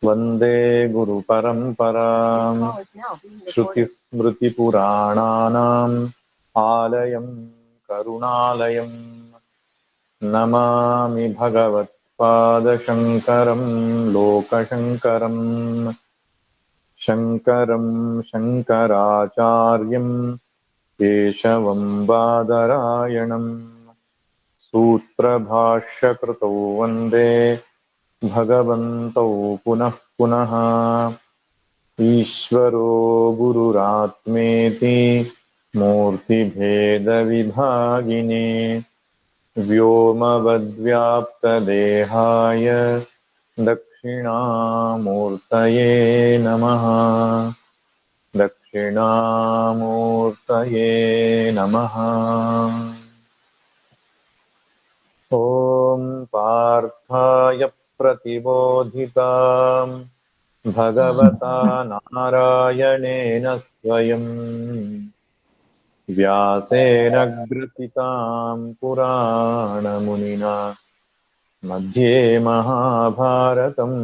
वन्दे गुरुपरम्पराम् श्रुतिस्मृतिपुराणानाम् आलयं करुणालयम् नमामि भगवत्पादशङ्करं लोकशङ्करम् शङ्करं शङ्कराचार्यं केशवं बादरायणम् सूत्रभाष्यकृतौ वन्दे भगवन्तौ पुनः पुनः ईश्वरो गुरुरात्मेति मूर्तिभेदविभागिने व्योमवद्व्याप्तदेहाय दक्षिणामूर्तये नमः। दक्षिणामूर्तये नमः। ॐ पार्थाय प्रतिबोधिताम् भगवता नारायणेन स्वयं व्यासेन ग्रथितां पुराणमुनिना मध्ये महाभारतम्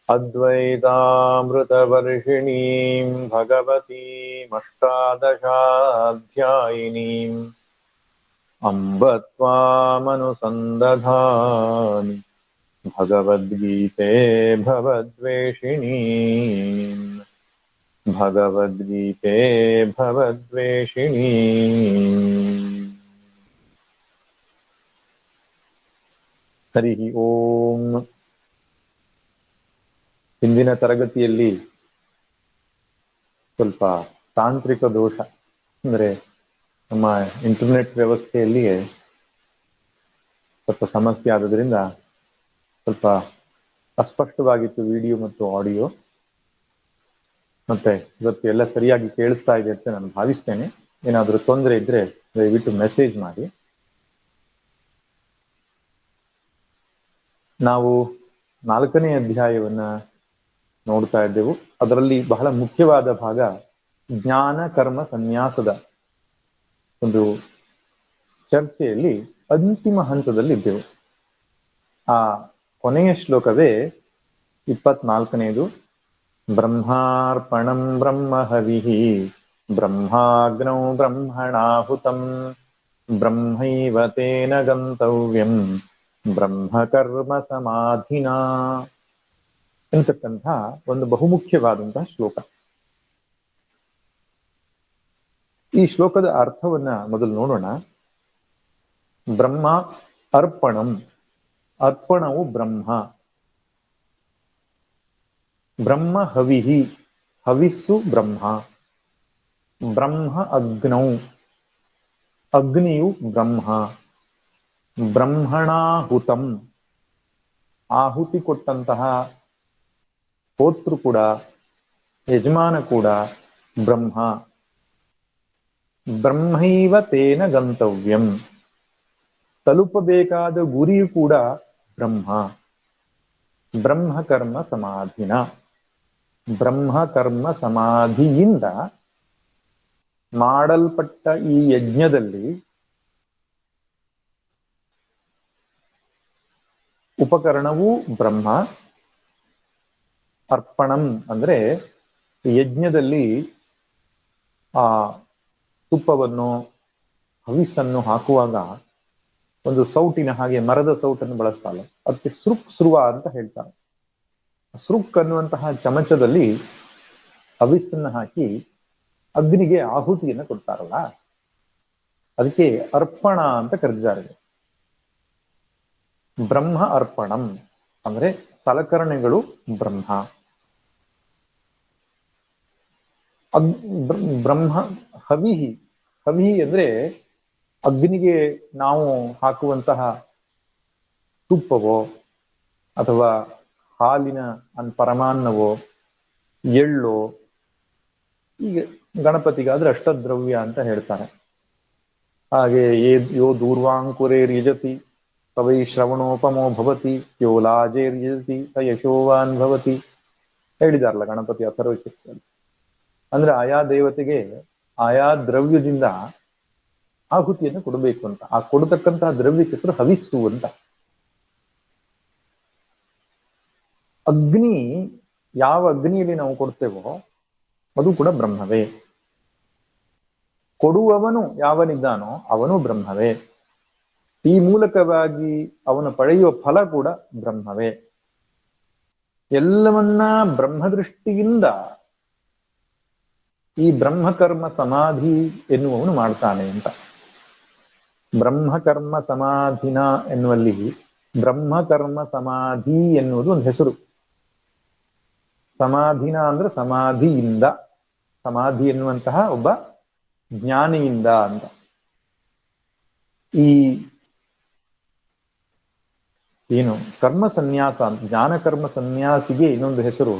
अद्वैतामृतवर्षिणीं भगवतीमष्टादशाध्यायिनीम् अम्ब त्वामनुसन्दधामि भगवद्गीते भवद्वेषिणी भगवद्गीते भवद्वेषिणी। ಹರಿ ಓಂ. ಹಿಂದಿನ ತರಗತಿಯಲ್ಲಿ ಸ್ವಲ್ಪ ತಾಂತ್ರಿಕ ದೋಷ ಅಂದರೆ ನಮ್ಮ ಇಂಟರ್ನೆಟ್ ವ್ಯವಸ್ಥೆಯಲ್ಲಿ ಸ್ವಲ್ಪ ಸಮಸ್ಯೆ ಆದ್ರಿಂದ ಸ್ವಲ್ಪ ಅಸ್ಪಷ್ಟವಾಗಿತ್ತು ವಿಡಿಯೋ ಮತ್ತು ಆಡಿಯೋ. ಮತ್ತೆ ಇವತ್ತು ಎಲ್ಲ ಸರಿಯಾಗಿ ಕೇಳಿಸ್ತಾ ಇದೆ ಅಂತ ನಾನು ಭಾವಿಸ್ತೇನೆ. ಏನಾದರೂ ತೊಂದರೆ ಇದ್ರೆ ದಯವಿಟ್ಟು ಮೆಸೇಜ್ ಮಾಡಿ. ನಾವು 4ನೇ ಅಧ್ಯಾಯವನ್ನ ನೋಡ್ತಾ ಇದ್ದೆವು. ಅದರಲ್ಲಿ ಬಹಳ ಮುಖ್ಯವಾದ ಭಾಗ ಜ್ಞಾನ ಕರ್ಮ ಸನ್ಯಾಸದ ಒಂದು ಚರ್ಚೆಯಲ್ಲಿ ಅಂತಿಮ ಹಂತದಲ್ಲಿ ಇದ್ದೆವು. ಆ ಕೊನೆಯ ಶ್ಲೋಕವೇ 24ನೇದು. ಬ್ರಹ್ಮಾರ್ಪಣಂ ಬ್ರಹ್ಮ ಹವಿಃ ಬ್ರಹ್ಮಾಗ್ನೌ ಬ್ರಹ್ಮಣಾಹುತಂ ಬ್ರಹ್ಮೈವ ತೇನ ಗಂತವ್ಯಂ ಬ್ರಹ್ಮಕರ್ಮ ಸಮಾಧಿನಾ ಎಂತಕ್ಕಂಥ ಒಂದು ಬಹುಮುಖ್ಯವಾದಂತಹ ಶ್ಲೋಕ. ಈ ಶ್ಲೋಕದ ಅರ್ಥವನ್ನ ಮೊದಲು ನೋಡೋಣ. ಬ್ರಹ್ಮ ಅರ್ಪಣಂ, ಅರ್ಪಣವು ಬ್ರಹ್ಮ. ಬ್ರಹ್ಮ ಹವಿಹಿ, ಹವಿಸ್ಸು ಬ್ರಹ್ಮ. ಬ್ರಹ್ಮ ಅಗ್ನೌ, ಅಗ್ನಿಯು ಬ್ರಹ್ಮ. ಬ್ರಹ್ಮಣಾಹುತಂ, ಆಹುತಿ ಕೊಟ್ಟಂತಹ ಹೋತೃ ಕೂಡ, ಯಜಮಾನ ಕೂಡ ಬ್ರಹ್ಮ. ಬ್ರಹ್ಮೈವ ತೇನ ಗಂತವ್ಯಂ, ತಲುಪಬೇಕಾದ ಗುರಿಯು ಕೂಡ ಬ್ರಹ್ಮ. ಬ್ರಹ್ಮಕರ್ಮ ಸಮಾಧಿನ, ಬ್ರಹ್ಮಕರ್ಮ ಸಮಾಧಿಯಿಂದ ಮಾಡಲ್ಪಟ್ಟ ಈ ಯಜ್ಞದಲ್ಲಿ ಉಪಕರಣವೂ ಬ್ರಹ್ಮ. ಅರ್ಪಣಂ ಅಂದ್ರೆ ಯಜ್ಞದಲ್ಲಿ ಆ ತುಪ್ಪವನ್ನು ಹವಿಸ್ಸನ್ನು ಹಾಕುವಾಗ ಒಂದು ಸೌಟಿನ ಹಾಗೆ ಮರದ ಸೌಟನ್ನು ಬಳಸ್ತಾರೆ. ಅದಕ್ಕೆ ಸೃಕ್ ಸ್ರುವ ಅಂತ ಹೇಳ್ತಾರೆ. ಸೃಕ್ ಅನ್ನುವಂತಹ ಚಮಚದಲ್ಲಿ ಹವಿಸ್ಸನ್ನು ಹಾಕಿ ಅಗ್ನಿಗೆ ಆಹುತಿಯನ್ನು ಕೊಡ್ತಾರಲ್ಲ, ಅದಕ್ಕೆ ಅರ್ಪಣ ಅಂತ ಕರೆದಿದ್ದಾರೆ. ಬ್ರಹ್ಮ ಅರ್ಪಣಂ ಅಂದ್ರೆ ಸಲಕರಣೆಗಳು ಬ್ರಹ್ಮ. ಬ್ರಹ್ಮ ಹವಿಹಿ, ಹವಿಹಿ ಅಂದ್ರೆ ಅಗ್ನಿಗೆ ನಾವು ಹಾಕುವಂತಹ ತುಪ್ಪವೋ ಅಥವಾ ಹಾಲಿನ ಪರಮಾನ್ನವೋ ಎಳ್ಳೋ, ಈಗ ಗಣಪತಿಗಾದ್ರೆ ಅಷ್ಟದ್ರವ್ಯ ಅಂತ ಹೇಳ್ತಾರೆ. ಹಾಗೆ ಯೋ ದೂರ್ವಾಂಕುರೇರ್ಯಜತಿ ತವೈ ಶ್ರವಣೋಪಮೋ ಭವತಿ ಯೋ ಲಾಜೇರ್ಯಜತಿ ಸ ಯಶೋವಾನ್ ಭವತಿ ಹೇಳಿದಾರಲ್ಲ ಗಣಪತಿ ಅಥರ್ವಶಿಸ್ತ್ರದಲ್ಲಿ. ಅಂದ್ರೆ ಆಯಾ ದೇವತೆಗೆ ಆಯಾ ದ್ರವ್ಯದಿಂದ ಆಹುತಿಯನ್ನು ಕೊಡಬೇಕು ಅಂತ. ಆ ಕೊಡತಕ್ಕಂತಹ ದ್ರವ್ಯಕ್ಕೆ ಹವಿಸ್ಸು ಅಂತ. ಅಗ್ನಿ, ಯಾವ ಅಗ್ನಿಯಲ್ಲಿ ನಾವು ಕೊಡ್ತೇವೋ ಅದು ಕೂಡ ಬ್ರಹ್ಮವೇ. ಕೊಡುವವನು ಯಾವನಿದ್ದಾನೋ ಅವನು ಬ್ರಹ್ಮವೇ. ಈ ಮೂಲಕವಾಗಿ ಅವನು ಪಡೆಯುವ ಫಲ ಕೂಡ ಬ್ರಹ್ಮವೇ. ಎಲ್ಲವನ್ನ ಬ್ರಹ್ಮದೃಷ್ಟಿಯಿಂದ ಈ ಬ್ರಹ್ಮಕರ್ಮ ಸಮಾಧಿ ಎನ್ನುವವನು ಮಾಡ್ತಾನೆ ಅಂತ. ಬ್ರಹ್ಮಕರ್ಮ ಸಮಾಧಿನ ಎನ್ನುವಲ್ಲಿ ಬ್ರಹ್ಮಕರ್ಮ ಸಮಾಧಿ ಎನ್ನುವುದು ಒಂದು ಹೆಸರು. ಸಮಾಧಿನ ಅಂದ್ರೆ ಸಮಾಧಿಯಿಂದ, ಸಮಾಧಿ ಎನ್ನುವಂತಹ ಒಬ್ಬ ಜ್ಞಾನಿಯಿಂದ ಅಂತ. ಈ ಏನು ಕರ್ಮ ಸನ್ಯಾಸ ಅಂತ, ಜ್ಞಾನ ಕರ್ಮ ಸನ್ಯಾಸಿಗೆ ಇನ್ನೊಂದು ಹೆಸರು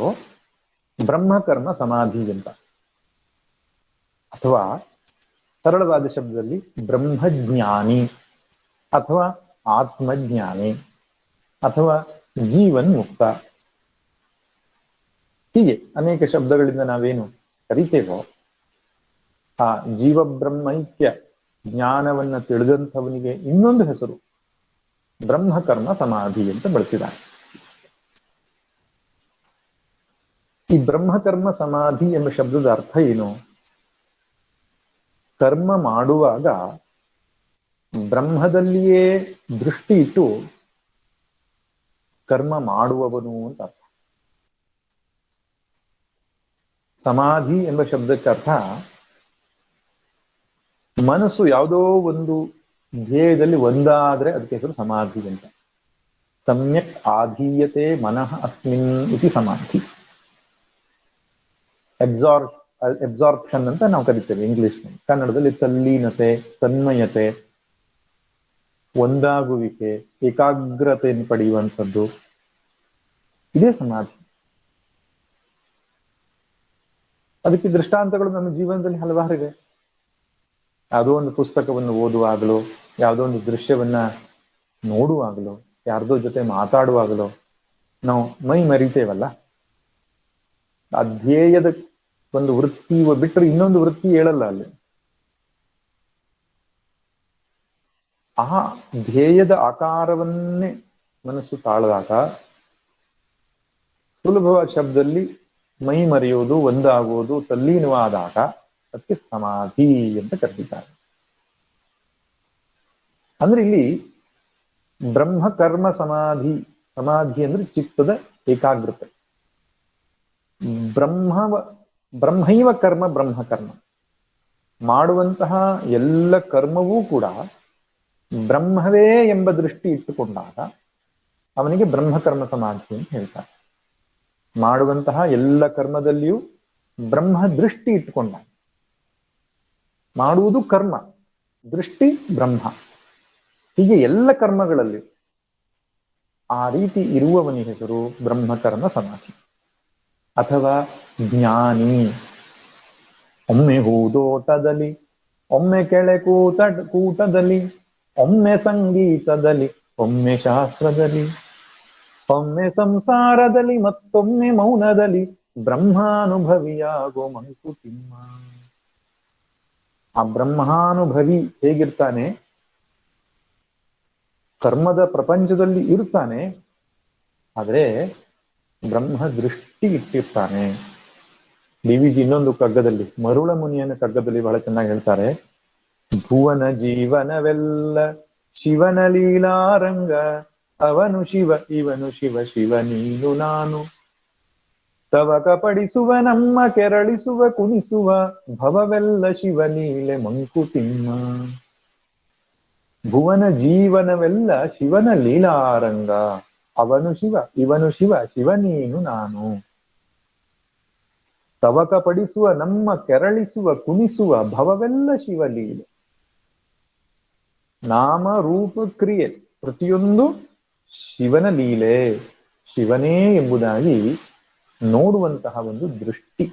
ಬ್ರಹ್ಮಕರ್ಮ ಸಮಾಧಿ ಅಂತ. ಅಥವಾ ಸರಳವಾದ ಶಬ್ದದಲ್ಲಿ ಬ್ರಹ್ಮಜ್ಞಾನಿ ಅಥವಾ ಆತ್ಮಜ್ಞಾನಿ ಅಥವಾ ಜೀವನ್ ಮುಕ್ತ, ಹೀಗೆ ಅನೇಕ ಶಬ್ದಗಳಿಂದ ನಾವೇನು ಕರಿತೇವೋ ಆ ಜೀವ ಬ್ರಹ್ಮೈಕ್ಯ ಜ್ಞಾನವನ್ನ ತಿಳಿದಂಥವನಿಗೆ ಇನ್ನೊಂದು ಹೆಸರು ಬ್ರಹ್ಮಕರ್ಮ ಸಮಾಧಿ ಅಂತ ಬಳಸಿದ್ದಾರೆ. ಈ ಬ್ರಹ್ಮಕರ್ಮ ಸಮಾಧಿ ಎಂಬ ಶಬ್ದದ ಅರ್ಥ ಏನು? ಕರ್ಮ ಮಾಡುವಾಗ ಬ್ರಹ್ಮದಲ್ಲಿಯೇ ದೃಷ್ಟಿ ಇಟ್ಟು ಕರ್ಮ ಮಾಡುವವನು ಅಂತ ಅರ್ಥ. ಸಮಾಧಿ ಎಂಬ ಶಬ್ದಕ್ಕೆ ಅರ್ಥ ಮನಸ್ಸು ಯಾವುದೋ ಒಂದು ಧ್ಯೇಯದಲ್ಲಿ ಒಂದಾದ್ರೆ ಅದಕ್ಕೆ ಹೆಸರು ಸಮಾಧಿ ಅಂತ. ಸಮ್ಯಕ್ ಆಧೀಯತೆ ಮನಃ ಅಸ್ಮಿನ್ ಇತಿ ಸಮಾಧಿ. ಎಬ್ಸಾರ್ಪ್ಷನ್ ಅಂತ ನಾವು ಕರಿತೇವೆ ಇಂಗ್ಲಿಷ್. ಕನ್ನಡದಲ್ಲಿ ತಲ್ಲೀನತೆ, ತನ್ಮಯತೆ, ಒಂದಾಗುವಿಕೆ, ಏಕಾಗ್ರತೆಯನ್ನು ಪಡೆಯುವಂಥದ್ದು, ಇದೇ ಸಮಾಧಿ. ಅದಕ್ಕೆ ದೃಷ್ಟಾಂತಗಳು ನಮ್ಮ ಜೀವನದಲ್ಲಿ ಹಲವಾರಿವೆ. ಯಾವುದೋ ಒಂದು ಪುಸ್ತಕವನ್ನು ಓದುವಾಗಲೋ, ಯಾವುದೋ ಒಂದು ದೃಶ್ಯವನ್ನ ನೋಡುವಾಗಲೋ, ಯಾರ್ದೋ ಜೊತೆ ಮಾತಾಡುವಾಗಲೋ ನಾವು ಮೈ ಮರಿತೇವಲ್ಲ. ಆ ಧ್ಯೇಯದ ಒಂದು ವೃತ್ತಿ ಬಿಟ್ಟರೆ ಇನ್ನೊಂದು ವೃತ್ತಿ ಹೇಳಲ್ಲ ಅಲ್ಲಿ. ಆ ಧ್ಯೇಯದ ಆಕಾರವನ್ನೇ ಮನಸ್ಸು ತಾಳದಾಗ ಸುಲಭವಾದ ಶಬ್ದದಲ್ಲಿ ಮೈ ಮರೆಯುವುದು, ಒಂದಾಗುವುದು, ತಲ್ಲೀನವಾದಾಗ ಅದಕ್ಕೆ ಸಮಾಧಿ ಅಂತ ಕರೆದಿದ್ದಾರೆ. ಅಂದ್ರೆ ಇಲ್ಲಿ ಬ್ರಹ್ಮಕರ್ಮ ಸಮಾಧಿ, ಸಮಾಧಿ ಅಂದ್ರೆ ಚಿತ್ತದ ಏಕಾಗ್ರತೆ. ಬ್ರಹ್ಮೈವ ಕರ್ಮ ಬ್ರಹ್ಮಕರ್ಮ, ಮಾಡುವಂತಹ ಎಲ್ಲ ಕರ್ಮವೂ ಕೂಡ ಬ್ರಹ್ಮವೇ ಎಂಬ ದೃಷ್ಟಿ ಇಟ್ಟುಕೊಂಡಾಗ ಅವನಿಗೆ ಬ್ರಹ್ಮಕರ್ಮ ಸಮಾಧಿ ಅಂತ ಹೇಳ್ತಾರೆ. ಮಾಡುವಂತಹ ಎಲ್ಲ ಕರ್ಮದಲ್ಲಿಯೂ ಬ್ರಹ್ಮ ದೃಷ್ಟಿ ಇಟ್ಟುಕೊಂಡ, ಮಾಡುವುದು ಕರ್ಮ, ದೃಷ್ಟಿ ಬ್ರಹ್ಮ, ಹೀಗೆ ಎಲ್ಲ ಕರ್ಮಗಳಲ್ಲಿ ಆ ರೀತಿ ಇರುವವನಿಗೆ ಹೆಸರು ಬ್ರಹ್ಮಕರ್ಮ ಸಮಾಧಿ ಅಥವಾ ಜ್ಞಾನಿ. ಒಮ್ಮೆ ಹೂದೋಟದಲ್ಲಿ, ಒಮ್ಮೆ ಕೆಳೆ ಕೂಟದಲ್ಲಿ, ಒಮ್ಮೆ ಸಂಗೀತದಲ್ಲಿ, ಒಮ್ಮೆ ಶಾಸ್ತ್ರದಲ್ಲಿ, ಒಮ್ಮೆ ಸಂಸಾರದಲ್ಲಿ, ಮತ್ತೊಮ್ಮೆ ಮೌನದಲ್ಲಿ ಬ್ರಹ್ಮಾನುಭವಿಯಾಗೋ ಮಂಕುತಿಮ್ಮ. ಆ ಬ್ರಹ್ಮಾನುಭವಿ ಹೇಗಿರ್ತಾನೆ? ಕರ್ಮದ ಪ್ರಪಂಚದಲ್ಲಿ ಇರ್ತಾನೆ, ಆದ್ರೆ ಬ್ರಹ್ಮ ದೃಷ್ಟಿ ಇಟ್ಟಿರ್ತಾನೆ. ಡಿ.ವಿ.ಜಿ ಇನ್ನೊಂದು ಕಗ್ಗದಲ್ಲಿ, ಮರುಳ ಮುನಿಯನ ಕಗ್ಗದಲ್ಲಿ ಬಹಳ ಚೆನ್ನಾಗಿ ಹೇಳ್ತಾರೆ, ಭುವನ ಜೀವನವೆಲ್ಲ ಶಿವನ ಲೀಲಾರಂಗ, ಅವನು ಶಿವ ಇವನು ಶಿವ, ಶಿವ ನೀನು ನಾನು, ತವಕ ಪಡಿಸುವ ನಮ್ಮ ಕೆರಳಿಸುವ ಕುಣಿಸುವ, ಭವವೆಲ್ಲ ಶಿವಲೀಲೆ ಮಂಕುತಿಮ್ಮ. ಭುವನ ಜೀವನವೆಲ್ಲ ಶಿವನ ಲೀಲಾರಂಗ, ಅವನು ಶಿವ ಇವನು ಶಿವ, ಶಿವ ನೀನು ನಾನು, ತವಕ ಪಡಿಸುವ ನಮ್ಮ ಕೆರಳಿಸುವ ಕುಣಿಸುವ, ಭವವೆಲ್ಲ ಶಿವಲೀಲೆ. ನಾಮ ರೂಪ ಕ್ರಿಯೆ ಪ್ರತಿಯೊಂದು ಶಿವನ ಲೀಲೆ, ಶಿವನೇ ಎಂಬುದಾಗಿ ನೋಡುವಂತಹ ಒಂದು ದೃಷ್ಟಿ.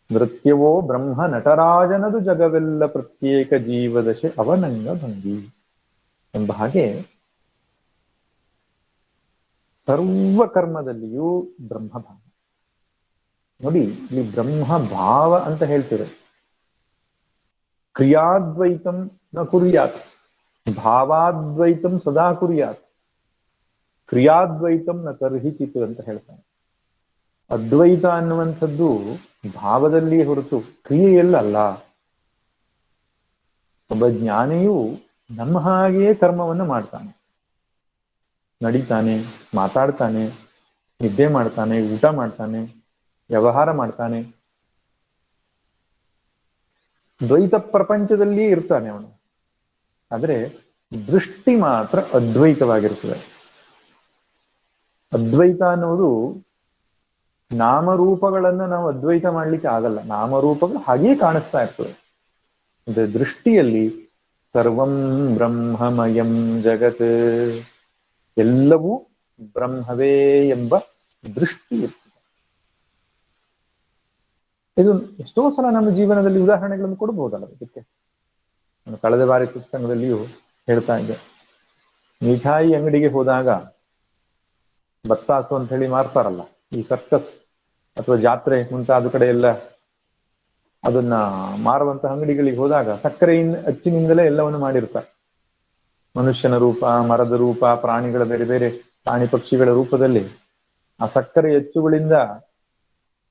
ನೃತ್ಯವೋ ಬ್ರಹ್ಮ ನಟರಾಜನದು, ಜಗವೆಲ್ಲ ಪ್ರತ್ಯೇಕ ಜೀವದಶೆ ಅವನಂಗ ಭಂಗಿ ಎಂಬ ಹಾಗೆ ಸರ್ವ ಕರ್ಮದಲ್ಲಿಯೂ ಬ್ರಹ್ಮಭಾವ. ನೋಡಿ, ಇಲ್ಲಿ ಬ್ರಹ್ಮಭಾವ ಅಂತ ಹೇಳ್ತಿರೋ, ಕ್ರಿಯಾದ್ವೈತಂ ನ ಕುರ್ಯಾತ್, ಭಾವಾದ್ವೈತಂ ಸದಾ ಕುರ್ಯಾತ್. ಕ್ರಿಯಾದ್ವೈತಂ ನ ತರ್ಹಿಚಿತ್ ಅಂತ ಹೇಳ್ತಾನೆ. ಅದ್ವೈತ ಅನ್ನುವಂಥದ್ದು ಭಾವದಲ್ಲಿ ಹೊರತು ಕ್ರಿಯೆಯಲ್ಲ. ಒಬ್ಬ ಜ್ಞಾನಿಯು ನಮ್ಮ ಹಾಗೆಯೇ ಕರ್ಮವನ್ನು ಮಾಡ್ತಾನೆ, ನಡೀತಾನೆ, ಮಾತಾಡ್ತಾನೆ, ನಿದ್ದೆ ಮಾಡ್ತಾನೆ, ಊಟ ಮಾಡ್ತಾನೆ, ವ್ಯವಹಾರ ಮಾಡ್ತಾನೆ, ದ್ವೈತ ಪ್ರಪಂಚದಲ್ಲಿಯೇ ಇರ್ತಾನೆ ಅವನು. ಆದರೆ ದೃಷ್ಟಿ ಮಾತ್ರ ಅದ್ವೈತವಾಗಿರ್ತದೆ. ಅದ್ವೈತ ಅನ್ನೋದು ನಾಮರೂಪಗಳನ್ನ ನಾವು ಅದ್ವೈತ ಮಾಡ್ಲಿಕ್ಕೆ ಆಗಲ್ಲ. ನಾಮರೂಪಗಳು ಹಾಗೆಯೇ ಕಾಣಿಸ್ತಾ ಇರ್ತದೆ. ಅಂದ್ರೆ ದೃಷ್ಟಿಯಲ್ಲಿ ಸರ್ವಂ ಬ್ರಹ್ಮಮಯಂ ಜಗತ್, ಎಲ್ಲವೂ ಬ್ರಹ್ಮವೇ ಎಂಬ ದೃಷ್ಟಿ ಇರ್ತದೆ. ಇದು ಎಷ್ಟೋ ಸಲ ನಮ್ಮ ಜೀವನದಲ್ಲಿ ಉದಾಹರಣೆಗಳನ್ನು ಕೊಡಬಹುದಲ್ಲ ಇದಕ್ಕೆ. ನಾನು ಕಳೆದ ಬಾರಿ ಪುಸ್ತಕದಲ್ಲಿಯೂ ಹೇಳ್ತಾ ಇದ್ದೆ. ಮಿಠಾಯಿ ಅಂಗಡಿಗೆ ಹೋದಾಗ ಬತ್ತಾಸು ಅಂತ ಹೇಳಿ ಮಾರ್ತಾರಲ್ಲ, ಈ ಸರ್ಕಸ್ ಅಥವಾ ಜಾತ್ರೆ ಮುಂತಾದ ಕಡೆ ಎಲ್ಲ ಅದನ್ನ ಮಾರುವಂತಹ ಅಂಗಡಿಗಳಿಗೆ ಹೋದಾಗ ಸಕ್ಕರೆಯಿಂದ ಅಚ್ಚಿನಿಂದಲೇ ಎಲ್ಲವನ್ನು ಮಾಡಿರ್ತಾರೆ. ಮನುಷ್ಯನ ರೂಪ, ಮರದ ರೂಪ, ಪ್ರಾಣಿಗಳ ಬೇರೆ ಬೇರೆ ಪ್ರಾಣಿ ಪಕ್ಷಿಗಳ ರೂಪದಲ್ಲಿ ಆ ಸಕ್ಕರೆ ಅಚ್ಚುಗಳಿಂದ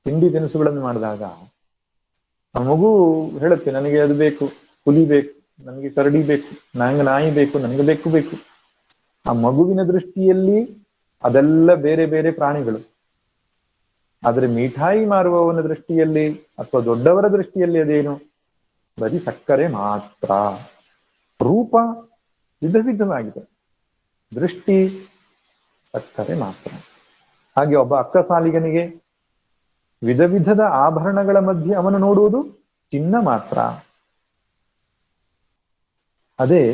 ತಿಂಡಿ ತಿನಿಸುಗಳನ್ನು ಮಾಡಿದಾಗ ಆ ಮಗು ಹೇಳುತ್ತೆ, ನನಗೆ ಅದು ಬೇಕು, ಹುಲಿ ಬೇಕು, ನನಗೆ ಕರಡಿ ಬೇಕು, ನಂಗೆ ನಾಯಿ ಬೇಕು, ನನಗೆ ಬೆಕ್ಕು ಬೇಕು. ಆ ಮಗುವಿನ ದೃಷ್ಟಿಯಲ್ಲಿ ಅದೆಲ್ಲ ಬೇರೆ ಬೇರೆ ಪ್ರಾಣಿಗಳು. ಆದ್ರೆ ಮಿಠಾಯಿ ಮಾರುವವನ ದೃಷ್ಟಿಯಲ್ಲಿ ಅಥವಾ ದೊಡ್ಡವರ ದೃಷ್ಟಿಯಲ್ಲಿ ಅದೇನು? ಬರೀ ಸಕ್ಕರೆ ಮಾತ್ರ. ರೂಪ ವಿಧ ವಿಧವಾಗಿದೆ, ದೃಷ್ಟಿ ಸಕ್ಕರೆ ಮಾತ್ರ. ಹಾಗೆ ಒಬ್ಬ ಅಕ್ಕಸಾಲಿಗನಿಗೆ ವಿಧ ವಿಧದ ಆಭರಣಗಳ ಮಧ್ಯೆ ಅವನು ನೋಡುವುದು ಚಿನ್ನ ಮಾತ್ರ. ಅದೇ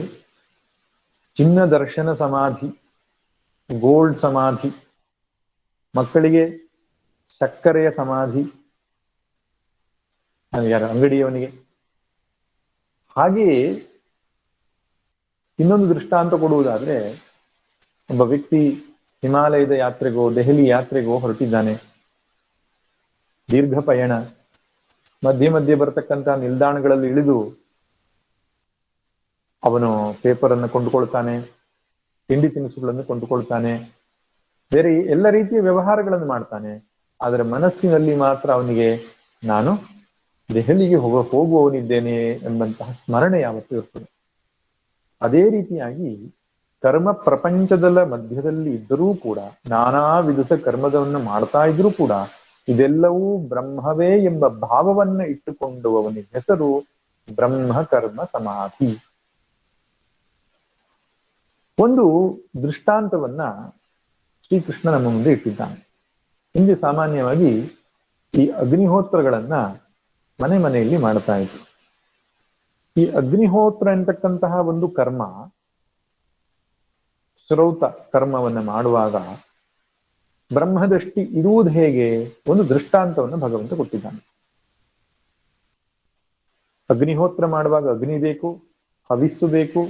ಚಿನ್ನ ದರ್ಶನ ಸಮಾಧಿ, ಗೋಲ್ಡ್ ಸಮಾಧಿ, ಮಕ್ಕಳಿಗೆ ಸಕ್ಕರೆಯ ಸಮಾಧಿ, ಯಾರ ಅಂಗಡಿಯವನಿಗೆ. ಹಾಗೆಯೇ ಇನ್ನೊಂದು ದೃಷ್ಟಾಂತ ಕೊಡುವುದಾದ್ರೆ, ಒಬ್ಬ ವ್ಯಕ್ತಿ ಹಿಮಾಲಯದ ಯಾತ್ರೆಗೋ ದೆಹಲಿ ಯಾತ್ರೆಗೋ ಹೊರಟಿದ್ದಾನೆ. ದೀರ್ಘ ಪಯಣ, ಮಧ್ಯೆ ಮಧ್ಯೆ ಬರತಕ್ಕಂತಹ ನಿಲ್ದಾಣಗಳಲ್ಲಿ ಇಳಿದು ಅವನು ಪೇಪರ್ ಅನ್ನು ಕೊಂಡುಕೊಳ್ತಾನೆ, ತಿಂಡಿ ತಿನಿಸುಗಳನ್ನು ಕೊಂಡುಕೊಳ್ತಾನೆ, ಬೇರೆ ಎಲ್ಲ ರೀತಿಯ ವ್ಯವಹಾರಗಳನ್ನು ಮಾಡ್ತಾನೆ. ಆದರೆ ಮನಸ್ಸಿನಲ್ಲಿ ಮಾತ್ರ ಅವನಿಗೆ ನಾನು ದೆಹಲಿಗೆ ಹೋಗುವವನಿದ್ದೇನೆ ಎಂಬಂತಹ ಸ್ಮರಣೆ ಯಾವತ್ತೂ ಇರ್ತದೆ. ಅದೇ ರೀತಿಯಾಗಿ ಕರ್ಮ ಪ್ರಪಂಚದ ಮಧ್ಯದಲ್ಲಿ ಇದ್ದರೂ ಕೂಡ, ನಾನಾ ವಿಧದ ಕರ್ಮದವನ್ನು ಮಾಡ್ತಾ ಇದ್ರೂ ಕೂಡ ಇದೆಲ್ಲವೂ ಬ್ರಹ್ಮವೇ ಎಂಬ ಭಾವವನ್ನ ಇಟ್ಟುಕೊಂಡವನಿಗೆ ಹೆಸರು ಬ್ರಹ್ಮ ಕರ್ಮ ಸಮಾಧಿ. ಒಂದು ದೃಷ್ಟಾಂತವನ್ನ ಶ್ರೀಕೃಷ್ಣ ನಮ್ಮ ಮುಂದೆ ಇಟ್ಟಿದ್ದಾನೆ. ಹಿಂದೆ ಸಾಮಾನ್ಯವಾಗಿ ಈ ಅಗ್ನಿಹೋತ್ರಗಳನ್ನ ಮನೆ ಮನೆಯಲ್ಲಿ ಮಾಡ್ತಾ ಇದ್ರು. ಈ ಅಗ್ನಿಹೋತ್ರ ಎಂತಕ್ಕಂತಹ ಒಂದು ಕರ್ಮ, ಶ್ರೌತ ಕರ್ಮವನ್ನು ಮಾಡುವಾಗ ಬ್ರಹ್ಮದೃಷ್ಟಿ ಇರುವುದು ಹೇಗೆ? ಒಂದು ದೃಷ್ಟಾಂತವನ್ನು ಭಗವಂತ ಕೊಟ್ಟಿದ್ದಾನೆ. ಅಗ್ನಿಹೋತ್ರ ಮಾಡುವಾಗ ಅಗ್ನಿ ಬೇಕು, ಹವಿಸ್ಸು ಬೇಕು,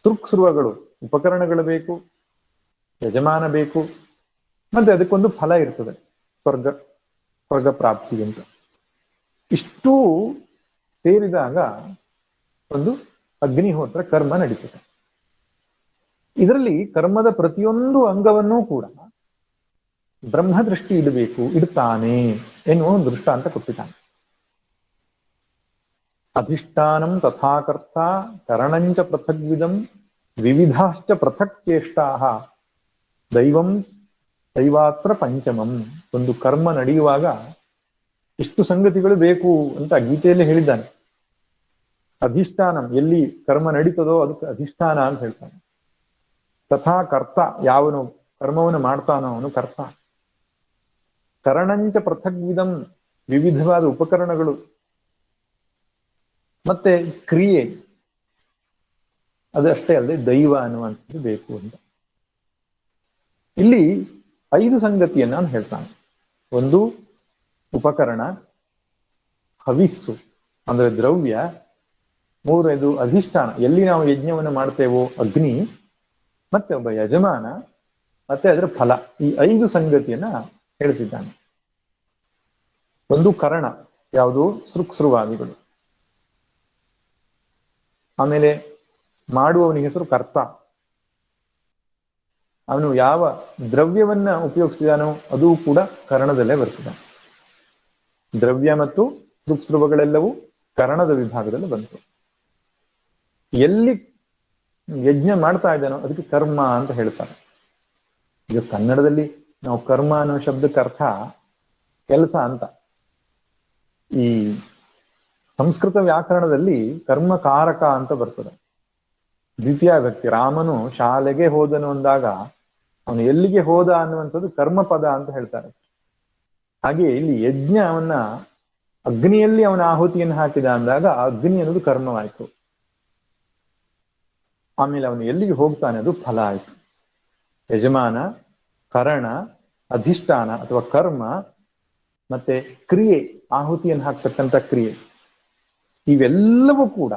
ಸೃಕ್ಸೃವಗಳು ಉಪಕರಣಗಳು ಬೇಕು, ಯಜಮಾನ ಬೇಕು, ಮತ್ತೆ ಅದಕ್ಕೊಂದು ಫಲ ಇರ್ತದೆ, ಸ್ವರ್ಗ ಪ್ರಾಪ್ತಿ ಅಂತ. ಇಷ್ಟೂ ಸೇರಿದಾಗ ಒಂದು ಅಗ್ನಿಹೋತ್ರ ಕರ್ಮ ನಡೀತದೆ. ಇದರಲ್ಲಿ ಕರ್ಮದ ಪ್ರತಿಯೊಂದು ಅಂಗವನ್ನೂ ಕೂಡ ಬ್ರಹ್ಮದೃಷ್ಟಿ ಇಡುತ್ತಾನೆ ಎನ್ನುವ ಒಂದು ದೃಷ್ಟಾಂತ ಕೊಟ್ಟಿದ್ದಾನೆ. ಅಧಿಷ್ಠಾನಂ ತಥಾಕರ್ತ ಕರಣಂಚ ಪೃಥಗ್ವಿದಂ ವಿವಿಧಾಶ್ಚ ಪೃಥಕ್ ಚೇಷ್ಟಾಃ ದೈವಂ ದೈವಾತ್ರ ಪಂಚಮಂ. ಒಂದು ಕರ್ಮ ನಡೆಯುವಾಗ ಇಷ್ಟು ಸಂಗತಿಗಳು ಬೇಕು ಅಂತ ಗೀತೆಯಲ್ಲಿ ಹೇಳಿದ್ದಾನೆ. ಅಧಿಷ್ಠಾನಂ, ಎಲ್ಲಿ ಕರ್ಮ ನಡೀತದೋ ಅದಕ್ಕೆ ಅಧಿಷ್ಠಾನ ಅಂತ ಹೇಳ್ತಾನೆ. ತಥಾ ಕರ್ತ, ಯಾವನು ಕರ್ಮವನ್ನು ಮಾಡ್ತಾನೋ ಅವನು ಕರ್ತ. ಕರಣಂಚ ಪೃಥಗ್ವಿದಂ, ವಿವಿಧವಾದ ಉಪಕರಣಗಳು, ಮತ್ತೆ ಕ್ರಿಯೆ, ಅದಷ್ಟೇ ಅಲ್ಲದೆ ದೈವ ಅನ್ನುವಂಥದ್ದು ಬೇಕು ಅಂತ. ಇಲ್ಲಿ 5 ಸಂಗತಿಯನ್ನ ನಾನು ಹೇಳ್ತಾನೆ. ಒಂದು ಉಪಕರಣ, ಹವಿಸ್ಸು ಅಂದ್ರೆ ದ್ರವ್ಯ, 3ನೇದು ಅಧಿಷ್ಠಾನ, ಎಲ್ಲಿ ನಾವು ಯಜ್ಞವನ್ನು ಮಾಡ್ತೇವೋ ಅಗ್ನಿ, ಮತ್ತೆ ಒಬ್ಬ ಯಜಮಾನ, ಮತ್ತೆ ಅದರ ಫಲ. ಈ 5 ಸಂಗತಿಯನ್ನ ಹೇಳ್ತಿದ್ದಾನೆ. ಒಂದು ಕರಣ, ಯಾವುದು? ಸೃಕ್ಸೃವಾದಿಗಳು. ಆಮೇಲೆ ಮಾಡುವವನಿಗೆ ಹೆಸರು ಕರ್ತ. ಅವನು ಯಾವ ದ್ರವ್ಯವನ್ನ ಉಪಯೋಗಿಸಿದಾನೋ ಅದು ಕೂಡ ಕರಣದಲ್ಲೇ ಬರ್ತದೆ. ದ್ರವ್ಯ ಮತ್ತು ಸೃಕ್ಸ್ರವಗಳೆಲ್ಲವೂ ಕರಣದ ವಿಭಾಗದಲ್ಲಿ ಬಂತು. ಎಲ್ಲಿ ಯಜ್ಞ ಮಾಡ್ತಾ ಇದ್ದಾನೋ ಅದಕ್ಕೆ ಕರ್ಮ ಅಂತ ಹೇಳ್ತಾರೆ. ಈಗ ಕನ್ನಡದಲ್ಲಿ ನಾವು ಕರ್ಮ ಅನ್ನೋ ಶಬ್ದಕ್ಕೆ ಅರ್ಥ ಕೆಲಸ ಅಂತ. ಈ ಸಂಸ್ಕೃತ ವ್ಯಾಕರಣದಲ್ಲಿ ಕರ್ಮಕಾರಕ ಅಂತ ಬರ್ತದೆ. ದ್ವಿತೀಯ ವ್ಯಕ್ತಿ ರಾಮನು ಶಾಲೆಗೆ ಹೋದನು ಅಂದಾಗ ಅವನು ಎಲ್ಲಿಗೆ ಹೋದ ಅನ್ನುವಂಥದ್ದು ಕರ್ಮಪದ ಅಂತ ಹೇಳ್ತಾರೆ. ಹಾಗೆ ಇಲ್ಲಿ ಯಜ್ಞ ಅವನ್ನ ಅಗ್ನಿಯಲ್ಲಿ ಅವನ ಆಹುತಿಯನ್ನು ಹಾಕಿದ ಅಂದಾಗ ಆ ಅಗ್ನಿ ಅನ್ನೋದು ಕರ್ಮವಾಯಿತು. ಆಮೇಲೆ ಅವನು ಎಲ್ಲಿಗೆ ಹೋಗ್ತಾನೆ ಅದು ಫಲ ಆಯಿತು. ಯಜಮಾನ, ಕರಣ, ಅಧಿಷ್ಠಾನ ಅಥವಾ ಕರ್ಮ, ಮತ್ತೆ ಕ್ರಿಯೆ, ಆಹುತಿಯನ್ನು ಹಾಕ್ತಕ್ಕಂಥ ಕ್ರಿಯೆ, ಇವೆಲ್ಲವೂ ಕೂಡ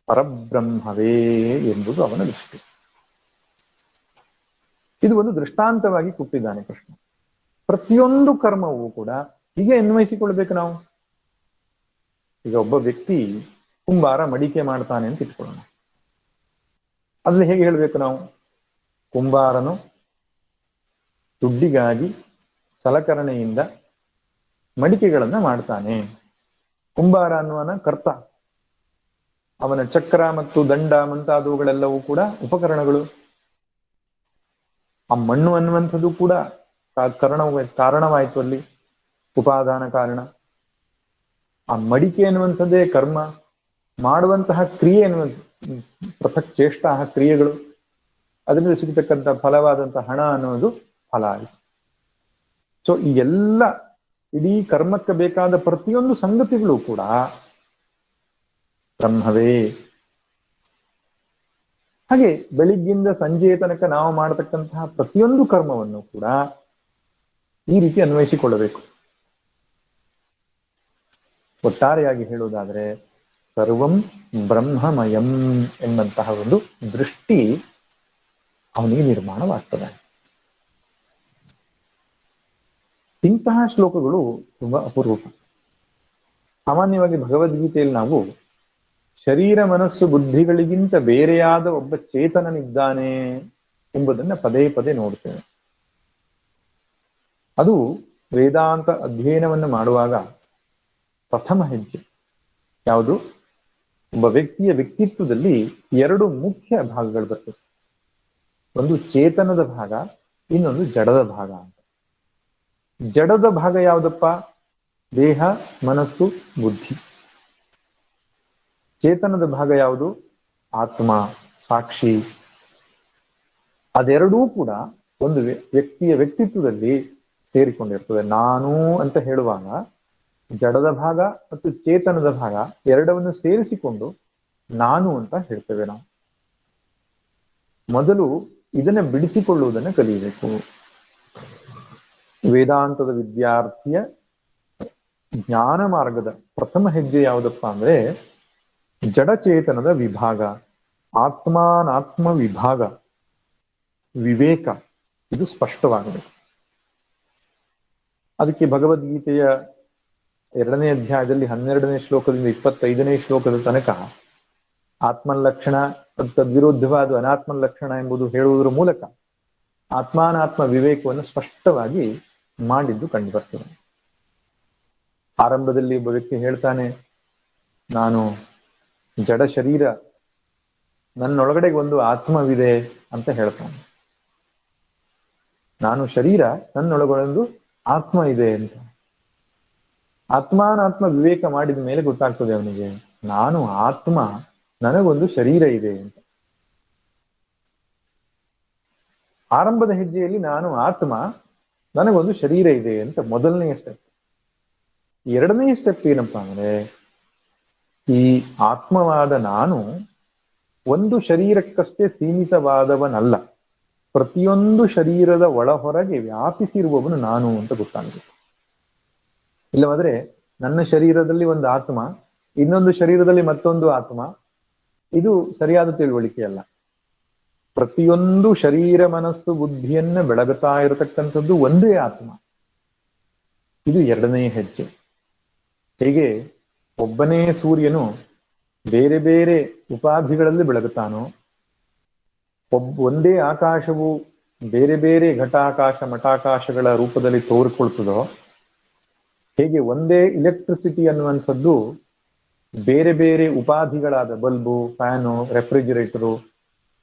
ಪರಬ್ರಹ್ಮವೇ ಎಂಬುದು ಅವನ ದೃಷ್ಟಿ. ಇದು ಒಂದು ದೃಷ್ಟಾಂತವಾಗಿ ಕೊಟ್ಟಿದ್ದಾನೆ ಕೃಷ್ಣ. ಪ್ರತಿಯೊಂದು ಕರ್ಮವೂ ಕೂಡ ಹೀಗೆ ಅನ್ವಯಿಸಿಕೊಳ್ಬೇಕು ನಾವು. ಈಗ ಒಬ್ಬ ವ್ಯಕ್ತಿ ಕುಂಬಾರ ಮಡಿಕೆ ಮಾಡ್ತಾನೆ ಅಂತ ಇಟ್ಕೊಳ್ಳೋಣ. ಅದನ್ನ ಹೇಗೆ ಹೇಳ್ಬೇಕು ನಾವು? ಕುಂಬಾರನು ದುಡ್ಡಿಗಾಗಿ ಸಲಕರಣೆಯಿಂದ ಮಡಿಕೆಗಳನ್ನ ಮಾಡ್ತಾನೆ. ಕುಂಬಾರ ಅನ್ನುವನ ಕರ್ತ. ಅವನ ಚಕ್ರ ಮತ್ತು ದಂಡ ಮುಂತಾದವುಗಳೆಲ್ಲವೂ ಕೂಡ ಉಪಕರಣಗಳು. ಆ ಮಣ್ಣು ಅನ್ನುವಂಥದ್ದು ಕೂಡ ಕಾರಣವಾಯಿತು ಅಲ್ಲಿ, ಉಪಾದಾನ ಕಾರಣ. ಆ ಮಡಿಕೆ ಅನ್ನುವಂಥದ್ದೇ ಕರ್ಮ. ಮಾಡುವಂತಹ ಕ್ರಿಯೆ ಅನ್ನುವಂಥ ಪೃಥಕ್ ಚೇಷ್ಟ ಕ್ರಿಯೆಗಳು, ಅದರಿಂದ ಸಿಗತಕ್ಕಂಥ ಫಲವಾದಂತಹ ಹಣ ಅನ್ನೋದು ಫಲ ಆಯಿತು. ಸೊ ಈ ಎಲ್ಲ ಇಡೀ ಕರ್ಮಕ್ಕೆ ಬೇಕಾದ ಪ್ರತಿಯೊಂದು ಸಂಗತಿಗಳು ಕೂಡ ಬ್ರಹ್ಮವೇ. ಹಾಗೆ ಬೆಳಿಗ್ಗಿಂದ ಸಂಜೆಯ ತನಕ ನಾವು ಮಾಡತಕ್ಕಂತಹ ಪ್ರತಿಯೊಂದು ಕರ್ಮವನ್ನು ಕೂಡ ಈ ರೀತಿ ಅನ್ವಯಿಸಿಕೊಳ್ಳಬೇಕು. ಒಟ್ಟಾರೆಯಾಗಿ ಹೇಳುವುದಾದ್ರೆ ಸರ್ವಂ ಬ್ರಹ್ಮಮಯಂ ಎಂಬಂತಹ ಒಂದು ದೃಷ್ಟಿ ಅವನಿಗೆ ನಿರ್ಮಾಣವಾಗ್ತದೆ. ಇಂತಹ ಶ್ಲೋಕಗಳು ತುಂಬಾ ಅಪರೂಪ. ಸಾಮಾನ್ಯವಾಗಿ ಭಗವದ್ಗೀತೆಯಲ್ಲಿ ನಾವು ಶರೀರ ಮನಸ್ಸು ಬುದ್ಧಿಗಳಿಗಿಂತ ಬೇರೆಯಾದ ಒಬ್ಬ ಚೇತನನಿದ್ದಾನೆ ಎಂಬುದನ್ನ ಪದೇ ಪದೇ ನೋಡ್ತೇವೆ. ಅದು ವೇದಾಂತ ಅಧ್ಯಯನವನ್ನು ಮಾಡುವಾಗ ಪ್ರಥಮ ಹೆಜ್ಜೆ ಯಾವುದು? ಒಬ್ಬ ವ್ಯಕ್ತಿಯ ವ್ಯಕ್ತಿತ್ವದಲ್ಲಿ ಎರಡು ಮುಖ್ಯ ಭಾಗಗಳು ಬರ್ತದೆ. ಒಂದು ಚೇತನದ ಭಾಗ, ಇನ್ನೊಂದು ಜಡದ ಭಾಗ ಅಂತ. ಜಡದ ಭಾಗ ಯಾವುದಪ್ಪ? ದೇಹ, ಮನಸ್ಸು, ಬುದ್ಧಿ. ಚೇತನದ ಭಾಗ ಯಾವುದು? ಆತ್ಮ, ಸಾಕ್ಷಿ. ಅದೆರಡೂ ಕೂಡ ಒಂದು ವ್ಯಕ್ತಿಯ ವ್ಯಕ್ತಿತ್ವದಲ್ಲಿ ಸೇರಿಕೊಂಡಿರ್ತದೆ. ನಾನು ಅಂತ ಹೇಳುವಾಗ ಜಡದ ಭಾಗ ಮತ್ತು ಚೇತನದ ಭಾಗ ಎರಡವನ್ನು ಸೇರಿಸಿಕೊಂಡು ನಾನು ಅಂತ ಹೇಳ್ತೇವೆ ನಾವು. ಮೊದಲು ಇದನ್ನ ಬಿಡಿಸಿಕೊಳ್ಳುವುದನ್ನು ಕಲಿಯಬೇಕು. ವೇದಾಂತದ ವಿದ್ಯಾರ್ಥಿಯ ಜ್ಞಾನ ಮಾರ್ಗದ ಪ್ರಥಮ ಹೆಜ್ಜೆ ಯಾವುದಪ್ಪ ಅಂದ್ರೆ ಜಡಚೇತನದ ವಿಭಾಗ, ಆತ್ಮಾನಾತ್ಮ ವಿಭಾಗ, ವಿವೇಕ. ಇದು ಸ್ಪಷ್ಟವಾಗಬೇಕು. ಅದಕ್ಕೆ ಭಗವದ್ಗೀತೆಯ 2ನೇ ಅಧ್ಯಾಯದಲ್ಲಿ 12ನೇ ಶ್ಲೋಕದಿಂದ 25ನೇ ಶ್ಲೋಕದ ತನಕ ಆತ್ಮಲಕ್ಷಣ ತದ್ವಿರುದ್ಧವಾದ ಅನಾತ್ಮ ಲಕ್ಷಣ ಎಂಬುದು ಹೇಳುವುದರ ಮೂಲಕ ಆತ್ಮಾನಾತ್ಮ ವಿವೇಕವನ್ನು ಸ್ಪಷ್ಟವಾಗಿ ಮಾಡಿದ್ದು ಕಂಡು ಬರ್ತದೆ. ಆರಂಭದಲ್ಲಿ ಒಬ್ಬ ವ್ಯಕ್ತಿ ಹೇಳ್ತಾನೆ, ನಾನು ಜಡ ಶರೀರ, ನನ್ನೊಳಗಡೆ ಒಂದು ಆತ್ಮವಿದೆ ಅಂತ ಹೇಳ್ತಾನೆ. ನಾನು ಶರೀರ, ನನ್ನೊಳಗೊಂದು ಆತ್ಮ ಇದೆ ಅಂತ. ಆತ್ಮಾನಾತ್ಮ ವಿವೇಕ ಮಾಡಿದ ಮೇಲೆ ಗೊತ್ತಾಗ್ತದೆ ಅವನಿಗೆ, ನಾನು ಆತ್ಮ, ನನಗೊಂದು ಶರೀರ ಇದೆ ಅಂತ. ಆರಂಭದ ಹೆಜ್ಜೆಯಲ್ಲಿ ನಾನು ಆತ್ಮ, ನನಗೊಂದು ಶರೀರ ಇದೆ ಅಂತ ಮೊದಲನೆಯ ಸ್ಟೆಪ್. ಎರಡನೇ ಸ್ಟೆಪ್ ಏನಪ್ಪಾ ಅಂದ್ರೆ, ಈ ಆತ್ಮವಾದ ನಾನು ಒಂದು ಶರೀರಕ್ಕಷ್ಟೇ ಸೀಮಿತವಾದವನಲ್ಲ, ಪ್ರತಿಯೊಂದು ಶರೀರದ ಒಳಹೊರಗೆ ವ್ಯಾಪಿಸಿರುವವನು ನಾನು ಅಂತ ಗೊತ್ತಾಗಬೇಕು. ಇಲ್ಲವಾದ್ರೆ ನನ್ನ ಶರೀರದಲ್ಲಿ ಒಂದು ಆತ್ಮ, ಇನ್ನೊಂದು ಶರೀರದಲ್ಲಿ ಮತ್ತೊಂದು ಆತ್ಮ, ಇದು ಸರಿಯಾದ ತಿಳುವಳಿಕೆ ಅಲ್ಲ. ಪ್ರತಿಯೊಂದು ಶರೀರ ಮನಸ್ಸು ಬುದ್ಧಿಯನ್ನ ಬೆಳಗುತ್ತಾ ಇರತಕ್ಕಂಥದ್ದು ಒಂದೇ ಆತ್ಮ. ಇದು ಎರಡನೇ ಹೆಜ್ಜೆ. ಹೇಗೆ ಒಬ್ಬನೇ ಸೂರ್ಯನು ಬೇರೆ ಬೇರೆ ಉಪಾಧಿಗಳಲ್ಲಿ ಬೆಳಗುತ್ತಾನೋ, ಒಂದೇ ಆಕಾಶವು ಬೇರೆ ಬೇರೆ ಘಟಾಕಾಶ ಮಠಾಕಾಶಗಳ ರೂಪದಲ್ಲಿ ತೋರಿಕೊಳ್ತದೋ, ಹೇಗೆ ಒಂದೇ ಇಲೆಕ್ಟ್ರಿಸಿಟಿ ಅನ್ನುವಂಥದ್ದು ಬೇರೆ ಬೇರೆ ಉಪಾಧಿಗಳಾದ ಬಲ್ಬು, ಫ್ಯಾನು, ರೆಫ್ರಿಜಿರೇಟರು,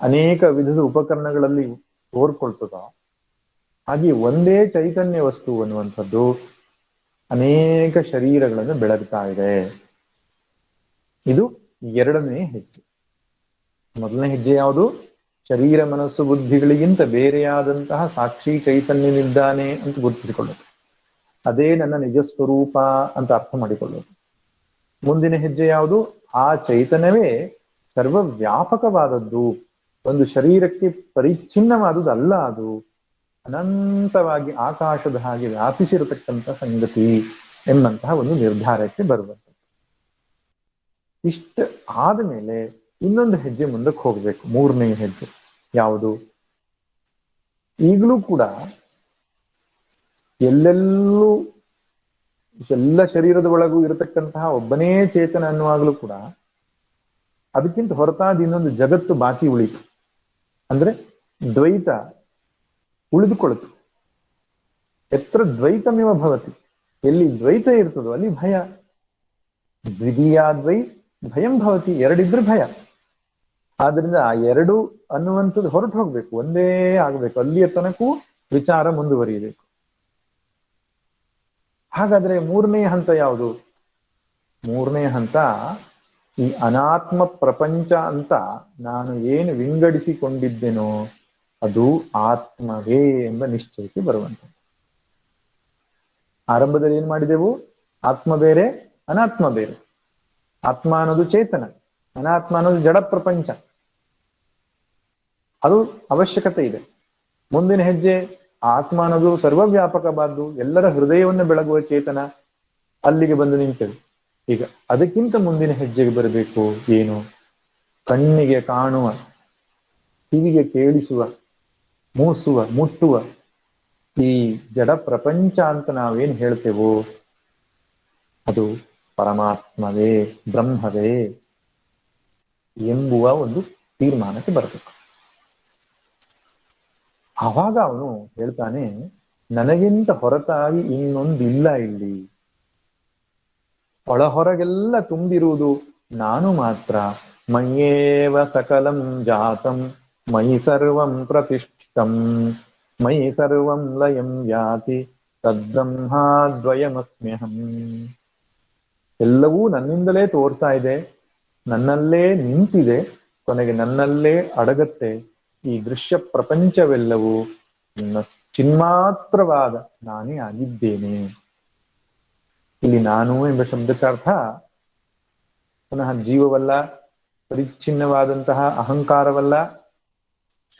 ಅನೇಕ ವಿಧದ ಉಪಕರಣಗಳಲ್ಲಿ ತೋರ್ಕೊಳ್ತದೋ, ಹಾಗೆ ಒಂದೇ ಚೈತನ್ಯ ವಸ್ತು ಅನ್ನುವಂಥದ್ದು ಅನೇಕ ಶರೀರಗಳನ್ನು ಬೆಳಗ್ತಾ ಇದೆ. ಇದು ಎರಡನೇ ಹೆಜ್ಜೆ. ಮೊದಲನೇ ಹೆಜ್ಜೆ ಯಾವುದು? ಶರೀರ ಮನಸ್ಸು ಬುದ್ಧಿಗಳಿಗಿಂತ ಬೇರೆಯಾದಂತಹ ಸಾಕ್ಷಿ ಚೈತನ್ಯನಿದ್ದಾನೆ ಅಂತ ಗುರುತಿಸಿಕೊಳ್ಳೋದು, ಅದೇ ನನ್ನ ನಿಜ ಸ್ವರೂಪ ಅಂತ ಅರ್ಥ ಮಾಡಿಕೊಳ್ಳೋದು. ಮುಂದಿನ ಹೆಜ್ಜೆ ಯಾವುದು? ಆ ಚೈತನ್ಯವೇ ಸರ್ವವ್ಯಾಪಕವಾದದ್ದು, ಒಂದು ಶರೀರಕ್ಕೆ ಪರಿಚ್ಛಿನ್ನವಾದುದು ಅಲ್ಲ, ಅದು ಅನಂತವಾಗಿ ಆಕಾಶದ ಹಾಗೆ ವ್ಯಾಪಿಸಿರತಕ್ಕಂಥ ಸಂಗತಿ ಎಂಬಂತಹ ಒಂದು ನಿರ್ಧಾರಕ್ಕೆ ಬರುವಂಥದ್ದು. ಇಷ್ಟ ಆದಮೇಲೆ ಇನ್ನೊಂದು ಹೆಜ್ಜೆ ಮುಂದಕ್ಕೆ ಹೋಗ್ಬೇಕು. ಮೂರನೇ ಹೆಜ್ಜೆ ಯಾವುದು? ಈಗಲೂ ಕೂಡ ಎಲ್ಲೆಲ್ಲೂ ಎಲ್ಲ ಶರೀರದ ಒಳಗೂ ಇರತಕ್ಕಂತಹ ಒಬ್ಬನೇ ಚೇತನ ಅನ್ನುವಾಗಲೂ ಕೂಡ ಅದಕ್ಕಿಂತ ಹೊರತಾದ ಇನ್ನೊಂದು ಜಗತ್ತು ಬಾಕಿ ಉಳಿತು. ಅಂದ್ರೆ ದ್ವೈತ ಉಳಿದುಕೊಳ್ತು. ಎತ್ರ ದ್ವೈತಮೇವ ಭವತಿ, ಎಲ್ಲಿ ದ್ವೈತ ಇರ್ತದೋ ಅಲ್ಲಿ ಭಯ. ದ್ವಿತೀಯಾದ್ವೈ ಭಯಂ ಭವತಿ, ಎರಡಿದ್ರೆ ಭಯ. ಆದ್ರಿಂದ ಆ ಎರಡು ಅನ್ನುವಂಥದ್ದು ಹೊರಟು ಹೋಗ್ಬೇಕು, ಒಂದೇ ಆಗ್ಬೇಕು, ಅಲ್ಲಿಯ ತನಕೂ ವಿಚಾರ ಮುಂದುವರಿಯಬೇಕು. ಹಾಗಾದ್ರೆ ಮೂರನೇ ಹಂತ ಯಾವುದು? ಮೂರನೇ ಹಂತ ಈ ಅನಾತ್ಮ ಪ್ರಪಂಚ ಅಂತ ನಾನು ಏನು ವಿಂಗಡಿಸಿಕೊಂಡಿದ್ದೇನೋ ಅದು ಆತ್ಮವೇ ಎಂಬ ನಿಶ್ಚಯಕ್ಕೆ ಬರುವಂಥದ್ದು. ಆರಂಭದಲ್ಲಿ ಏನ್ ಮಾಡಿದೆವು? ಆತ್ಮ ಬೇರೆ, ಅನಾತ್ಮ ಬೇರೆ. ಆತ್ಮ ಅನ್ನೋದು ಚೇತನ, ಅನಾತ್ಮ ಅನ್ನೋದು ಜಡ ಪ್ರಪಂಚ. ಅದು ಅವಶ್ಯಕತೆ ಇದೆ. ಮುಂದಿನ ಹೆಜ್ಜೆ ಆತ್ಮ ಅನ್ನೋದು ಸರ್ವವ್ಯಾಪಕವಾದ್ದು, ಎಲ್ಲರ ಹೃದಯವನ್ನು ಬೆಳಗುವ ಚೇತನ, ಅಲ್ಲಿಗೆ ಬಂದು ನಿಂತೇವೆ. ಈಗ ಅದಕ್ಕಿಂತ ಮುಂದಿನ ಹೆಜ್ಜೆಗೆ ಬರಬೇಕು. ಏನು? ಕಣ್ಣಿಗೆ ಕಾಣುವ, ಕಿವಿಗೆ ಕೇಳಿಸುವ, ಮೂಸುವ, ಮುಟ್ಟುವ ಈ ಜಡ ಪ್ರಪಂಚ ಅಂತ ನಾವೇನ್ ಹೇಳ್ತೇವೋ ಅದು ಪರಮಾತ್ಮವೇ, ಬ್ರಹ್ಮವೇ ಎಂಬುವ ಒಂದು ತೀರ್ಮಾನಕ್ಕೆ ಬರಬೇಕು. ಆವಾಗ ಅವನು ಹೇಳ್ತಾನೆ, ನನಗಿಂತ ಹೊರತಾಗಿ ಇನ್ನೊಂದಿಲ್ಲ ಇಲ್ಲಿ, ಒಳಹೊರಗೆಲ್ಲ ತುಂಬಿರುವುದು ನಾನು ಮಾತ್ರ. ಮಯ್ಯೇವ ಸಕಲಂ ಜಾತಂ ಮಯಿ ಸರ್ವಂ ಪ್ರತಿಷ್ಠಿತಂ ಮಯಿ ಸರ್ವಂ ಲಯಂ ಯಾತಿ ತದ್ಬ್ರಹ್ಮಾದ್ವಯಮಸ್ಮ್ಯಹಂ. ಎಲ್ಲವೂ ನನ್ನಿಂದಲೇ ತೋರ್ತಾ ಇದೆ, ನನ್ನಲ್ಲೇ ನಿಂತಿದೆ, ಕೊನೆಗೆ ನನ್ನಲ್ಲೇ ಅಡಗತ್ತೆ. ಈ ದೃಶ್ಯ ಪ್ರಪಂಚವೆಲ್ಲವೂ ನನ್ನ ಚಿನ್ಮಾತ್ರವಾದ ನಾನೇ ಆಗಿದ್ದೇನೆ. ಇಲ್ಲಿ ನಾನು ಎಂಬ ಶಬ್ದಕ್ಕೆ ಅರ್ಥ ಪುನಃ ಜೀವವಲ್ಲ, ಪರಿಚ್ಛಿನ್ನವಾದಂತಹ ಅಹಂಕಾರವಲ್ಲ,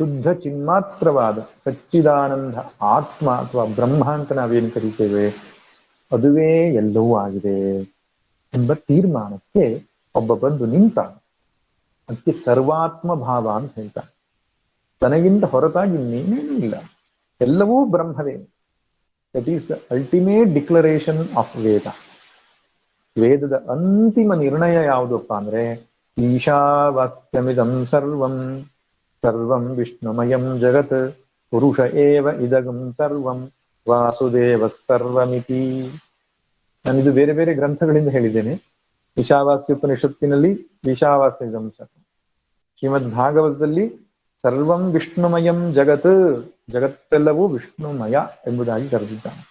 ಶುದ್ಧ ಚಿನ್ಮಾತ್ರವಾದ ಸಚ್ಚಿದಾನಂದ ಆತ್ಮ ಅಥವಾ ಬ್ರಹ್ಮ ಅಂತ ನಾವೇನು ಕರಿತೇವೆ ಅದುವೇ ಎಲ್ಲವೂ ಆಗಿದೆ ಎಂಬ ತೀರ್ಮಾನಕ್ಕೆ ಒಬ್ಬ ಬಂದು ನಿಂತ. ಅದಕ್ಕೆ ಸರ್ವಾತ್ಮ ಭಾವ ಅಂತ ಹೇಳ್ತಾನೆ. ತನಗಿಂತ ಹೊರತಾಗಿ ಇನ್ನೇನೇನೂ ಇಲ್ಲ, ಎಲ್ಲವೂ ಬ್ರಹ್ಮವೇ. That is the ultimate declaration of Veda. ವೇದದ ಅಂತಿಮ ನಿರ್ಣಯ ಯಾವುದಪ್ಪ ಅಂದ್ರೆ ಈಶಾವಾಸ್ಯಮಿದಂ ಸರ್ವಂ ಸರ್ವಂ ವಿಷ್ಣುಮಯಂ ಜಗತ್ ಪುರುಷ ಏವ ಇದಗಂ ಸರ್ವಂ ವಾಸುದೇವ ಸರ್ವಮಿತಿ. ನಾನಿದು ಬೇರೆ ಬೇರೆ ಗ್ರಂಥಗಳಿಂದ ಹೇಳಿದ್ದೇನೆ. ಈಶಾವಾಸ್ಯೋಪನಿಷತ್ತಿನಲ್ಲಿ ಈಶಾವಾಸ್ಯಮಿದಂ ಸರ್ವಂ, ಶ್ರೀಮದ್ ಭಾಗವತದಲ್ಲಿ ಸರ್ವಂ ವಿಷ್ಣುಮಯಂ ಜಗತ್, ಜಗತ್ತೆಲ್ಲವೂ ವಿಷ್ಣುಮಯ ಎಂಬುದಾಗಿ ಕರೆದಿದ್ದಾನೆ.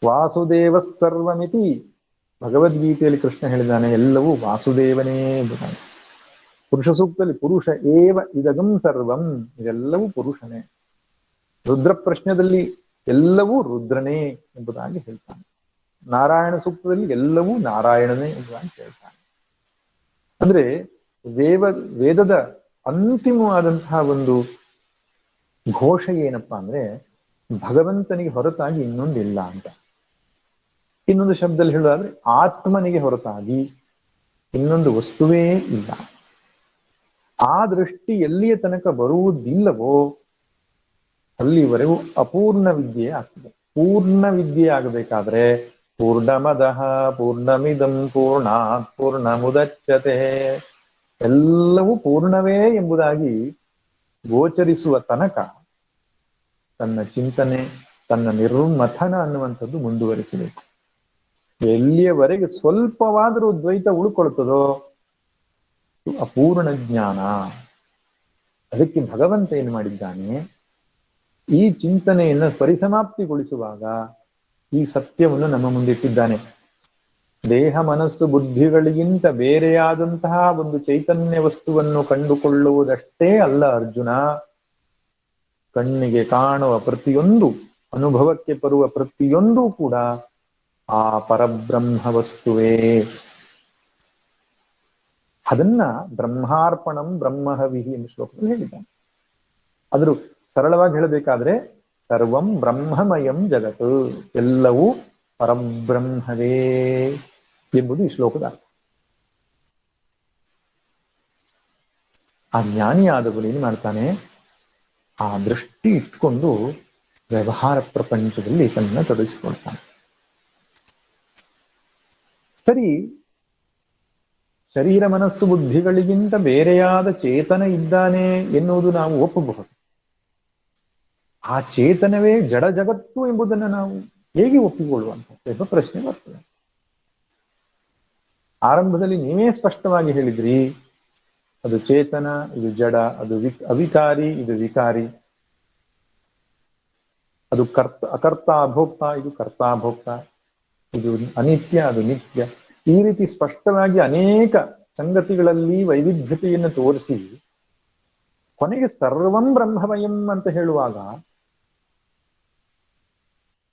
ವಾಸುದೇವ ಸರ್ವಮಿತಿ, ಭಗವದ್ಗೀತೆಯಲ್ಲಿ ಕೃಷ್ಣ ಹೇಳಿದ್ದಾನೆ ಎಲ್ಲವೂ ವಾಸುದೇವನೇ ಎಂಬುದಾಗಿ. ಪುರುಷ ಸೂಕ್ತದಲ್ಲಿ ಪುರುಷ ಏವ ಇದಗಂ ಸರ್ವಂ, ಇದೆಲ್ಲವೂ ಪುರುಷನೇ. ರುದ್ರ ಪ್ರಶ್ನದಲ್ಲಿ ಎಲ್ಲವೂ ರುದ್ರನೇ ಎಂಬುದಾಗಿ ಹೇಳ್ತಾನೆ. ನಾರಾಯಣ ಸೂಕ್ತದಲ್ಲಿ ಎಲ್ಲವೂ ನಾರಾಯಣನೇ ಎಂಬುದಾಗಿ ಹೇಳ್ತಾನೆ. ಅಂದ್ರೆ ವೇದದ ಅಂತಿಮವಾದಂತಹ ಒಂದು ಘೋಷ ಏನಪ್ಪಾ ಅಂದ್ರೆ ಭಗವಂತನಿಗೆ ಹೊರತಾಗಿ ಇನ್ನೊಂದಿಲ್ಲ ಅಂತ. ಇನ್ನೊಂದು ಶಬ್ದದಲ್ಲಿ ಹೇಳೋದಾದ್ರೆ ಆತ್ಮನಿಗೆ ಹೊರತಾಗಿ ಇನ್ನೊಂದು ವಸ್ತುವೇ ಇಲ್ಲ. ಆ ದೃಷ್ಟಿ ಎಲ್ಲಿಯ ತನಕ ಬರುವುದಿಲ್ಲವೋ ಅಲ್ಲಿವರೆಗೂ ಅಪೂರ್ಣ ವಿದ್ಯೆ ಆಗ್ತದೆ. ಪೂರ್ಣ ವಿದ್ಯೆ ಆಗಬೇಕಾದ್ರೆ ಪೂರ್ಣಮದಃ ಪೂರ್ಣಮಿದಂ ಪೂರ್ಣಾತ್ ಪೂರ್ಣಮುದಚ್ಯತೆ, ಎಲ್ಲವೂ ಪೂರ್ಣವೇ ಎಂಬುದಾಗಿ ಗೋಚರಿಸುವ ತನಕ ತನ್ನ ಚಿಂತನೆ, ತನ್ನ ನಿರ್ಮಥನ ಅನ್ನುವಂಥದ್ದು ಮುಂದುವರಿಸಬೇಕು. ಎಲ್ಲಿಯವರೆಗೆ ಸ್ವಲ್ಪವಾದರೂ ದ್ವೈತ ಉಳ್ಕೊಳ್ತದೋ ಅಪೂರ್ಣ ಜ್ಞಾನ. ಅದಕ್ಕೆ ಭಗವಂತ ಏನು ಮಾಡಿದ್ದಾನೆ, ಈ ಚಿಂತನೆಯನ್ನು ಪರಿಸಮಾಪ್ತಿಗೊಳಿಸುವಾಗ ಈ ಸತ್ಯವನ್ನು ನಮ್ಮ ಮುಂದಿಟ್ಟಿದ್ದಾನೆ. ದೇಹ ಮನಸ್ಸು ಬುದ್ಧಿಗಳಿಗಿಂತ ಬೇರೆಯಾದಂತಹ ಒಂದು ಚೈತನ್ಯ ವಸ್ತುವನ್ನು ಕಂಡುಕೊಳ್ಳುವುದಷ್ಟೇ ಅಲ್ಲ ಅರ್ಜುನ, ಕಣ್ಣಿಗೆ ಕಾಣುವ ಪ್ರತಿಯೊಂದು, ಅನುಭವಕ್ಕೆ ಬರುವ ಪ್ರತಿಯೊಂದೂ ಕೂಡ ಆ ಪರಬ್ರಹ್ಮ ವಸ್ತುವೇ. ಅದನ್ನ ಬ್ರಹ್ಮಾರ್ಪಣಂ ಬ್ರಹ್ಮಹವಿಹಿ ಎಂದು ಶ್ಲೋಕದಲ್ಲಿ ಹೇಳಿದ್ದಾನೆ. ಆದರೂ ಸರಳವಾಗಿ ಹೇಳಬೇಕಾದ್ರೆ ಸರ್ವಂ ಬ್ರಹ್ಮಮಯಂ ಜಗತ್ತು, ಎಲ್ಲವೂ ಪರಬ್ರಹ್ಮವೇ ಎಂಬುದು ಈ ಶ್ಲೋಕದ ಅರ್ಥ. ಆ ಜ್ಞಾನಿಯಾದವನು ಏನು ಮಾಡ್ತಾನೆ, ಆ ದೃಷ್ಟಿ ಇಟ್ಕೊಂಡು ವ್ಯವಹಾರ ಪ್ರಪಂಚದಲ್ಲಿ ತನ್ನ ತೊಡಗಿಸಿಕೊಳ್ತಾನೆ. ಸರಿ, ಶರೀರ ಮನಸ್ಸು ಬುದ್ಧಿಗಳಿಗಿಂತ ಬೇರೆಯಾದ ಚೇತನ ಇದ್ದಾನೆ ಎನ್ನುವುದು ನಾವು ಒಪ್ಪಬಹುದು. ಆ ಚೇತನವೇ ಜಡ ಜಗತ್ತು ಎಂಬುದನ್ನು ನಾವು ಹೇಗೆ ಒಪ್ಪಿಕೊಳ್ಳುವಂತ ಎಂಬ ಪ್ರಶ್ನೆ ಬರ್ತದೆ. ಆರಂಭದಲ್ಲಿ ನೀವೇ ಸ್ಪಷ್ಟವಾಗಿ ಹೇಳಿದ್ರಿ, ಅದು ಚೇತನ, ಇದು ಜಡ, ಅದು ಅವಿಕಾರಿ, ಇದು ವಿಕಾರಿ, ಅದು ಅಕರ್ತ ಅಭೋಕ್ತ, ಇದು ಕರ್ತಾಭೋಕ್ತ, ಇದು ಅನಿತ್ಯ, ಅದು ನಿತ್ಯ. ಈ ರೀತಿ ಸ್ಪಷ್ಟವಾಗಿ ಅನೇಕ ಸಂಗತಿಗಳಲ್ಲಿ ವೈವಿಧ್ಯತೆಯನ್ನು ತೋರಿಸಿ ಕೊನೆಗೆ ಸರ್ವಂ ಬ್ರಹ್ಮಮಯಂ ಅಂತ ಹೇಳುವಾಗ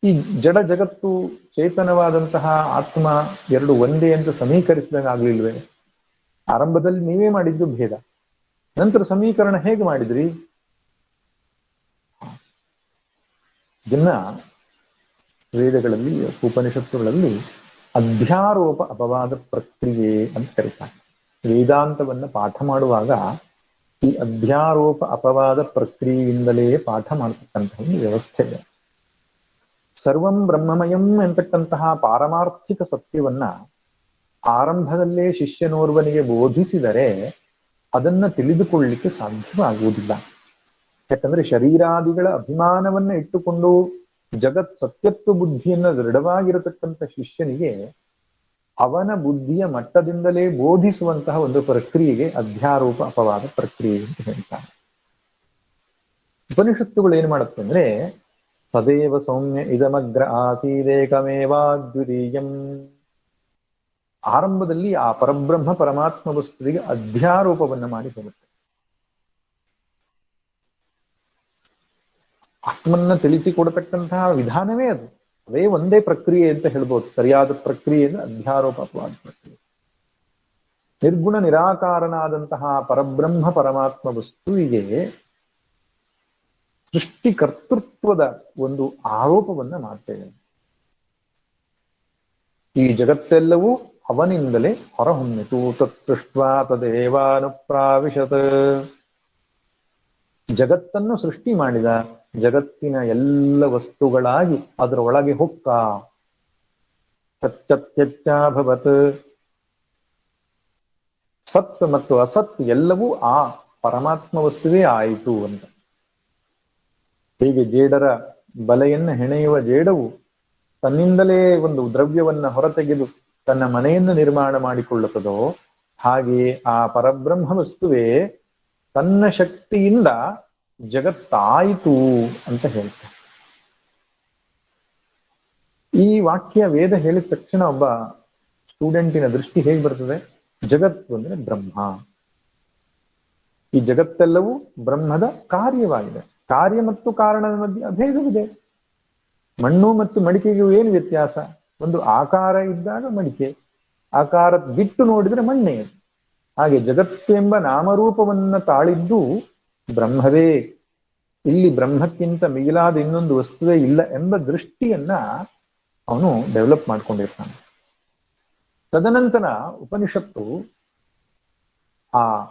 ಈ ಜಡ ಜಗತ್ತು ಚೇತನವಾದಂತಹ ಆತ್ಮ ಎರಡು ಒಂದೇ ಅಂತ ಸಮೀಕರಿಸಿದಾಗ ಆಗ್ಲಿಲ್ವೇ? ಆರಂಭದಲ್ಲಿ ನೀವೇ ಮಾಡಿದ್ದು ಭೇದ, ನಂತರ ಸಮೀಕರಣ ಹೇಗೆ ಮಾಡಿದ್ರಿ? ಇದನ್ನ ವೇದಗಳಲ್ಲಿ, ಉಪನಿಷತ್ತುಗಳಲ್ಲಿ ಅಧ್ಯಾರೋಪ ಅಪವಾದ ಪ್ರಕ್ರಿಯೆ ಅಂತ ಕರೀತಾರೆ. ವೇದಾಂತವನ್ನ ಪಾಠ ಮಾಡುವಾಗ ಈ ಅಧ್ಯಾರೋಪ ಅಪವಾದ ಪ್ರಕ್ರಿಯೆಯಿಂದಲೇ ಪಾಠ ಮಾಡತಕ್ಕಂತಹ ವ್ಯವಸ್ಥೆ ಇದೆ. ಸರ್ವಂ ಬ್ರಹ್ಮಮಯಂ ಎಂತಕ್ಕಂತಹ ಪಾರಮಾರ್ಥಿಕ ಸತ್ಯವನ್ನ ಆರಂಭದಲ್ಲೇ ಶಿಷ್ಯನೋರ್ವನಿಗೆ ಬೋಧಿಸಿದರೆ ಅದನ್ನ ತಿಳಿದುಕೊಳ್ಳಲಿಕ್ಕೆ ಸಾಧ್ಯವಾಗುವುದಿಲ್ಲ. ಯಾಕಂದ್ರೆ ಶರೀರಾದಿಗಳ ಅಭಿಮಾನವನ್ನ ಇಟ್ಟುಕೊಂಡು ಜಗತ್ ಸತ್ಯತ್ವ ಬುದ್ಧಿಯನ್ನ ದೃಢವಾಗಿರತಕ್ಕಂಥ ಶಿಷ್ಯನಿಗೆ ಅವನ ಬುದ್ಧಿಯ ಮಟ್ಟದಿಂದಲೇ ಬೋಧಿಸುವಂತಹ ಒಂದು ಪ್ರಕ್ರಿಯೆಗೆ ಅಧ್ಯಾರೋಪ ಅಪವಾದ ಪ್ರಕ್ರಿಯೆ ಅಂತ ಹೇಳ್ತಾರೆ. ಉಪನಿಷತ್ತುಗಳು ಏನ್ ಮಾಡುತ್ತೆ ಅಂದ್ರೆ, ಸದೇವ ಸೌಮ್ಯ ಇದಮಗ್ರ ಆಸೀದೇಕಮೇವಾದ್ವಿತೀಯಂ. ಆರಂಭದಲ್ಲಿ ಆ ಪರಬ್ರಹ್ಮ ಪರಮಾತ್ಮ ವಸ್ತುವಿಗೆ ಅಧ್ಯಾರೋಪವನ್ನ ಮಾಡಿ ಹೋಗುತ್ತೆ. ಆತ್ಮನ್ನ ತಿಳಿಸಿಕೊಡತಕ್ಕಂತಹ ವಿಧಾನವೇ ಅದು, ಅದೇ ಒಂದೇ ಪ್ರಕ್ರಿಯೆ ಅಂತ ಹೇಳ್ಬೋದು. ಸರಿಯಾದ ಪ್ರಕ್ರಿಯೆ ಅಂದ್ರೆ ಅಧ್ಯಾರೋಪ ಅಪವಾದ ಪ್ರಕ್ರಿಯೆ. ನಿರ್ಗುಣ ನಿರಾಕಾರನಾದಂತಹ ಪರಬ್ರಹ್ಮ ಪರಮಾತ್ಮ ವಸ್ತುವಿಗೆ ಸೃಷ್ಟಿಕರ್ತೃತ್ವದ ಒಂದು ಆರೋಪವನ್ನ ಮಾಡ್ತೇವೆ. ಈ ಜಗತ್ತೆಲ್ಲವೂ ಅವನಿಂದಲೇ ಹೊರಹೊಮ್ಮಿತು. ತತ್ಸೃಷ್ಟ್ವಾ ತದೇವಾನುಪ್ರಾವಿಶತ್. ಜಗತ್ತನ್ನು ಸೃಷ್ಟಿ ಮಾಡಿದ, ಜಗತ್ತಿನ ಎಲ್ಲ ವಸ್ತುಗಳಾಗಿ ಅದರೊಳಗೆ ಹೊಕ್ಕ. ಸತ್ಯತ್ಯಚ್ಚಾಭವತ್. ಸತ್ ಮತ್ತು ಅಸತ್ ಎಲ್ಲವೂ ಆ ಪರಮಾತ್ಮ ವಸ್ತುವೇ ಆಯಿತು ಅಂತ. ಹೀಗೆ ಜೇಡರ ಬಲೆಯನ್ನು ಹೆಣೆಯುವ ಜೇಡವು ತನ್ನಿಂದಲೇ ಒಂದು ದ್ರವ್ಯವನ್ನ ಹೊರತೆಗೆದು ತನ್ನ ಮನೆಯನ್ನು ನಿರ್ಮಾಣ ಮಾಡಿಕೊಳ್ಳುತ್ತದೋ, ಹಾಗೆಯೇ ಆ ಪರಬ್ರಹ್ಮ ವಸ್ತುವೇ ತನ್ನ ಶಕ್ತಿಯಿಂದ ಜಗತ್ತಾಯಿತು ಅಂತ ಹೇಳ್ತಾರೆ. ಈ ವಾಕ್ಯ ವೇದ ಹೇಳಿದ ತಕ್ಷಣ ಒಬ್ಬ ಸ್ಟೂಡೆಂಟಿನ ದೃಷ್ಟಿ ಹೇಗೆ ಬರ್ತದೆ? ಜಗತ್ತು ಅಂದ್ರೆ ಬ್ರಹ್ಮ, ಈ ಜಗತ್ತೆಲ್ಲವೂ ಬ್ರಹ್ಮದ ಕಾರ್ಯವಾಗಿದೆ. ಕಾರ್ಯ ಮತ್ತು ಕಾರಣದ ಮಧ್ಯೆ ಅಭೇದವಿದೆ. ಮಣ್ಣು ಮತ್ತು ಮಡಿಕೆಗೂ ಏನು ವ್ಯತ್ಯಾಸ? ಒಂದು ಆಕಾರ ಇದ್ದಾಗ ಮಡಿಕೆ, ಆಕಾರ ಬಿಟ್ಟು ನೋಡಿದ್ರೆ ಮಣ್ಣೆ. ಹಾಗೆ ಜಗತ್ತೆಂಬ ನಾಮರೂಪವನ್ನ ತಾಳಿದ್ದು ಬ್ರಹ್ಮವೇ. ಇಲ್ಲಿ ಬ್ರಹ್ಮಕ್ಕಿಂತ ಮಿಗಿಲಾದ ಇನ್ನೊಂದು ವಸ್ತುವೇ ಇಲ್ಲ ಎಂಬ ದೃಷ್ಟಿಯನ್ನ ಅವನು ಡೆವಲಪ್ ಮಾಡ್ಕೊಂಡಿರ್ತಾನೆ. ತದನಂತರ ಉಪನಿಷತ್ತು ಆ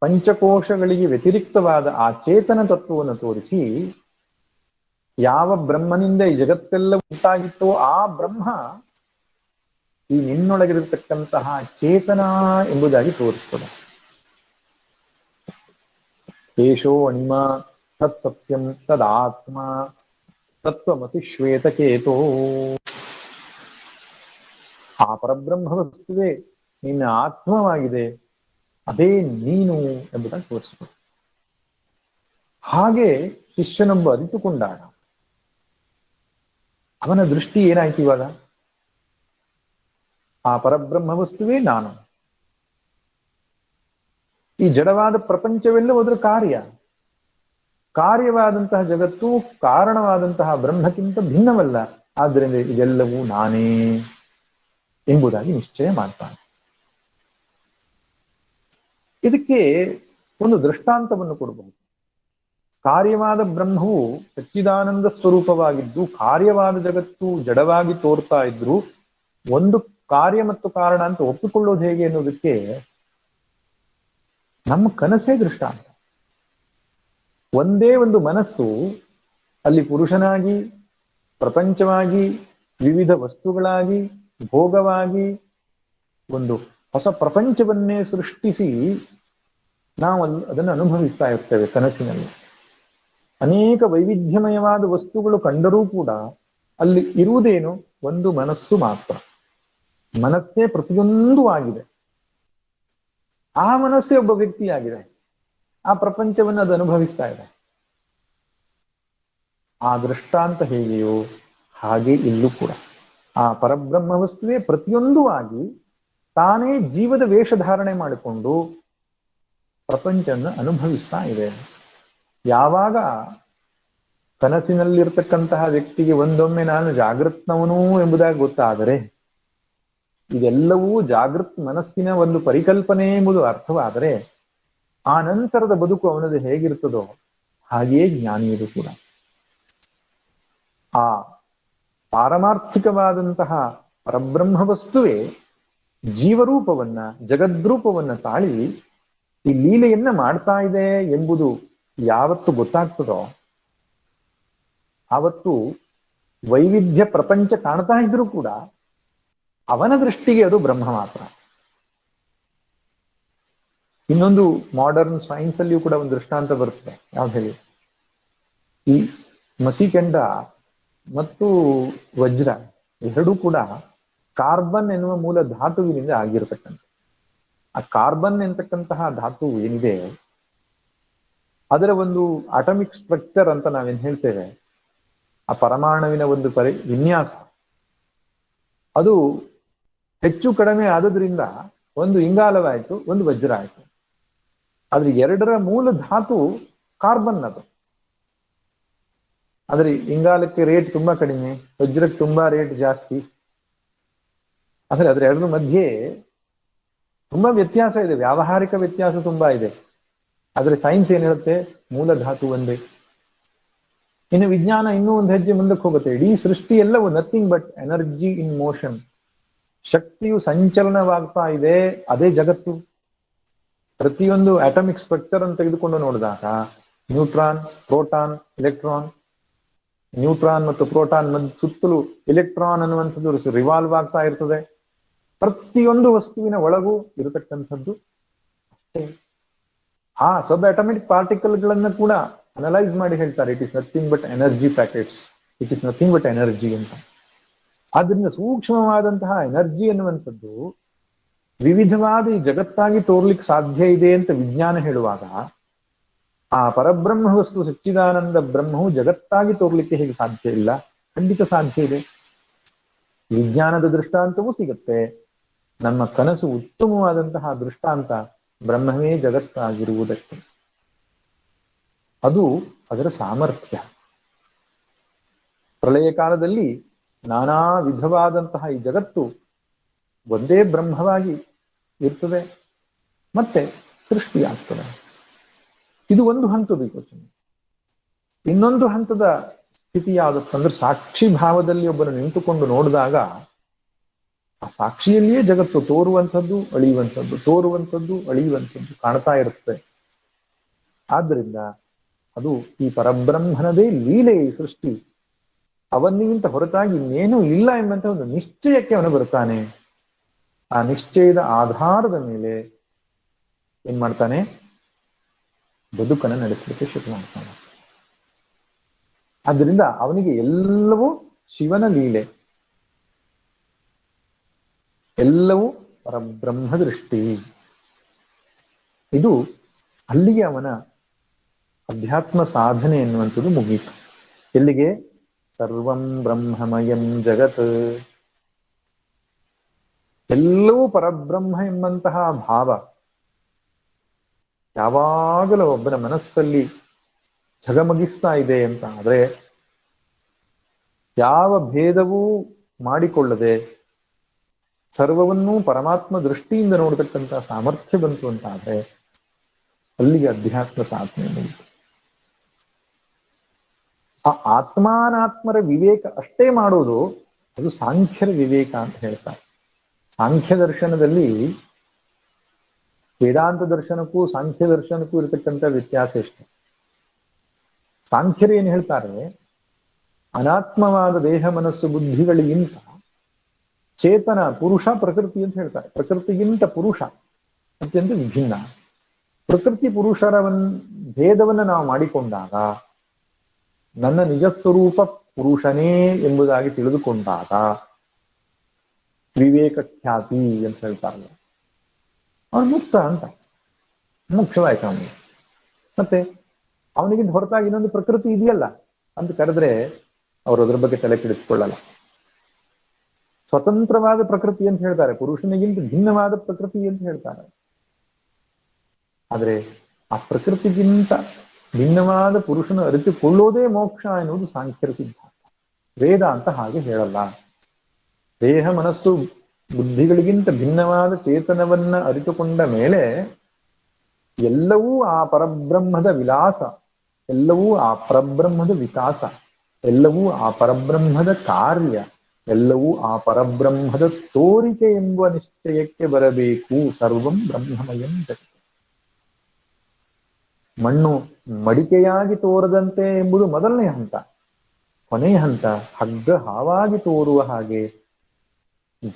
ಪಂಚಕೋಶಗಳಿಗೆ ವ್ಯತಿರಿಕ್ತವಾದ ಆ ಚೇತನ ತತ್ವವನ್ನು ತೋರಿಸಿ, ಯಾವ ಬ್ರಹ್ಮನಿಂದ ಈ ಜಗತ್ತೆಲ್ಲ ಉಂಟಾಗಿತ್ತೋ ಆ ಬ್ರಹ್ಮ ಈ ನಿನ್ನೊಳಗಿರತಕ್ಕಂತಹ ಚೇತನ ಎಂಬುದಾಗಿ ತೋರಿಸ್ತದೆ. ಏಷೋ ಅಣಿಮ ತತ್ ಸತ್ಯಂ ತದಾತ್ಮ ತತ್ವಮಸಿ ಶ್ವೇತಕೇತೋ. ಆ ಪರಬ್ರಹ್ಮ ವಸ್ತುವೇ ನಿನ್ನ ಆತ್ಮವಾಗಿದೆ, ಅದೇ ನೀನು ಎಂಬುದಾಗಿ ತೋರಿಸಿಕೊಡು. ಹಾಗೆ ಶಿಷ್ಯನೊಬ್ಬ ಅರಿತುಕೊಂಡಾಗ ಅವನ ದೃಷ್ಟಿ ಏನಾಯ್ತು ಇವಾಗ? ಆ ಪರಬ್ರಹ್ಮ ವಸ್ತುವೇ ನಾನು, ಈ ಜಡವಾದ ಪ್ರಪಂಚವೆಲ್ಲ ಹೋದ್ರ ಕಾರ್ಯವಾದಂತಹ ಜಗತ್ತು ಕಾರಣವಾದಂತಹ ಬ್ರಹ್ಮಕ್ಕಿಂತ ಭಿನ್ನವಲ್ಲ, ಆದ್ದರಿಂದ ಇದೆಲ್ಲವೂ ನಾನೇ ಎಂಬುದಾಗಿ ನಿಶ್ಚಯ ಮಾಡ್ತಾನೆ. ಇದಕ್ಕೆ ಒಂದು ದೃಷ್ಟಾಂತವನ್ನು ಕೊಡಬಹುದು. ಕಾರ್ಯವಾದ ಬ್ರಹ್ಮವು ಸಚ್ಚಿದಾನಂದ ಸ್ವರೂಪವಾಗಿದ್ದು ಕಾರ್ಯವಾದ ಜಗತ್ತು ಜಡವಾಗಿ ತೋರ್ತಾ ಇದ್ರು ಒಂದು ಕಾರ್ಯ ಮತ್ತು ಕಾರಣ ಅಂತ ಒಪ್ಪಿಕೊಳ್ಳೋದು ಹೇಗೆ ಅನ್ನೋದಕ್ಕೆ ನಮ್ಮ ಕನಸೇ ದೃಷ್ಟಾಂತ. ಒಂದೇ ಒಂದು ಮನಸ್ಸು ಅಲ್ಲಿ ಪುರುಷನಾಗಿ, ಪ್ರಪಂಚವಾಗಿ, ವಿವಿಧ ವಸ್ತುಗಳಾಗಿ, ಭೋಗವಾಗಿ ಒಂದು ಹೊಸ ಪ್ರಪಂಚವನ್ನೇ ಸೃಷ್ಟಿಸಿ ನಾವು ಅದನ್ನು ಅನುಭವಿಸ್ತಾ ಇರ್ತೇವೆ ಕನಸಿನಲ್ಲಿ. ಅನೇಕ ವೈವಿಧ್ಯಮಯವಾದ ವಸ್ತುಗಳು ಕಂಡರೂ ಕೂಡ ಅಲ್ಲಿ ಇರುವುದೇನು? ಒಂದು ಮನಸ್ಸು ಮಾತ್ರ. ಮನಸ್ಸೇ ಪ್ರತಿಯೊಂದು ಆಗಿದೆ. ಆ ಮನಸ್ಸೇ ಒಬ್ಬ ವ್ಯಕ್ತಿಯಾಗಿದೆ. ಆ ಪ್ರಪಂಚವನ್ನು ಅದು ಅನುಭವಿಸ್ತಾ ಇದೆ. ಆ ದೃಷ್ಟಾಂತ ಹೇಗೆಯೋ ಹಾಗೆ ಇಲ್ಲೂ ಕೂಡ ಆ ಪರಬ್ರಹ್ಮ ವಸ್ತುವೇ ಪ್ರತಿಯೊಂದು ಆಗಿ ತಾನೇ ಜೀವದ ವೇಷಧಾರಣೆ ಮಾಡಿಕೊಂಡು ಪ್ರಪಂಚವನ್ನು ಅನುಭವಿಸ್ತಾ ಇದೆ. ಯಾವಾಗ ಕನಸಿನಲ್ಲಿರ್ತಕ್ಕಂತಹ ವ್ಯಕ್ತಿಗೆ ಒಂದೊಮ್ಮೆ ನಾನು ಜಾಗೃತ್ನವನು ಎಂಬುದಾಗಿ ಗೊತ್ತಾದರೆ, ಇದೆಲ್ಲವೂ ಜಾಗೃತ್ ಮನಸ್ಸಿನ ಒಂದು ಪರಿಕಲ್ಪನೆ ಎಂಬುದು ಅರ್ಥವಾದರೆ, ಆ ನಂತರದ ಬದುಕು ಅವನದು ಹೇಗಿರ್ತದೋ ಹಾಗೆಯೇ ಜ್ಞಾನಿಯದು ಕೂಡ. ಆ ಪಾರಮಾರ್ಥಿಕವಾದಂತಹ ಪರಬ್ರಹ್ಮ ವಸ್ತುವೇ ಜೀವರೂಪವನ್ನ, ಜಗದ್ರೂಪವನ್ನ ತಾಳಿ ಈ ಲೀಲೆಯನ್ನ ಮಾಡ್ತಾ ಇದೆ ಎಂಬುದು ಯಾವತ್ತು ಗೊತ್ತಾಗ್ತದೋ ಆವತ್ತು ವೈವಿಧ್ಯ ಪ್ರಪಂಚ ಕಾಣ್ತಾ ಇದ್ರೂ ಕೂಡ ಅವನ ದೃಷ್ಟಿಗೆ ಅದು ಬ್ರಹ್ಮ ಮಾತ್ರ. ಇನ್ನೊಂದು ಮಾಡರ್ನ್ ಸೈನ್ಸ್ ಅಲ್ಲಿಯೂ ಕೂಡ ಒಂದು ದೃಷ್ಟಾಂತ ಬರುತ್ತೆ. ಯಾವ್ದು ಹೇಳಿ? ಈ ಮಸಿಕೆಂಡ ಮತ್ತು ವಜ್ರ ಎರಡೂ ಕೂಡ ಕಾರ್ಬನ್ ಎನ್ನುವ ಮೂಲ ಧಾತುವಿನಿಂದ ಆಗಿರತಕ್ಕಂಥ. ಆ ಕಾರ್ಬನ್ ಎಂತಕ್ಕಂತಹ ಧಾತು ಏನಿದೆ ಅದರ ಒಂದು ಅಟಮಿಕ್ ಸ್ಟ್ರಕ್ಚರ್ ಅಂತ ನಾವೇನ್ ಹೇಳ್ತೇವೆ, ಆ ಪರಮಾಣುವಿನ ಒಂದು ವಿನ್ಯಾಸ ಅದು ಹೆಚ್ಚು ಕಡಿಮೆ ಆದದ್ರಿಂದ ಒಂದು ಇಂಗಾಲವಾಯಿತು, ಒಂದು ವಜ್ರ ಆಯಿತು. ಆದ್ರೆ ಎರಡರ ಮೂಲ ಧಾತು ಕಾರ್ಬನ್ ಅದು. ಆದ್ರೆ ಇಂಗಾಲಕ್ಕೆ ರೇಟ್ ತುಂಬಾ ಕಡಿಮೆ, ವಜ್ರಕ್ಕೆ ತುಂಬಾ ರೇಟ್ ಜಾಸ್ತಿ. ಆದ್ರೆ ಅದ್ರ ಎರಡರ ಮಧ್ಯೆ ತುಂಬಾ ವ್ಯತ್ಯಾಸ ಇದೆ, ವ್ಯಾವಹಾರಿಕ ವ್ಯತ್ಯಾಸ ತುಂಬಾ ಇದೆ. ಆದ್ರೆ ಸೈನ್ಸ್ ಏನ್ ಹೇಳುತ್ತೆ? ಮೂಲ ಧಾತು ಒಂದೇ. ಇನ್ನು ವಿಜ್ಞಾನ ಇನ್ನೂ ಒಂದು ಹೆಜ್ಜೆ ಮುಂದಕ್ಕೆ ಹೋಗುತ್ತೆ. ಇಡೀ ಸೃಷ್ಟಿ ಎಲ್ಲವೂ nothing but energy in motion. ಶಕ್ತಿಯು ಸಂಚಲನವಾಗ್ತಾ ಇದೆ, ಅದೇ ಜಗತ್ತು. ಪ್ರತಿಯೊಂದು ಅಟಮಿಕ್ ಸ್ಟ್ರಕ್ಚರ್ ಅನ್ನು ತೆಗೆದುಕೊಂಡು ನೋಡಿದಾಗ ನ್ಯೂಟ್ರಾನ್, ಪ್ರೋಟಾನ್, ಎಲೆಕ್ಟ್ರಾನ್, ನ್ಯೂಟ್ರಾನ್ ಮತ್ತು ಪ್ರೋಟಾನ್ ಸುತ್ತಲೂ ಎಲೆಕ್ಟ್ರಾನ್ ಅನ್ನುವಂಥದ್ದು ರಿವಾಲ್ವ್ ಆಗ್ತಾ ಇರ್ತದೆ. ಪ್ರತಿಯೊಂದು ವಸ್ತುವಿನ ಒಳಗೂ ಇರತಕ್ಕಂಥದ್ದು ಅಷ್ಟೇ. ಆ ಸಬ್ ಅಟಮಿಕ್ ಪಾರ್ಟಿಕಲ್ಗಳನ್ನು ಕೂಡ ಅನಲೈಸ್ ಮಾಡಿ ಹೇಳ್ತಾರೆ, it is nothing but energy packets, it is nothing but energy ಅಂತ. ಆದ್ರಿಂದ ಸೂಕ್ಷ್ಮವಾದಂತಹ ಎನರ್ಜಿ ಅನ್ನುವಂಥದ್ದು ವಿವಿಧವಾದ ಈ ಜಗತ್ತಾಗಿ ತೋರ್ಲಿಕ್ಕೆ ಸಾಧ್ಯ ಇದೆ ಅಂತ ವಿಜ್ಞಾನ ಹೇಳುವಾಗ, ಆ ಪರಬ್ರಹ್ಮ ವಸ್ತು ಸಚ್ಚಿದಾನಂದ ಬ್ರಹ್ಮವು ಜಗತ್ತಾಗಿ ತೋರ್ಲಿಕ್ಕೆ ಹೇಗೆ ಸಾಧ್ಯ ಇಲ್ಲ? ಖಂಡಿತ ಸಾಧ್ಯ ಇದೆ. ವಿಜ್ಞಾನದ ದೃಷ್ಟಾಂತವೂ ಸಿಗುತ್ತೆ. ನಮ್ಮ ಕನಸು ಉತ್ತಮವಾದಂತಹ ದೃಷ್ಟಾಂತ ಬ್ರಹ್ಮವೇ ಜಗತ್ತಾಗಿರುವುದಕ್ಕೆ. ಅದು ಅದರ ಸಾಮರ್ಥ್ಯ. ಪ್ರಳಯ ಕಾಲದಲ್ಲಿ ನಾನಾ ವಿಧವಾದಂತಹ ಈ ಜಗತ್ತು ಒಂದೇ ಬ್ರಹ್ಮವಾಗಿ ಇರ್ತದೆ, ಮತ್ತೆ ಸೃಷ್ಟಿಯಾಗ್ತದೆ. ಇದು ಒಂದು ಹಂತದ ಯೋಚನೆ. ಇನ್ನೊಂದು ಹಂತದ ಸ್ಥಿತಿ ಯಾವುದಕ್ಕಂದ್ರೆ, ಸಾಕ್ಷಿ ಭಾವದಲ್ಲಿ ಒಬ್ಬರು ನಿಂತುಕೊಂಡು ನೋಡಿದಾಗ ಆ ಸಾಕ್ಷಿಯಲ್ಲಿಯೇ ಜಗತ್ತು ತೋರುವಂಥದ್ದು, ಅಳಿಯುವಂಥದ್ದು, ತೋರುವಂಥದ್ದು, ಅಳಿಯುವಂಥದ್ದು ಕಾಣ್ತಾ ಇರುತ್ತೆ. ಆದ್ರಿಂದ ಅದು ಈ ಪರಬ್ರಹ್ಮನದೇ ಲೀಲೆ, ಈ ಸೃಷ್ಟಿ. ಅವನಿಗಿಂತ ಹೊರತಾಗಿ ಇನ್ನೇನೂ ಇಲ್ಲ ಎಂಬಂತ ಒಂದು ನಿಶ್ಚಯಕ್ಕೆ ಅವನು ಬರ್ತಾನೆ. ಆ ನಿಶ್ಚಯದ ಆಧಾರದ ಮೇಲೆ ಏನ್ ಮಾಡ್ತಾನೆ? ಬದುಕನ್ನು ನಡೆಸಲಿಕ್ಕೆ ಶುರು ಮಾಡ್ತಾನೆ. ಆದ್ದರಿಂದ ಅವನಿಗೆ ಎಲ್ಲವೂ ಶಿವನ ಲೀಲೆ, ಎಲ್ಲವೂ ಪರಬ್ರಹ್ಮ ದೃಷ್ಟಿ. ಇದು ಅಲ್ಲಿಗೆ ಅವನ ಅಧ್ಯಾತ್ಮ ಸಾಧನೆ ಎನ್ನುವಂಥದ್ದು ಮುಗೀತು. ಎಲ್ಲಿಗೆ? ಸರ್ವಂ ಬ್ರಹ್ಮಮಯಂ ಜಗತ್, ಎಲ್ಲವೂ ಪರಬ್ರಹ್ಮ ಎಂಬಂತಹ ಭಾವ ಯಾವಾಗಲೂ ಒಬ್ಬನ ಮನಸ್ಸಲ್ಲಿ ಝಗಮಗಿಸ್ತಾ ಇದೆ ಅಂತ ಆದ್ರೆ, ಯಾವ ಭೇದವೂ ಮಾಡಿಕೊಳ್ಳದೆ ಸರ್ವವನ್ನೂ ಪರಮಾತ್ಮ ದೃಷ್ಟಿಯಿಂದ ನೋಡತಕ್ಕಂಥ ಸಾಮರ್ಥ್ಯ ಬಂತು ಅಂತ ಆದ್ರೆ ಅಲ್ಲಿಗೆ ಅಧ್ಯಾತ್ಮ ಸಾಧನೆ ಮುಗಿತು. ಆ ಆತ್ಮಾನಾತ್ಮರ ವಿವೇಕ ಅಷ್ಟೇ ಮಾಡೋದು ಅದು ಸಾಂಖ್ಯರ ವಿವೇಕ ಅಂತ ಹೇಳ್ತಾರೆ. ಸಾಂಖ್ಯ ದರ್ಶನದಲ್ಲಿ ವೇದಾಂತ ದರ್ಶನಕ್ಕೂ ಸಾಂಖ್ಯ ದರ್ಶನಕ್ಕೂ ಇರತಕ್ಕಂಥ ವ್ಯತ್ಯಾಸ ಎಷ್ಟು? ಸಾಂಖ್ಯರು ಏನು ಹೇಳ್ತಾರೆ, ಅನಾತ್ಮವಾದ ದೇಹ ಮನಸ್ಸು ಬುದ್ಧಿಗಳಿಗಿಂತ ಚೇತನ ಪುರುಷ ಪ್ರಕೃತಿ ಅಂತ ಹೇಳ್ತಾರೆ. ಪ್ರಕೃತಿಗಿಂತ ಪುರುಷ ಅತ್ಯಂತ ವಿಭಿನ್ನ. ಪ್ರಕೃತಿ ಪುರುಷರ ಭೇದವನ್ನು ನಾವು ಮಾಡಿಕೊಂಡಾಗ ನನ್ನ ನಿಜ ಸ್ವರೂಪ ಪುರುಷನೇ ಎಂಬುದಾಗಿ ತಿಳಿದುಕೊಂಡಾಗ ವಿವೇಕ ಖ್ಯಾತಿ ಅಂತ ಹೇಳ್ತಾರಲ್ಲ, ಅವನು ಮುಕ್ತ ಅಂತ, ಮೋಕ್ಷವಾಯ್ತು ಅವನಿಗೆ. ಮತ್ತೆ ಅವನಿಗಿಂತ ಹೊರತಾಗಿ ಇನ್ನೊಂದು ಪ್ರಕೃತಿ ಇದೆಯಲ್ಲ ಅಂತ ಕರೆದ್ರೆ ಅವರು ಅದ್ರ ಬಗ್ಗೆ ತಲೆ ಕೆಡಿಸ್ಕೊಳ್ಳಲ್ಲ. ಸ್ವತಂತ್ರವಾದ ಪ್ರಕೃತಿ ಅಂತ ಹೇಳ್ತಾರೆ, ಪುರುಷನಿಗಿಂತ ಭಿನ್ನವಾದ ಪ್ರಕೃತಿ ಅಂತ ಹೇಳ್ತಾರೆ. ಆದ್ರೆ ಆ ಪ್ರಕೃತಿಗಿಂತ ಭಿನ್ನವಾದ ಪುರುಷನ ಅರಿತುಕೊಳ್ಳೋದೇ ಮೋಕ್ಷ ಎನ್ನುವುದು ಸಾಂಖ್ಯರ ಸಿದ್ಧಾಂತ. ವೇದ ಅಂತ ಹಾಗೆ ಹೇಳಲ್ಲ. ದೇಹ ಮನಸ್ಸು ಬುದ್ಧಿಗಳಿಗಿಂತ ಭಿನ್ನವಾದ ಚೇತನವನ್ನ ಅರಿತುಕೊಂಡ ಮೇಲೆ ಎಲ್ಲವೂ ಆ ಪರಬ್ರಹ್ಮದ ವಿಲಾಸ, ಎಲ್ಲವೂ ಆ ಪರಬ್ರಹ್ಮದ ವಿಕಾಸ, ಎಲ್ಲವೂ ಆ ಪರಬ್ರಹ್ಮದ ಕಾರ್ಯ, ಎಲ್ಲವೂ ಆ ಪರಬ್ರಹ್ಮದ ತೋರಿಕೆ ಎಂಬ ನಿಶ್ಚಯಕ್ಕೆ ಬರಬೇಕು. ಸರ್ವಂ ಬ್ರಹ್ಮಮಯಂ ಜಗತ್. ಮಣ್ಣು ಮಡಿಕೆಯಾಗಿ ತೋರದಂತೆ ಎಂಬುದು ಮೊದಲನೇ ಹಂತ. ಕೊನೆಯ ಹಂತ ಹಗ್ಗ ಹಾವಾಗಿ ತೋರುವ ಹಾಗೆ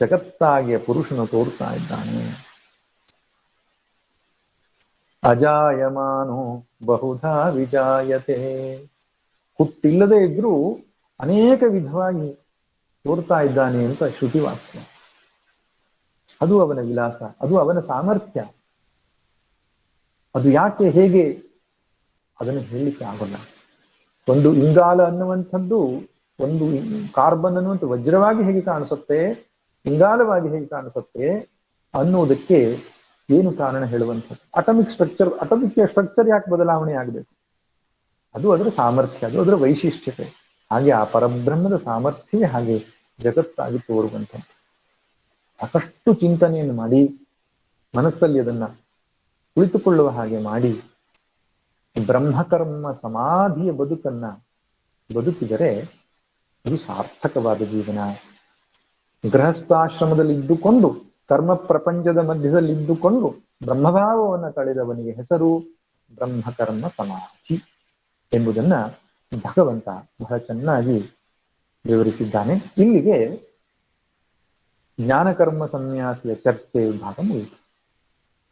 ಜಗತ್ತಾಗಿಯ ಪುರುಷನು ತೋರ್ತಾ ಇದ್ದಾನೆ. ಅಜಾಯಮಾನೋ ಬಹುಧಾ ವಿಜಾಯತೆ. ಹುಟ್ಟಿಲ್ಲದೆ ಇದ್ರೂ ಅನೇಕ ವಿಧವಾಗಿ ತೋರ್ತಾ ಇದ್ದಾನೆ ಅಂತ ಶ್ರುತಿವಾಕ್ಯ. ಅದು ಅವನ ವಿಲಾಸ, ಅದು ಅವನ ಸಾಮರ್ಥ್ಯ. ಅದು ಯಾಕೆ ಹೇಗೆ ಅದನ್ನು ಹೇಳಲಿಕ್ಕೆ ಆಗೋಲ್ಲ. ಒಂದು ಇಂಗಾಲ ಅನ್ನುವಂಥದ್ದು, ಒಂದು ಕಾರ್ಬನ್ ಅನ್ನುವಂಥ ವಜ್ರವಾಗಿ ಹೇಗೆ ಕಾಣಿಸುತ್ತೆ, ಇಂಗಾಲವಾಗಿ ಹೇಗೆ ಕಾಣಿಸುತ್ತೆ ಅನ್ನೋದಕ್ಕೆ ಏನು ಕಾರಣ ಹೇಳುವಂಥದ್ದು? ಅಟಮಿಕ್ ಸ್ಟ್ರಕ್ಚರ್ ಯಾಕೆ ಬದಲಾವಣೆ ಆಗಬೇಕು? ಅದು ಅದರ ಸಾಮರ್ಥ್ಯ, ಅದು ಅದರ ವೈಶಿಷ್ಟ್ಯತೆ. ಹಾಗೆ ಆ ಪರಬ್ರಹ್ಮದ ಸಾಮರ್ಥ್ಯವೇ ಹಾಗೆ ಜಗತ್ತಾಗಿ ತೋರುವಂಥದ್ದು. ಸಾಕಷ್ಟು ಚಿಂತನೆಯನ್ನು ಮಾಡಿ ಮನಸ್ಸಲ್ಲಿ ಅದನ್ನ ಕುಳಿತುಕೊಳ್ಳುವ ಹಾಗೆ ಮಾಡಿ ಬ್ರಹ್ಮಕರ್ಮ ಸಮಾಧಿಯ ಬದುಕನ್ನ ಬದುಕಿದರೆ ಅದು ಸಾರ್ಥಕವಾದ ಜೀವನ. ಗೃಹಸ್ಥಾಶ್ರಮದಲ್ಲಿ ಇದ್ದುಕೊಂಡು ಕರ್ಮ ಪ್ರಪಂಚದ ಮಧ್ಯದಲ್ಲಿ ಇದ್ದುಕೊಂಡು ಬ್ರಹ್ಮಭಾವವನ್ನು ತಳೆದವನಿಗೆ ಹೆಸರು ಬ್ರಹ್ಮಕರ್ಮ ಸಮಾಧಿ ಎಂಬುದನ್ನ ಭಗವಂತ ಬಹಳ ಚೆನ್ನಾಗಿ ವಿವರಿಸಿದ್ದಾನೆ. ಇಲ್ಲಿಗೆ ಜ್ಞಾನಕರ್ಮ ಸನ್ಯಾಸಿಯ ಚರ್ಚೆ ಭಾಗ ಮುಗಿಯಿತು.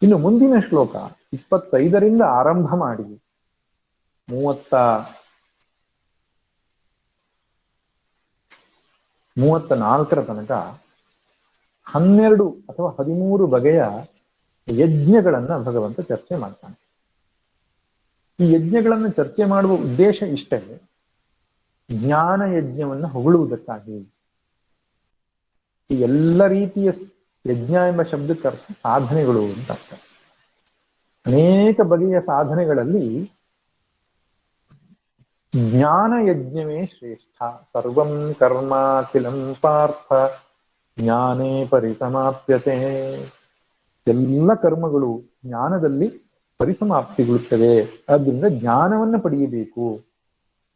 ಇನ್ನು ಮುಂದಿನ ಶ್ಲೋಕ 25ರಿಂದ ಆರಂಭ ಮಾಡಿ 34ರ ತನಕ 12 ಅಥವಾ 13 ಬಗೆಯ ಯಜ್ಞಗಳನ್ನ ಭಗವಂತ ಚರ್ಚೆ ಮಾಡ್ತಾನೆ. ಈ ಯಜ್ಞಗಳನ್ನು ಚರ್ಚೆ ಮಾಡುವ ಉದ್ದೇಶ ಇಷ್ಟೇ, ಜ್ಞಾನ ಯಜ್ಞವನ್ನು ಹೊಗಳುವುದಕ್ಕಾಗಿ. ಈ ಎಲ್ಲ ರೀತಿಯ ಯಜ್ಞ ಎಂಬ ಶಬ್ದಕ್ಕೆ ಅರ್ಥ ಸಾಧನೆಗಳು ಅಂತ ಅರ್ಥ. ಅನೇಕ ಬಗೆಯ ಸಾಧನೆಗಳಲ್ಲಿ ಜ್ಞಾನ ಯಜ್ಞವೇ ಶ್ರೇಷ್ಠ. ಸರ್ವಂ ಕರ್ಮಾಖಿಲಂ ಪಾರ್ಥ ಜ್ಞಾನೇ ಪರಿಸಮಾಪ್ಯತೆ. ಎಲ್ಲ ಕರ್ಮಗಳು ಜ್ಞಾನದಲ್ಲಿ ಪರಿಸಮಾಪ್ತಿಗೊಳ್ಳುತ್ತವೆ. ಆದ್ದರಿಂದ ಜ್ಞಾನವನ್ನು ಪಡೆಯಬೇಕು.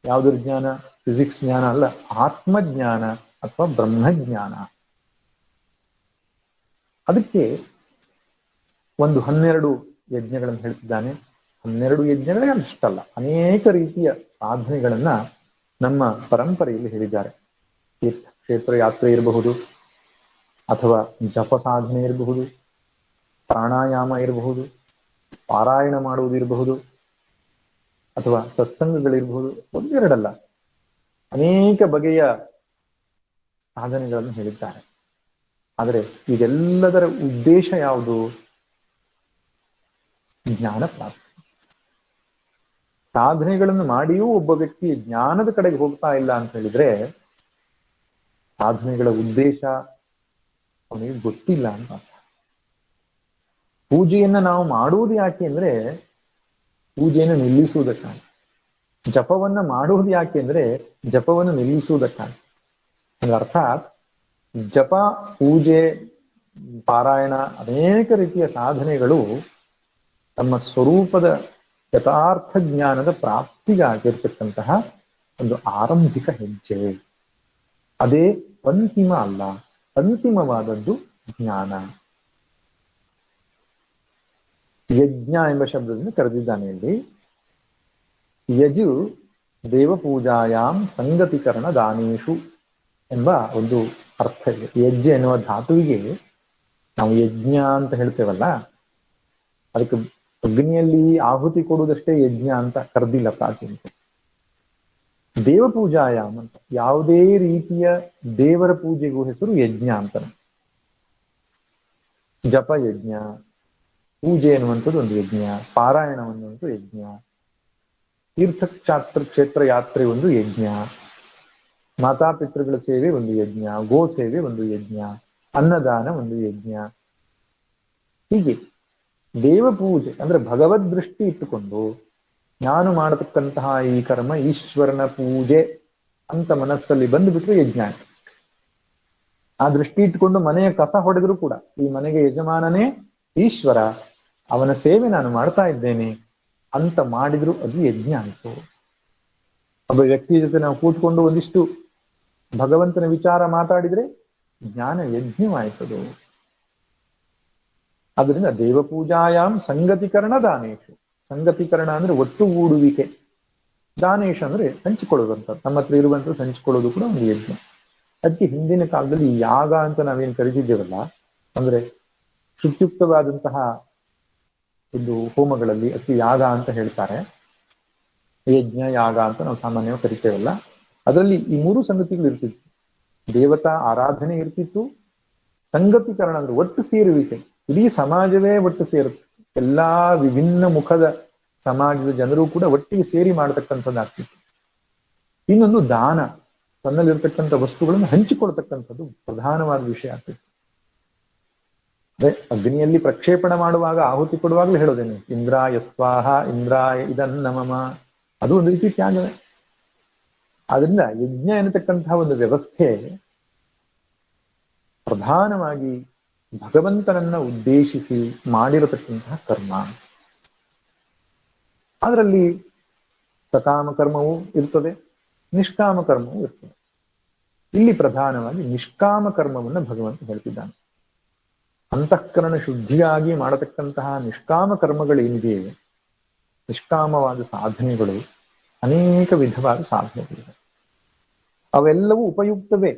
ಯಾವುದರ ಜ್ಞಾನ? ಫಿಸಿಕ್ಸ್ ಜ್ಞಾನ ಅಲ್ಲ, ಆತ್ಮಜ್ಞಾನ ಅಥವಾ ಬ್ರಹ್ಮಜ್ಞಾನ. ಅದಕ್ಕೆ ಒಂದು 12 ಯಜ್ಞಗಳನ್ನು ಹೇಳ್ತಿದ್ದಾನೆ. 12 ಯಜ್ಞಗಳೇ ಅಷ್ಟಲ್ಲ, ಅನೇಕ ರೀತಿಯ ಸಾಧನೆಗಳನ್ನ ನಮ್ಮ ಪರಂಪರೆಯಲ್ಲಿ ಹೇಳಿದ್ದಾರೆ. ತೀರ್ಥಕ್ಷೇತ್ರ ಯಾತ್ರೆ ಇರಬಹುದು, ಅಥವಾ ಜಪ ಸಾಧನೆ ಇರಬಹುದು, ಪ್ರಾಣಾಯಾಮ ಇರಬಹುದು, ಪಾರಾಯಣ ಮಾಡುವುದಿರಬಹುದು, ಅಥವಾ ಸತ್ಸಂಗಗಳಿರ್ಬೋದು, ಒಂದೆರಡಲ್ಲ, ಅನೇಕ ಬಗೆಯ ಸಾಧನೆಗಳನ್ನು ಹೇಳಿದ್ದಾರೆ. ಆದರೆ ಇದೆಲ್ಲದರ ಉದ್ದೇಶ ಯಾವುದು? ಜ್ಞಾನ ಪ್ರಾಪ್ತಿ. ಸಾಧನೆಗಳನ್ನು ಮಾಡಿಯೂ ಒಬ್ಬ ವ್ಯಕ್ತಿ ಜ್ಞಾನದ ಕಡೆಗೆ ಹೋಗ್ತಾ ಇಲ್ಲ ಅಂತ ಹೇಳಿದ್ರೆ ಸಾಧನೆಗಳ ಉದ್ದೇಶ ಅವನಿಗೆ ಗೊತ್ತಿಲ್ಲ ಅಂತ. ಪೂಜೆಯನ್ನ ನಾವು ಮಾಡುವುದು ಯಾಕೆ ಅಂದ್ರೆ ಪೂಜೆಯನ್ನು ನಿಲ್ಲಿಸುವುದಕ್ಕಾಗಿ. ಜಪವನ್ನ ಮಾಡುವುದು ಯಾಕೆ ಅಂದ್ರೆ ಜಪವನ್ನು ನಿಲ್ಲಿಸುವುದಕ್ಕಾಗಿ. ಅರ್ಥಾತ್ ಜಪ, ಪೂಜೆ, ಪಾರಾಯಣ, ಅನೇಕ ರೀತಿಯ ಸಾಧನೆಗಳು ತಮ್ಮ ಸ್ವರೂಪದ ಯಥಾರ್ಥ ಜ್ಞಾನದ ಪ್ರಾಪ್ತಿಗಾಗಿರ್ತಕ್ಕಂತಹ ಒಂದು ಆರಂಭಿಕ ಹೆಜ್ಜೆ. ಅದೇ ಅಂತಿಮ ಅಲ್ಲ, ಅಂತಿಮವಾದದ್ದು ಜ್ಞಾನ. ಯಜ್ಞ ಎಂಬ ಶಬ್ದದಿಂದ ಕರೆದಿದ್ದಾನೆ ಇಲ್ಲಿ. ಯಜು ದೇವಪೂಜಾಯಾಮ್ ಸಂಗತಿಕರಣ ದಾನೇಶು ಎಂಬ ಒಂದು ಅರ್ಥ ಇದೆ. ಯಜ್ಞ ಎನ್ನುವ ಧಾತುವಿಗೆ ನಾವು ಯಜ್ಞ ಅಂತ ಹೇಳ್ತೇವಲ್ಲ, ಅದಕ್ಕೆ ಅಗ್ನಿಯಲ್ಲಿ ಆಹುತಿ ಕೊಡುವುದಷ್ಟೇ ಯಜ್ಞ ಅಂತ ಕರೆದಿಲ್ಲ ಪ್ರಾಚೀನರು. ದೇವಪೂಜಾಯಾಮ್ ಅಂತ, ಯಾವುದೇ ರೀತಿಯ ದೇವರ ಪೂಜೆಗೂ ಹೆಸರು ಯಜ್ಞ ಅಂತಾನೆ. ಜಪ ಯಜ್ಞ, ಪೂಜೆ ಎನ್ನುವಂಥದ್ದು ಒಂದು ಯಜ್ಞ, ಪಾರಾಯಣ ಅನ್ನುವಂಥದ್ದು ಯಜ್ಞ, ತೀರ್ಥಕ್ಷಾತ್ರ ಕ್ಷೇತ್ರ ಯಾತ್ರೆ ಒಂದು ಯಜ್ಞ, ಮಾತಾಪಿತೃಗಳ ಸೇವೆ ಒಂದು ಯಜ್ಞ, ಗೋ ಸೇವೆ ಒಂದು ಯಜ್ಞ, ಅನ್ನದಾನ ಒಂದು ಯಜ್ಞ. ಹೀಗೆ ದೇವಪೂಜೆ ಅಂದ್ರೆ ಭಗವದ್ ದೃಷ್ಟಿ ಇಟ್ಟುಕೊಂಡು ನಾನು ಮಾಡತಕ್ಕಂತಹ ಈ ಕರ್ಮ ಈಶ್ವರನ ಪೂಜೆ ಅಂತ ಮನಸ್ಸಲ್ಲಿ ಬಂದುಬಿಟ್ರೆ ಯಜ್ಞ. ಆ ದೃಷ್ಟಿ ಇಟ್ಟುಕೊಂಡು ಮನೆಯ ಕಸ ಹೊಡೆದ್ರು ಕೂಡ ಈ ಮನೆಗೆ ಯಜಮಾನನೇ ಈಶ್ವರ, ಅವನ ಸೇವೆ ನಾನು ಮಾಡ್ತಾ ಇದ್ದೇನೆ ಅಂತ ಮಾಡಿದ್ರು ಅದು ಯಜ್ಞ ಆಯಿತು. ಒಬ್ಬ ವ್ಯಕ್ತಿಯ ಜೊತೆ ನಾವು ಕೂತ್ಕೊಂಡು ಒಂದಿಷ್ಟು ಭಗವಂತನ ವಿಚಾರ ಮಾತಾಡಿದ್ರೆ ಜ್ಞಾನ ಯಜ್ಞವಾಯ್ತದು. ಅದರಿಂದ ದೇವಪೂಜಾಯಾಮ್ ಸಂಗತಿಕರಣ ದಾನೇಶು. ಸಂಗತಿಕರಣ ಅಂದ್ರೆ ಒಟ್ಟುಗೂಡುವಿಕೆ, ದಾನೇಶ ಅಂದ್ರೆ ಹಂಚಿಕೊಳ್ಳುವಂಥದ್ದು, ನಮ್ಮ ಹತ್ರ ಇರುವಂಥದ್ದು ಹಂಚಿಕೊಳ್ಳೋದು ಕೂಡ ಒಂದು ಯಜ್ಞ. ಅದಕ್ಕೆ ಹಿಂದಿನ ಕಾಲದಲ್ಲಿ ಯಾಗ ಅಂತ ನಾವೇನು ಕರಿತಿದ್ದೇವಲ್ಲ, ಅಂದ್ರೆ ಶುದ್ಧಯುಕ್ತವಾದಂತಹ ಒಂದು ಹೋಮಗಳಲ್ಲಿ ಅದಕ್ಕೆ ಯಾಗ ಅಂತ ಹೇಳ್ತಾರೆ. ಯಜ್ಞ, ಯಾಗ ಅಂತ ನಾವು ಸಾಮಾನ್ಯವಾಗಿ ಕರಿತೇವಲ್ಲ, ಅದರಲ್ಲಿ ಈ ಮೂರು ಸಂಗತಿಗಳು ಇರ್ತಿತ್ತು. ದೇವತಾ ಆರಾಧನೆ ಇರ್ತಿತ್ತು, ಸಂಗತಿಕರಣ ಅಂದ್ರೆ ಒಟ್ಟು ಸೇರುವಿಕೆ, ಇಡೀ ಸಮಾಜವೇ ಒಟ್ಟು ಸೇರುತ್ತೆ, ಎಲ್ಲಾ ವಿಭಿನ್ನ ಮುಖದ ಸಮಾಜದ ಜನರು ಕೂಡ ಒಟ್ಟಿಗೆ ಸೇರಿ ಮಾಡತಕ್ಕಂಥದ್ದಾಗ್ತಿತ್ತು. ಇನ್ನೊಂದು ದಾನ, ತನ್ನಲ್ಲಿರ್ತಕ್ಕಂಥ ವಸ್ತುಗಳನ್ನು ಹಂಚಿಕೊಳ್ತಕ್ಕಂಥದ್ದು ಪ್ರಧಾನವಾದ ವಿಷಯ ಆಗ್ತಿತ್ತು. ಅದೇ ಅಗ್ನಿಯಲ್ಲಿ ಪ್ರಕ್ಷೇಪಣ ಮಾಡುವಾಗ ಆಹುತಿ ಕೊಡುವಾಗಲೂ ಹೇಳೋದೇನೆ ಇಂದ್ರಾಯ ಸ್ವಾಹ, ಇಂದ್ರಾಯ ಇದನ್ನಮಮ, ಅದು ಒಂದು ರೀತಿ ತ್ಯಾಗವೇ. ಆದ್ರಿಂದ ಯಜ್ಞ ಎನ್ನತಕ್ಕಂತಹ ಒಂದು ವ್ಯವಸ್ಥೆ ಪ್ರಧಾನವಾಗಿ ಭಗವಂತನನ್ನ ಉದ್ದೇಶಿಸಿ ಮಾಡಿರತಕ್ಕಂತಹ ಕರ್ಮ. ಅದರಲ್ಲಿ ಸಕಾಮ ಕರ್ಮವೂ ಇರ್ತದೆ, ನಿಷ್ಕಾಮ ಕರ್ಮವೂ ಇರ್ತದೆ. ಇಲ್ಲಿ ಪ್ರಧಾನವಾಗಿ ನಿಷ್ಕಾಮ ಕರ್ಮವನ್ನು ಭಗವಂತ ಹೇಳ್ತಿದ್ದಾನೆ. ಅಂತಃಕರಣ ಶುದ್ಧಿಯಾಗಿ ಮಾಡತಕ್ಕಂತಹ ನಿಷ್ಕಾಮ ಕರ್ಮಗಳೇನಿದೆಯೇ, ನಿಷ್ಕಾಮವಾದ ಸಾಧನೆಗಳು, ಅನೇಕ ವಿಧವಾದ ಸಾಧನೆಗಳಿವೆ. ಅವೆಲ್ಲವೂ ಉಪಯುಕ್ತವೇ,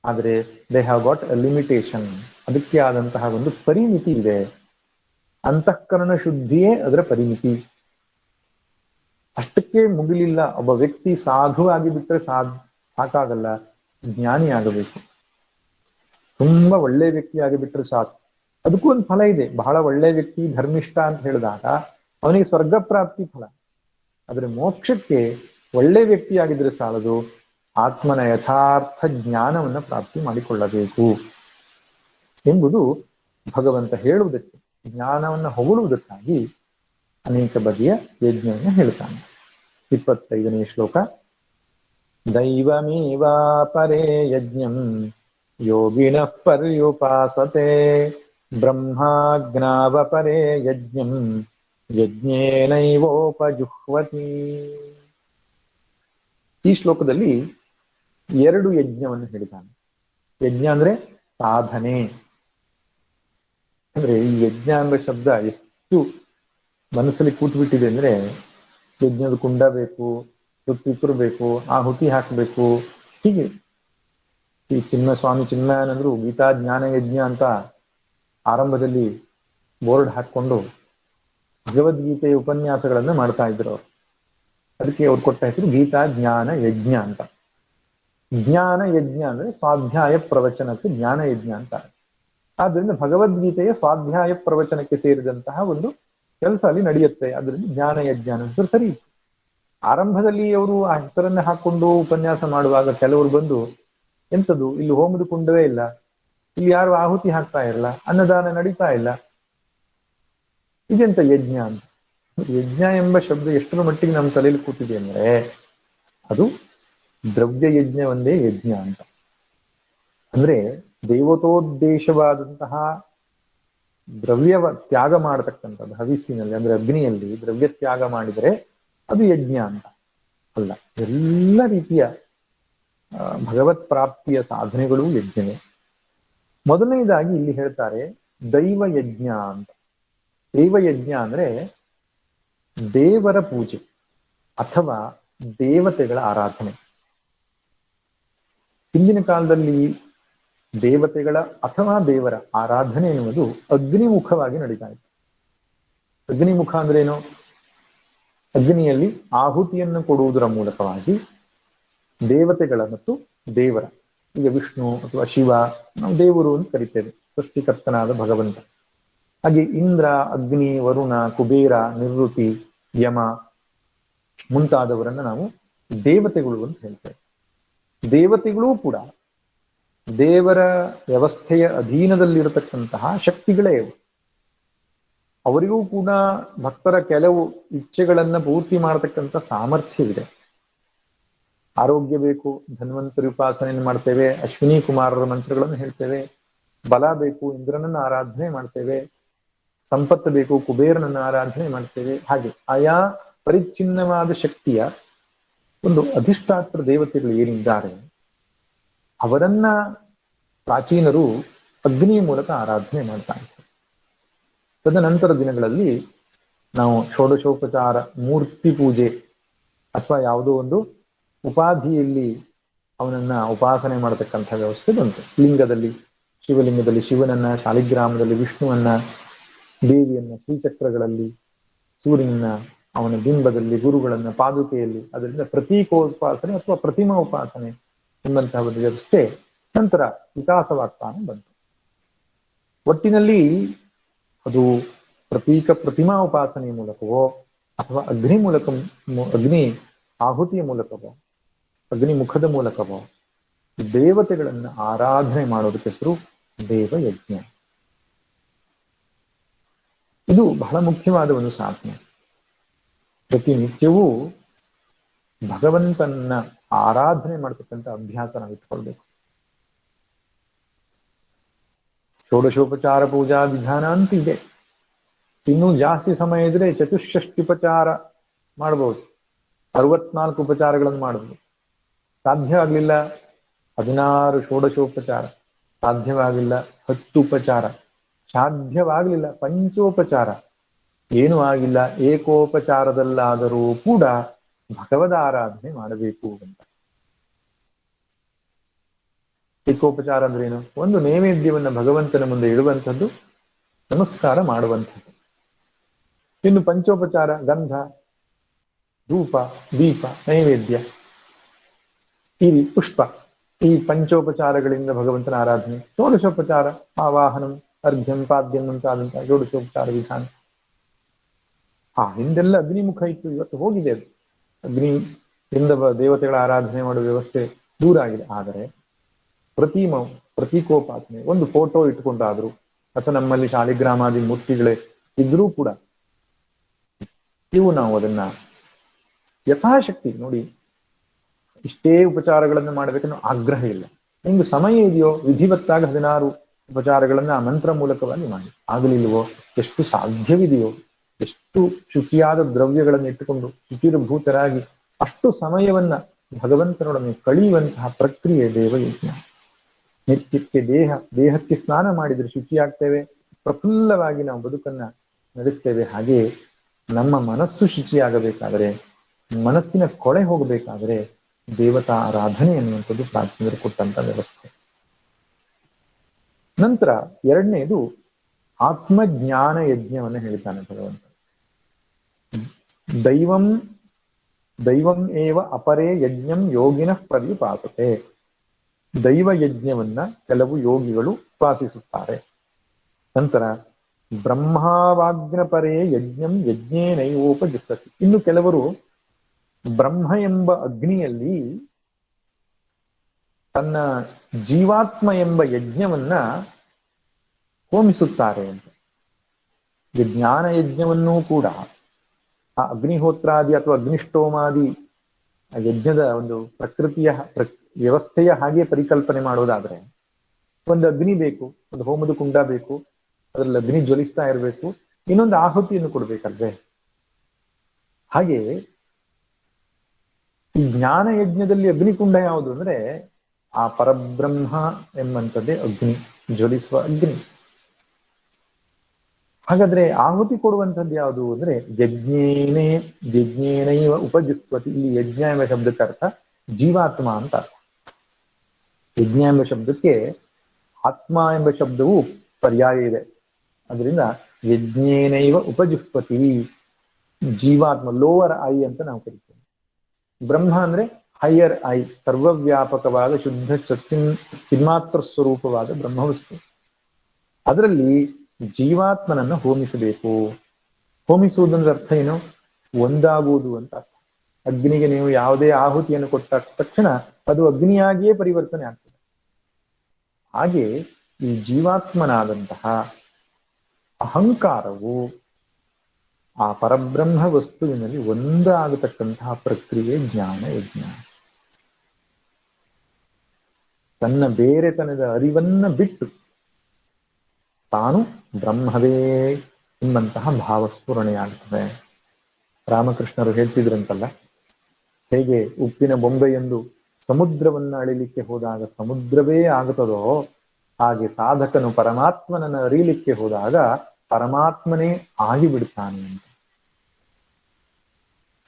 ಆದರೆ they have got a limitation. ಅದಕ್ಕೆ ಆದಂತಹ ಒಂದು ಪರಿಮಿತಿ ಇದೆ. ಅಂತಃಕರಣ ಶುದ್ಧಿಯೇ ಅದರ ಪರಿಮಿತಿ. ಅಷ್ಟಕ್ಕೆ ಮುಗಿಲಿಲ್ಲ. ಒಬ್ಬ ವ್ಯಕ್ತಿ ಸಾಧು ಆಗಿಬಿಟ್ರೆ ಸಾಕಾಗಲ್ಲ, ಜ್ಞಾನಿ ಆಗಬೇಕು. ತುಂಬಾ ಒಳ್ಳೆ ವ್ಯಕ್ತಿ ಆಗಿಬಿಟ್ರೆ ಸಾಕು, ಅದಕ್ಕೂ ಒಂದು ಫಲ ಇದೆ. ಬಹಳ ಒಳ್ಳೆ ವ್ಯಕ್ತಿ ಧರ್ಮಿಷ್ಠ ಅಂತ ಹೇಳಿದಾಗ ಅವನಿಗೆ ಸ್ವರ್ಗ ಪ್ರಾಪ್ತಿ ಫಲ. ಆದ್ರೆ ಮೋಕ್ಷಕ್ಕೆ ಒಳ್ಳೆ ವ್ಯಕ್ತಿ ಆಗಿದ್ರೆ ಸಾಲದು, ಆತ್ಮನ ಯಥಾರ್ಥ ಜ್ಞಾನವನ್ನು ಪ್ರಾಪ್ತಿ ಮಾಡಿಕೊಳ್ಳಬೇಕು ಎಂಬುದು ಭಗವಂತ ಹೇಳುವುದಕ್ಕೆ, ಜ್ಞಾನವನ್ನು ಹೊಗಳುವುದಕ್ಕಾಗಿ ಅನೇಕ ಬಗೆಯ ಯಜ್ಞವನ್ನು ಹೇಳ್ತಾನೆ. 25ನೇ ಶ್ಲೋಕ. ದೈವಮೇವಾಪರೇ ಯಜ್ಞಂ ಯೋಗಿನಃ ಪರ್ಯುಪಾಸತೆ ಬ್ರಹ್ಮಾಜ್ಞಾವಪರೇ ಯಜ್ಞಂ ಯಜ್ಞೇನೈವೋಪಜುಹ್ವತಿ. ಈ ಶ್ಲೋಕದಲ್ಲಿ 2 ಯಜ್ಞವನ್ನು ಹೇಳಿದ್ದಾನೆ. ಯಜ್ಞ ಅಂದ್ರೆ ಸಾಧನೆ. ಅಂದ್ರೆ ಈ ಯಜ್ಞ ಎಂಬ ಶಬ್ದ ಎಷ್ಟು ಮನಸ್ಸಲ್ಲಿ ಕೂತ್ಬಿಟ್ಟಿದೆ ಅಂದ್ರೆ, ಯಜ್ಞದ ಕುಂಡ ಬೇಕು, ಸುತ್ತಿಕರು ಬೇಕು, ಆಹುತಿ ಹಾಕಬೇಕು. ಹೀಗೆ ಈ ಸ್ವಾಮಿ ಚಿನ್ಮಯಾನಂದರು ಗೀತಾ ಜ್ಞಾನ ಯಜ್ಞ ಅಂತ ಆರಂಭದಲ್ಲಿ ಬೋರ್ಡ್ ಹಾಕೊಂಡು ಭಗವದ್ಗೀತೆಯ ಉಪನ್ಯಾಸಗಳನ್ನ ಮಾಡ್ತಾ ಇದ್ರು ಅವರು. ಅದಕ್ಕೆ ಅವ್ರು ಕೊಟ್ಟ ಹೆಸರು ಗೀತಾ ಜ್ಞಾನ ಯಜ್ಞ ಅಂತ. ಜ್ಞಾನ ಯಜ್ಞ ಅಂದ್ರೆ ಸ್ವಾಧ್ಯಾಯ ಪ್ರವಚನಕ್ಕೆ ಜ್ಞಾನ ಯಜ್ಞ ಅಂತ. ಆದ್ರಿಂದ ಭಗವದ್ಗೀತೆಯ ಸ್ವಾಧ್ಯಾಯ ಪ್ರವಚನಕ್ಕೆ ಸೇರಿದಂತಹ ಒಂದು ಕೆಲಸ ಅಲ್ಲಿ ನಡೆಯುತ್ತೆ. ಅದರಿಂದ ಜ್ಞಾನ ಯಜ್ಞ ಹೆಸರು ಸರಿ. ಆರಂಭದಲ್ಲಿ ಅವರು ಆ ಹೆಸರನ್ನ ಹಾಕೊಂಡು ಉಪನ್ಯಾಸ ಮಾಡುವಾಗ ಕೆಲವರು ಬಂದು, ಎಂಥದ್ದು ಇಲ್ಲಿ ಹೋಮದ ಕುಂಡವೇ ಇಲ್ಲ, ಇಲ್ಲಿ ಯಾರು ಆಹುತಿ ಹಾಕ್ತಾ ಇಲ್ಲ, ಅನ್ನದಾನ ನಡೀತಾ ಇಲ್ಲ, ಇದೆಂತ ಯಜ್ಞ ಅಂತ. ಯಜ್ಞ ಎಂಬ ಶಬ್ದ ಎಷ್ಟರ ಮಟ್ಟಿಗೆ ನಮ್ಮ ತಲೆಯಲ್ಲಿ ಕೂತಿದೆ ಅಂದ್ರೆ ಅದು ದ್ರವ್ಯ ಯಜ್ಞ ಒಂದೇ ಯಜ್ಞ ಅಂತ. ಅಂದ್ರೆ ದೇವತೋದ್ದೇಶವಾದಂತಹ ದ್ರವ್ಯ ತ್ಯಾಗ ಮಾಡತಕ್ಕಂಥದ್ದು ಹವಿಸ್ಸಿನಲ್ಲಿ, ಅಂದ್ರೆ ಅಗ್ನಿಯಲ್ಲಿ ದ್ರವ್ಯ ತ್ಯಾಗ ಮಾಡಿದರೆ ಅದು ಯಜ್ಞ ಅಂತ ಅಲ್ಲ. ಎಲ್ಲ ರೀತಿಯ ಭಗವತ್ ಪ್ರಾಪ್ತಿಯ ಸಾಧನೆಗಳು ಯಜ್ಞವೇ. ಮೊದಲನೇದಾಗಿ ಇಲ್ಲಿ ಹೇಳ್ತಾರೆ ದೈವ ಯಜ್ಞ ಅಂತ. ದೈವ ಯಜ್ಞ ಅಂದ್ರೆ ದೇವರ ಪೂಜೆ ಅಥವಾ ದೇವತೆಗಳ ಆರಾಧನೆ. ಹಿಂದಿನ ಕಾಲದಲ್ಲಿ ದೇವತೆಗಳ ಅಥವಾ ದೇವರ ಆರಾಧನೆ ಎನ್ನುವುದು ಅಗ್ನಿಮುಖವಾಗಿ ನಡೀತಾ ಇತ್ತು. ಅಗ್ನಿಮುಖ ಅಂದ್ರೆ ಏನು? ಅಗ್ನಿಯಲ್ಲಿ ಆಹುತಿಯನ್ನು ಕೊಡುವುದರ ಮೂಲಕವಾಗಿ ದೇವತೆಗಳ ಮತ್ತು ದೇವರ, ಈಗ ವಿಷ್ಣು ಅಥವಾ ಶಿವ ನಾವು ದೇವರು ಅಂತ ಕರಿತೇವೆ, ಸೃಷ್ಟಿಕರ್ತನಾದ ಭಗವಂತ. ಹಾಗೆ ಇಂದ್ರ, ಅಗ್ನಿ, ವರುಣ, ಕುಬೇರ, ನಿವೃತ್ತಿ, ಯಮ ಮುಂತಾದವರನ್ನ ನಾವು ದೇವತೆಗಳು ಅಂತ ಹೇಳ್ತೇವೆ. ದೇವತೆಗಳೂ ಕೂಡ ದೇವರ ವ್ಯವಸ್ಥೆಯ ಅಧೀನದಲ್ಲಿರತಕ್ಕಂತಹ ಶಕ್ತಿಗಳೇ ಇವು. ಅವರಿಗೂ ಕೂಡ ಭಕ್ತರ ಕೆಲವು ಇಚ್ಛೆಗಳನ್ನ ಪೂರ್ತಿ ಮಾಡತಕ್ಕಂಥ ಸಾಮರ್ಥ್ಯವಿದೆ. ಆರೋಗ್ಯ ಬೇಕು, ಧನ್ವಂತರಿ ಉಪಾಸನೆಯನ್ನು ಮಾಡ್ತೇವೆ, ಅಶ್ವಿನಿ ಕುಮಾರರ ಮಂತ್ರಗಳನ್ನು ಹೇಳ್ತೇವೆ. ಬಲ ಬೇಕು, ಇಂದ್ರನನ್ನ ಆರಾಧನೆ ಮಾಡ್ತೇವೆ. ಸಂಪತ್ತು ಬೇಕು, ಕುಬೇರನನ್ನ ಆರಾಧನೆ ಮಾಡ್ತೇವೆ. ಹಾಗೆ ಆಯಾ ಪರಿಚ್ಛಿನ್ನವಾದ ಶಕ್ತಿಯ ಒಂದು ಅಧಿಷ್ಠಾತ್ರ ದೇವತೆಗಳು ಏನಿದ್ದಾರೆ ಅವರನ್ನ ಪ್ರಾಚೀನರು ಅಗ್ನಿಯ ಮೂಲಕ ಆರಾಧನೆ ಮಾಡ್ತಾ ಇದ್ದಾರೆ. ತದನಂತರ ದಿನಗಳಲ್ಲಿ ನಾವು ಷೋಡಶೋಪಚಾರ ಮೂರ್ತಿ ಪೂಜೆ ಅಥವಾ ಯಾವುದೋ ಒಂದು ಉಪಾಧಿಯಲ್ಲಿ ಅವನನ್ನ ಉಪಾಸನೆ ಮಾಡತಕ್ಕಂಥ ವ್ಯವಸ್ಥೆ ಬಂತು. ಲಿಂಗದಲ್ಲಿ, ಶಿವಲಿಂಗದಲ್ಲಿ ಶಿವನನ್ನ, ಶಾಲಿಗ್ರಾಮದಲ್ಲಿ ವಿಷ್ಣುವನ್ನ, ದೇವಿಯನ್ನ ಶ್ರೀಚಕ್ರಗಳಲ್ಲಿ, ಸೂರ್ಯನ ಅವನ ಬಿಂಬದಲ್ಲಿ, ಗುರುಗಳನ್ನ ಪಾದುಕೆಯಲ್ಲಿ, ಅದರಿಂದ ಪ್ರತೀಕೋಪಾಸನೆ ಅಥವಾ ಪ್ರತಿಮಾ ಉಪಾಸನೆ ಎಂಬಂತಹ ಒಂದು ವ್ಯವಸ್ಥೆ ನಂತರ ವಿಕಾಸವಾಗ್ತಾನೆ ಬಂತು. ಒಟ್ಟಿನಲ್ಲಿ ಅದು ಪ್ರತಿಮಾ ಉಪಾಸನೆಯ ಮೂಲಕವೋ ಅಥವಾ ಅಗ್ನಿ ಆಹುತಿಯ ಮೂಲಕವೋ, ಅಗ್ನಿ ಮುಖದ ಮೂಲಕವೋ ದೇವತೆಗಳನ್ನು ಆರಾಧನೆ ಮಾಡೋದಕ್ಕೆ ಹೆಸರು ದೇವಯಜ್ಞ. ಇದು ಬಹಳ ಮುಖ್ಯವಾದ ಒಂದು ಸಾಧನೆ. ಪ್ರತಿನಿತ್ಯವೂ ಭಗವಂತನ ಆರಾಧನೆ ಮಾಡತಕ್ಕಂಥ ಅಭ್ಯಾಸ ನಾವು ಇಟ್ಕೊಳ್ಬೇಕು. ಷೋಡಶೋಪಚಾರ ಪೂಜಾ ವಿಧಾನ ಅಂತ ಇದೆ. ಇನ್ನೂ ಜಾಸ್ತಿ ಸಮಯ ಇದ್ರೆ ಚತುಷ್ಷಷ್ಟಿಪಚಾರ ಮಾಡಬಹುದು, 64 ಉಪಚಾರಗಳನ್ನು ಮಾಡಬಹುದು. ಸಾಧ್ಯ ಆಗಲಿಲ್ಲ 16 ಷೋಡಶೋಪಚಾರ, ಸಾಧ್ಯವಾಗಲಿಲ್ಲ 10 ಉಪಚಾರ, ಸಾಧ್ಯವಾಗಲಿಲ್ಲ ಪಂಚೋಪಚಾರ, ಏನೂ ಆಗಿಲ್ಲ ಏಕೋಪಚಾರದಲ್ಲಾದರೂ ಕೂಡ ಭಗವದ್ ಆರಾಧನೆ ಮಾಡಬೇಕು ಅಂತ. ಏಕೋಪಚಾರ ಅಂದ್ರೇನು? ಒಂದು ನೈವೇದ್ಯವನ್ನ ಭಗವಂತನ ಮುಂದೆ ಇಡುವಂಥದ್ದು, ನಮಸ್ಕಾರ ಮಾಡುವಂಥದ್ದು. ಇನ್ನು ಪಂಚೋಪಚಾರ ಗಂಧ, ಧೂಪ, ದೀಪ, ನೈವೇದ್ಯ, ಈ ಪುಷ್ಪ, ಈ ಪಂಚೋಪಚಾರಗಳಿಂದ ಭಗವಂತನ ಆರಾಧನೆ. ಷೋಡಶೋಪಚಾರ ಆವಾಹನಂ, ಅರ್ಘ್ಯಂ, ಪಾದ್ಯಂ ಮುಂತಾದಂತಹ ಷೋಡಶೋಪಚಾರ ವಿಧಾನ. ಹಿಂದೆಲ್ಲ ಅಗ್ನಿಮುಖ ಇತ್ತು, ಇವತ್ತು ಹೋಗಿದೆ ಅದು. ಅಗ್ನಿಯಿಂದ ದೇವತೆಗಳ ಆರಾಧನೆ ಮಾಡುವ ವ್ಯವಸ್ಥೆ ದೂರ ಆಗಿದೆ. ಆದರೆ ಪ್ರತೀಕೋಪಾಸನೆ, ಒಂದು ಫೋಟೋ ಇಟ್ಕೊಂಡಾದ್ರು ಅಥವಾ ನಮ್ಮಲ್ಲಿ ಶಾಲಿಗ್ರಾಮಾದಿ ಮೂರ್ತಿಗಳೇ ಇದ್ರೂ ಕೂಡ ನಾವು ಅದನ್ನ ಯಥಾಶಕ್ತಿ ನೋಡಿ, ಇಷ್ಟೇ ಉಪಚಾರಗಳನ್ನು ಮಾಡಬೇಕನ್ನೋ ಆಗ್ರಹ ಇಲ್ಲ. ನಿಮ್ಗೆ ಸಮಯ ಇದೆಯೋ ವಿಧಿವತ್ತಾಗಿ 16 ಉಪಚಾರಗಳನ್ನ ಆ ಮಂತ್ರ ಮೂಲಕವಾಗಿ ಮಾಡಿ. ಆಗಲಿಲ್ವೋ ಎಷ್ಟು ಸಾಧ್ಯವಿದೆಯೋ, ಎಷ್ಟು ಶುಚಿಯಾದ ದ್ರವ್ಯಗಳನ್ನು ಇಟ್ಟುಕೊಂಡು ಶುಚಿರಭೂತರಾಗಿ ಅಷ್ಟು ಸಮಯವನ್ನ ಭಗವಂತನೊಡನೆ ಕಳೆಯುವಂತಹ ಪ್ರಕ್ರಿಯೆ ದೇವಯಜ್ಞ. ನಿತ್ಯಕ್ಕೆ ದೇಹಕ್ಕೆ ಸ್ನಾನ ಮಾಡಿದ್ರೆ ಶುಚಿಯಾಗ್ತೇವೆ, ಪ್ರಫುಲ್ಲವಾಗಿ ನಾವು ಬದುಕನ್ನ ನಡೆಸ್ತೇವೆ. ಹಾಗೆ ನಮ್ಮ ಮನಸ್ಸು ಶುಚಿಯಾಗಬೇಕಾದರೆ, ಮನಸ್ಸಿನ ಕೊಳೆ ಹೋಗಬೇಕಾದರೆ ದೇವತಾ ಆರಾಧನೆ ಎನ್ನುವಂಥದ್ದು ಪ್ರಾಚೀನರು ಕೊಟ್ಟಂತ ವ್ಯವಸ್ಥೆ. ನಂತರ ಎರಡನೇದು ಆತ್ಮಜ್ಞಾನ ಯಜ್ಞವನ್ನು ಹೇಳ್ತಾನೆ ಭಗವಂತ. ದೈವಂ ದೈವಂ ಏವ ಅಪರೇ ಯಜ್ಞಂ ಯೋಗಿನಃ ಪರ್ಯುಪಾಸತೆ. ದೈವ ಯಜ್ಞವನ್ನ ಕೆಲವು ಯೋಗಿಗಳು ಉಪಾಸಿಸುತ್ತಾರೆ. ನಂತರ ಬ್ರಹ್ಮಾವಾಗ್ನಪರೇ ಯಜ್ಞಂ ಯಜ್ಞೇನೈವೋಪಜುಷ್ಟತಿ. ಇನ್ನು ಕೆಲವರು ಬ್ರಹ್ಮ ಎಂಬ ಅಗ್ನಿಯಲ್ಲಿ ತನ್ನ ಜೀವಾತ್ಮ ಎಂಬ ಯಜ್ಞವನ್ನ ಹೋಮಿಸುತ್ತಾರೆ ಅಂತ. ಜ್ಞಾನ ಯಜ್ಞವನ್ನೂ ಕೂಡ ಆ ಅಗ್ನಿಹೋತ್ರಾದಿ ಅಥವಾ ಅಗ್ನಿಷ್ಟೋಮಾದಿ ಯಜ್ಞದ ಒಂದು ಪ್ರಕೃತಿಯ ವ್ಯವಸ್ಥೆಯ ಹಾಗೆ ಪರಿಕಲ್ಪನೆ ಮಾಡೋದಾದ್ರೆ ಒಂದು ಅಗ್ನಿ ಬೇಕು, ಒಂದು ಹೋಮದ ಕುಂಡ ಬೇಕು, ಅದರಲ್ಲಿ ಅಗ್ನಿ ಜ್ವಲಿಸ್ತಾ ಇರಬೇಕು, ಇನ್ನೊಂದು ಆಹುತಿಯನ್ನು ಕೊಡ್ಬೇಕಲ್ವೇ. ಹಾಗೆ ಈ ಜ್ಞಾನ ಯಜ್ಞದಲ್ಲಿ ಅಗ್ನಿಕುಂಡ ಯಾವುದು ಅಂದ್ರೆ ಆ ಪರಬ್ರಹ್ಮ ಎಂಬಂಥದ್ದೇ ಅಗ್ನಿ, ಜ್ವಲಿಸುವ ಅಗ್ನಿ. ಹಾಗಾದ್ರೆ ಆಹುತಿ ಕೊಡುವಂಥದ್ದು ಯಾವುದು ಅಂದ್ರೆ ಯಜ್ಞೇನೈವ ಉಪಜುಕ್ವತಿ. ಇಲ್ಲಿ ಯಜ್ಞ ಎಂಬ ಶಬ್ದಕ್ಕೆ ಅರ್ಥ ಜೀವಾತ್ಮ ಅಂತ ಅರ್ಥ. ಯಜ್ಞ ಎಂಬ ಶಬ್ದಕ್ಕೆ ಆತ್ಮ ಎಂಬ ಶಬ್ದವು ಪರ್ಯಾಯ ಇದೆ. ಅದರಿಂದ ಯಜ್ಞೇನೈವ ಉಪಜುಕ್ವತಿ, ಜೀವಾತ್ಮ, ಲೋವರ್ ಐ ಅಂತ ನಾವು ಕರಿತೇವೆ. ಬ್ರಹ್ಮ ಅಂದ್ರೆ ಹೈಯರ್ ಐ, ಸರ್ವವ್ಯಾಪಕವಾದ ಶುದ್ಧ ಚಿನ್ಮಾತ್ರ ಸ್ವರೂಪವಾದ ಬ್ರಹ್ಮವಸ್ತು. ಅದರಲ್ಲಿ ಜೀವಾತ್ಮನನ್ನು ಹೋಮಿಸಬೇಕು. ಹೋಮಿಸುವುದಂದ್ರೆ ಅರ್ಥ ಏನು? ಒಂದಾಗುವುದು ಅಂತ ಅರ್ಥ. ಅಗ್ನಿಗೆ ನೀವು ಯಾವುದೇ ಆಹುತಿಯನ್ನು ಕೊಟ್ಟ ತಕ್ಷಣ ಅದು ಅಗ್ನಿಯಾಗಿಯೇ ಪರಿವರ್ತನೆ ಆಗ್ತದೆ. ಹಾಗೆ ಈ ಜೀವಾತ್ಮನಾದಂತಹ ಅಹಂಕಾರವು ಆ ಪರಬ್ರಹ್ಮ ವಸ್ತುವಿನಲ್ಲಿ ಒಂದಾಗತಕ್ಕಂತಹ ಪ್ರಕ್ರಿಯೆ ಜ್ಞಾನ ಯಜ್ಞ. ತನ್ನ ಬೇರೆತನದ ಅರಿವನ್ನ ಬಿಟ್ಟು ತಾನು ಬ್ರಹ್ಮವೇ ಎಂಬಂತಹ ಭಾವಸ್ಫುರಣೆಯಾಗ್ತದೆ. ರಾಮಕೃಷ್ಣರು ಹೇಳ್ತಿದ್ರಂತಲ್ಲ, ಹೇಗೆ ಉಪ್ಪಿನ ಬೊಂಬೆಯೆಂದು ಸಮುದ್ರವನ್ನ ಅಳಿಲಿಕ್ಕೆ ಹೋದಾಗ ಸಮುದ್ರವೇ ಆಗುತ್ತದೋ, ಹಾಗೆ ಸಾಧಕನು ಪರಮಾತ್ಮನನ್ನು ಅರಿಯಲಿಕ್ಕೆ ಹೋದಾಗ ಪರಮಾತ್ಮನೇ ಆಗಿಬಿಡ್ತಾನೆ ಅಂತ.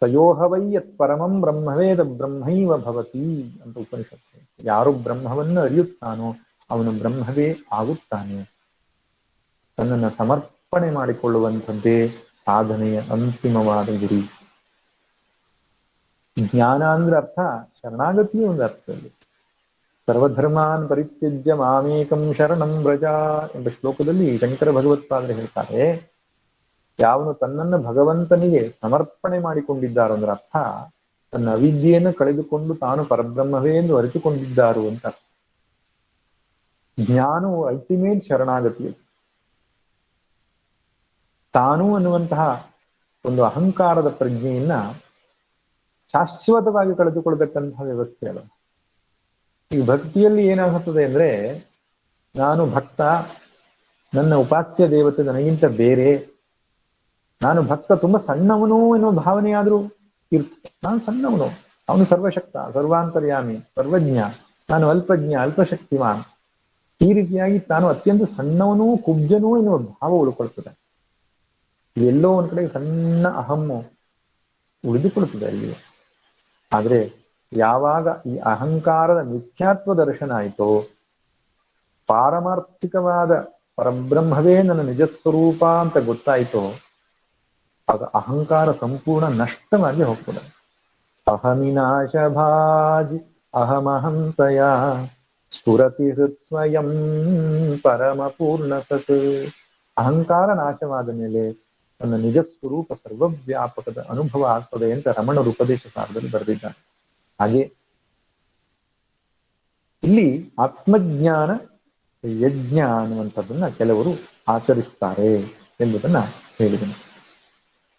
ಸಯೋಹವೈ ಯತ್ ಪರಮಂ ಬ್ರಹ್ಮವೇದ ಬ್ರಹ್ಮೈವ ಭವತಿ ಅಂತ ಉಪನಿಷತ್ತು. ಯಾರು ಬ್ರಹ್ಮವನ್ನು ಅರಿಯುತ್ತಾನೋ ಅವನು ಬ್ರಹ್ಮವೇ ಆಗುತ್ತಾನೆ. ತನ್ನನ್ನು ಸಮರ್ಪಣೆ ಮಾಡಿಕೊಳ್ಳುವಂಥದ್ದೇ ಸಾಧನೆಯ ಅಂತಿಮವಾದ ಗುರಿ. ಜ್ಞಾನ ಅಂದ್ರೆ ಅರ್ಥ ಶರಣಾಗತಿಯೇ ಒಂದು ಅರ್ಥದಲ್ಲಿ. ಸರ್ವಧರ್ಮಾನ್ ಪರಿತ್ಯಜ್ಯ ಮಾಮೇಕಂ ಶರಣಂ ವ್ರಜ ಎಂಬ ಶ್ಲೋಕದಲ್ಲಿ ಶಂಕರ ಭಗವತ್ಪಾದರು ಹೇಳ್ತಾರೆ, ಯಾವನು ತನ್ನನ್ನು ಭಗವಂತನಿಗೆ ಸಮರ್ಪಣೆ ಮಾಡಿಕೊಂಡಿದ್ದಾರೋ ಅಂದ್ರೆ ಅರ್ಥ ತನ್ನ ಅವಿದ್ಯೆಯನ್ನು ಕಳೆದುಕೊಂಡು ತಾನು ಪರಬ್ರಹ್ಮವೇ ಎಂದು ಅರಿತುಕೊಂಡಿದ್ದಾರು ಅಂತ. ಜ್ಞಾನವು ಅಲ್ಟಿಮೇಟ್ ಶರಣಾಗತಿ. ತಾನು ಅನ್ನುವಂತಹ ಒಂದು ಅಹಂಕಾರದ ಪ್ರಜ್ಞೆಯನ್ನ ಶಾಶ್ವತವಾಗಿ ಕಳೆದುಕೊಳ್ಬೇಕಂತಹ ವ್ಯವಸ್ಥೆ ಅಲ್ಲ. ಈ ಭಕ್ತಿಯಲ್ಲಿ ಏನಾಗುತ್ತದೆ ಅಂದ್ರೆ, ನಾನು ಭಕ್ತ, ನನ್ನ ಉಪಾಸ್ಯ ದೇವತೆ ನನಗಿಂತ ಬೇರೆ, ನಾನು ಭಕ್ತ ತುಂಬಾ ಸಣ್ಣವನು ಎನ್ನುವ ಭಾವನೆಯಾದ್ರೂ ಇರ್ತದೆ. ನಾನು ಸಣ್ಣವನು, ಅವನು ಸರ್ವಶಕ್ತ, ಸರ್ವಾಂತರ್ಯಾಮಿ, ಸರ್ವಜ್ಞ, ನಾನು ಅಲ್ಪಜ್ಞ, ಅಲ್ಪಶಕ್ತಿಮಾನ್. ಈ ರೀತಿಯಾಗಿ ತಾನು ಅತ್ಯಂತ ಸಣ್ಣವನೂ ಕುಬ್ಜನೂ ಎನ್ನುವ ಭಾವ ಉಳ್ಕೊಳ್ತದೆ. ಎಲ್ಲೋ ಒಂದ್ ಕಡೆ ಸಣ್ಣ ಅಹಮ್ಮು ಉಳಿದುಕೊಳ್ತದೆ ಅಲ್ಲಿ. ಆದ್ರೆ ಯಾವಾಗ ಈ ಅಹಂಕಾರದ ಮಿಥ್ಯಾತ್ವ ದರ್ಶನ ಆಯಿತೋ, ಪಾರಮಾರ್ಥಿಕವಾದ ಪರಬ್ರಹ್ಮವೇ ನನ್ನ ನಿಜಸ್ವರೂಪ ಅಂತ ಗೊತ್ತಾಯಿತೋ, ಆಗ ಅಹಂಕಾರ ಸಂಪೂರ್ಣ ನಷ್ಟವಾಗಿ ಹೋಗ್ತದೆ. ಅಹಮಿನಾಶ ಭಾಜಿ ಅಹಮಹಂತಯ ಸ್ಫುರತಿ ಹೃತ್ಸ್ವಯಂ ಪರಮ ಪೂರ್ಣ ಸತ್. ಅಹಂಕಾರ ನಾಶವಾದ ಮೇಲೆ ನನ್ನ ನಿಜ ಸ್ವರೂಪ ಸರ್ವವ್ಯಾಪಕದ ಅನುಭವ ಆಗ್ತದೆ ಅಂತ ರಮಣರು ಉಪದೇಶ ಸಾರದಲ್ಲಿ ಬರೆದಿದ್ದಾರೆ. ಹಾಗೆ ಇಲ್ಲಿ ಆತ್ಮಜ್ಞಾನ ಯಜ್ಞ ಅನ್ನುವಂಥದ್ದನ್ನ ಕೆಲವರು ಆಚರಿಸ್ತಾರೆ ಎಂಬುದನ್ನ ಹೇಳಿದನು.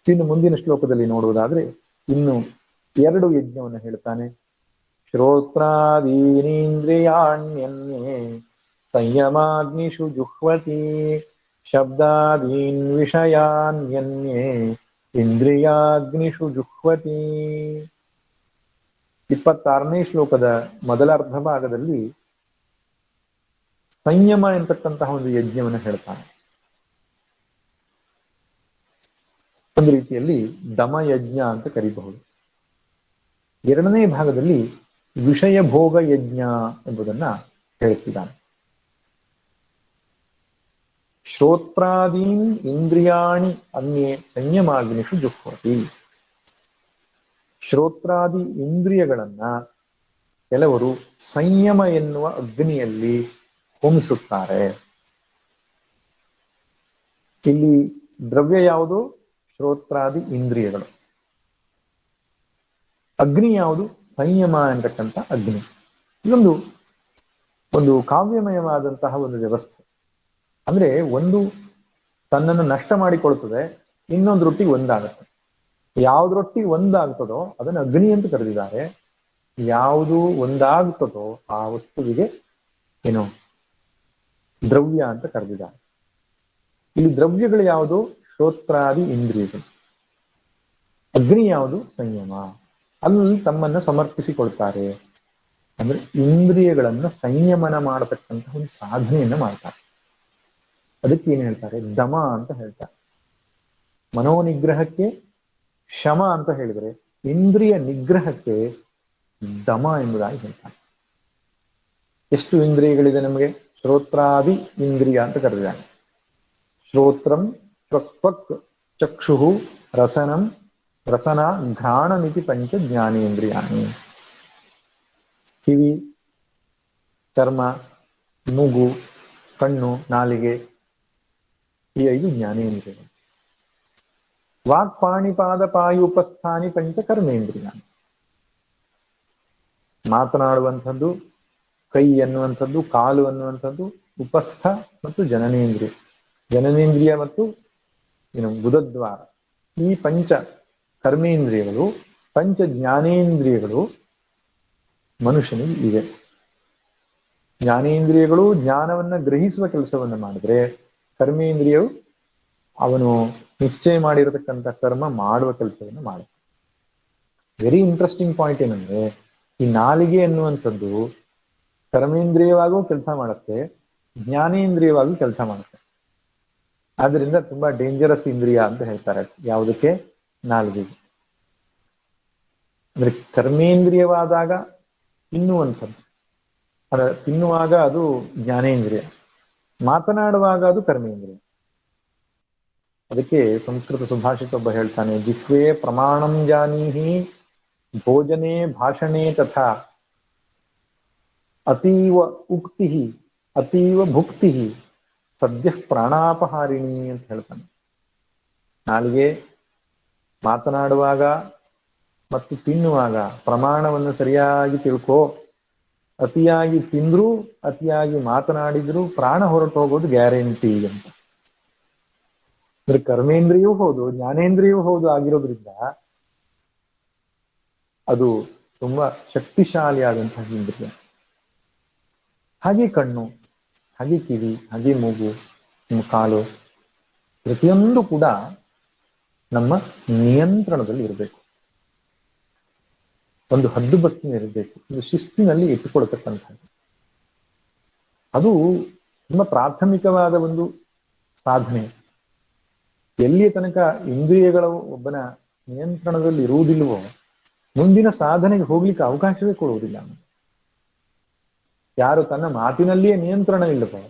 ಇನ್ನು ಮುಂದಿನ ಶ್ಲೋಕದಲ್ಲಿ ನೋಡುವುದಾದ್ರೆ ಇನ್ನು 2 ಯಜ್ಞವನ್ನು ಹೇಳ್ತಾನೆ. ಶ್ರೋತ್ರಾದೀನೇಂದ್ರಿಯಾಣ್ಯನ್ಯೇ ಸಂಯಮಾಗ್ನಿಷು ಜುಹ್ವತಿ ಶಬ್ದಾದೀನ್ ವಿಷಯಾನ್ಯನ್ಯೇ ಇಂದ್ರಿಯಾಗ್ನಿಷು ಜುಹ್ವತಿ. 26ನೇ ಶ್ಲೋಕದ ಮೊದಲ ಅರ್ಧ ಭಾಗದಲ್ಲಿ ಸಂಯಮ ಎಂತಕ್ಕಂತಹ ಒಂದು ಯಜ್ಞವನ್ನು ಹೇಳ್ತಾನೆ. ಒಂದು ರೀತಿಯಲ್ಲಿ ದಮಯಜ್ಞ ಅಂತ ಕರೀಬಹುದು. 2ನೇ ಭಾಗದಲ್ಲಿ ವಿಷಯ ಭೋಗ ಯಜ್ಞ ಎಂಬುದನ್ನ ಹೇಳ್ತಿದ್ದಾನೆ. ಶ್ರೋತ್ರಾದೀನ್ ಇಂದ್ರಿಯಾಣಿ ಅನ್ಯೇ ಸಂಯಮಾಗ್ನಿಷು ಜುಹ್ವತಿ. ಶ್ರೋತ್ರಾದಿ ಇಂದ್ರಿಯಗಳನ್ನ ಕೆಲವರು ಸಂಯಮ ಎನ್ನುವ ಅಗ್ನಿಯಲ್ಲಿ ಹೋಮಿಸುತ್ತಾರೆ. ಇಲ್ಲಿ ದ್ರವ್ಯ ಯಾವುದು? ಶ್ರೋತ್ರಾದಿ ಇಂದ್ರಿಯಗಳು. ಅಗ್ನಿ ಯಾವುದು? ಸಂಯಮ ಎಂತಕ್ಕಂಥ ಅಗ್ನಿ. ಇದೊಂದು ಒಂದು ಕಾವ್ಯಮಯವಾದಂತಹ ಒಂದು ವ್ಯವಸ್ಥೆ. ಅಂದ್ರೆ ಒಂದು ತನ್ನನ್ನು ನಷ್ಟ ಮಾಡಿಕೊಳ್ತದೆ, ಇನ್ನೊಂದು ರೊಟ್ಟಿಗೆ ಒಂದಾಗುತ್ತೆ. ಯಾವ್ದ್ರೊಟ್ಟಿಗೆ ಒಂದಾಗ್ತದೋ ಅದನ್ನು ಅಗ್ನಿ ಅಂತ ಕರೆದಿದ್ದಾರೆ. ಯಾವುದು ಒಂದಾಗ್ತದೋ ಆ ವಸ್ತುವಿಗೆ ಏನು ದ್ರವ್ಯ ಅಂತ ಕರೆದಿದ್ದಾರೆ. ಇಲ್ಲಿ ದ್ರವ್ಯಗಳು ಯಾವುದು? ಶ್ರೋತ್ರಾದಿ ಇಂದ್ರಿಯಗಳು. ಅಗ್ನಿ ಯಾವುದು? ಸಂಯಮ. ಅಲ್ಲಿ ತಮ್ಮನ್ನ ಸಮರ್ಪಿಸಿಕೊಳ್ತಾರೆ. ಅಂದ್ರೆ ಇಂದ್ರಿಯಗಳನ್ನ ಸಂಯಮನ ಮಾಡತಕ್ಕಂತಹ ಒಂದು ಸಾಧನೆಯನ್ನ ಮಾಡ್ತಾರೆ. ಅದಕ್ಕೆ ಏನ್ ಹೇಳ್ತಾರೆ? ದಮ ಅಂತ ಹೇಳ್ತಾರೆ. ಮನೋನಿಗ್ರಹಕ್ಕೆ ಶಮ ಅಂತ ಹೇಳಿದ್ರೆ, ಇಂದ್ರಿಯ ನಿಗ್ರಹಕ್ಕೆ ದಮ ಎಂಬುದಾಗಿ ಹೇಳ್ತಾರೆ. ಎಷ್ಟು ಇಂದ್ರಿಯಗಳಿದೆ ನಮಗೆ? ಶ್ರೋತ್ರಾದಿ ಇಂದ್ರಿಯ ಅಂತ ಕರೆದಿದ್ದಾನೆ. ಶ್ರೋತ್ರಂ ತ್ವಕ್ ಚಕ್ಷು ರಸನಂ ರಸನ ಘ್ರಾಣಮಿತಿ ಪಂಚ ಜ್ಞಾನೇಂದ್ರಿಯಾಣಿ. ಕಿವಿ, ಚರ್ಮ, ಮೂಗು, ಕಣ್ಣು, ನಾಲಿಗೆ, ಈ 5 ಜ್ಞಾನೇಂದ್ರಿಯಗಳು. ವಾಕ್ ಪಾಣಿಪಾದ ಪಾಯುಪಸ್ಥಾನಿ ಪಂಚ ಕರ್ಮೇಂದ್ರಿಯ. ಮಾತನಾಡುವಂಥದ್ದು, ಕೈ ಅನ್ನುವಂಥದ್ದು, ಕಾಲು ಅನ್ನುವಂಥದ್ದು, ಉಪಸ್ಥ ಮತ್ತು ಜನನೇಂದ್ರಿಯ. ಜನನೇಂದ್ರಿಯ ಮತ್ತು ಬುಧದ್ವಾರ, ಈ ಪಂಚ ಕರ್ಮೇಂದ್ರಿಯಗಳು, ಪಂಚ ಜ್ಞಾನೇಂದ್ರಿಯಗಳು ಮನುಷ್ಯನಿಗೆ ಇವೆ. ಜ್ಞಾನೇಂದ್ರಿಯಗಳು ಜ್ಞಾನವನ್ನ ಗ್ರಹಿಸುವ ಕೆಲಸವನ್ನ ಮಾಡಿದ್ರೆ, ಕರ್ಮೇಂದ್ರಿಯವು ಅವನು ನಿಶ್ಚಯ ಮಾಡಿರತಕ್ಕಂಥ ಕರ್ಮ ಮಾಡುವ ಕೆಲಸವನ್ನು ಮಾಡುತ್ತೆ. ವೆರಿ ಇಂಟ್ರೆಸ್ಟಿಂಗ್ ಪಾಯಿಂಟ್ ಏನಂದ್ರೆ, ಈ ನಾಲಿಗೆ ಅನ್ನುವಂಥದ್ದು ಕರ್ಮೇಂದ್ರಿಯವಾಗೂ ಕೆಲಸ ಮಾಡುತ್ತೆ, ಜ್ಞಾನೇಂದ್ರಿಯವಾಗೂ ಕೆಲಸ ಮಾಡುತ್ತೆ. ಆದ್ರಿಂದ ತುಂಬಾ ಡೇಂಜರಸ್ ಇಂದ್ರಿಯ ಅಂತ ಹೇಳ್ತಾರೆ. ಯಾವುದಕ್ಕೆ? ನಾಲಿಗೆಗೆ. ಅಂದ್ರೆ ಕರ್ಮೇಂದ್ರಿಯವಾದಾಗ ತಿನ್ನುವಂಥದ್ದು, ತಿನ್ನುವಾಗ ಅದು ಜ್ಞಾನೇಂದ್ರಿಯ, ಮಾತನಾಡುವಾಗ ಅದು ಕರ್ಮೇಂದ್ರಿಯ. ಅದಕ್ಕೆ ಸಂಸ್ಕೃತ ಸುಭಾಷಿತ ಒಬ್ಬ ಹೇಳ್ತಾನೆ, ಜಿಹ್ವೆ ಪ್ರಮಾಣಂ ಜಾನೀಹಿ ಭೋಜನೆ ಭಾಷಣೆ ತಥಾ ಅತೀವ ಉಕ್ತಿ ಅತೀವ ಭುಕ್ತಿ ಸದ್ಯ ಪ್ರಾಣಾಪಹಾರಿಣಿ ಅಂತ ಹೇಳ್ತಾನೆ. ನಾಲಿಗೆ ಮಾತನಾಡುವಾಗ ಮತ್ತು ತಿನ್ನುವಾಗ ಪ್ರಮಾಣವನ್ನು ಸರಿಯಾಗಿ ತಿಳ್ಕೋ. ಅತಿಯಾಗಿ ತಿಂದ್ರು ಅತಿಯಾಗಿ ಮಾತನಾಡಿದ್ರು ಪ್ರಾಣ ಹೊರಟು ಹೋಗೋದು ಗ್ಯಾರಂಟಿ ಅಂತ. ಅಂದ್ರೆ ಕರ್ಮೇಂದ್ರಿಯವೂ ಹೌದು ಜ್ಞಾನೇಂದ್ರಿಯವೂ ಹೌದು ಆಗಿರೋದ್ರಿಂದ ಅದು ತುಂಬಾ ಶಕ್ತಿಶಾಲಿಯಾದಂತಹ ಇಂದ್ರಿಯ. ಹಾಗೆ ಕಣ್ಣು, ಹಾಗೆ ಕಿವಿ, ಹಾಗೆ ಮೂಗು, ಕಾಲು, ಪ್ರತಿಯೊಂದು ಕೂಡ ನಮ್ಮ ನಿಯಂತ್ರಣದಲ್ಲಿ ಇರಬೇಕು. ಒಂದು ಹದ್ದುಬಸ್ತಿನ ಇರಬೇಕು, ಒಂದು ಶಿಸ್ತಿನಲ್ಲಿ ಇಟ್ಟುಕೊಳ್ತಕ್ಕಂಥದ್ದು. ಅದು ತುಂಬಾ ಪ್ರಾಥಮಿಕವಾದ ಒಂದು ಸಾಧನೆ. ಎಲ್ಲಿಯ ತನಕ ಇಂದ್ರಿಯಗಳ ಒಬ್ಬನ ನಿಯಂತ್ರಣದಲ್ಲಿ ಇರುವುದಿಲ್ಲವೋ ಮುಂದಿನ ಸಾಧನೆಗೆ ಹೋಗ್ಲಿಕ್ಕೆ ಅವಕಾಶವೇ ಕೊಡುವುದಿಲ್ಲ. ಯಾರು ತನ್ನ ಮಾತಿನಲ್ಲಿಯೇ ನಿಯಂತ್ರಣ ಇಲ್ಲವೋ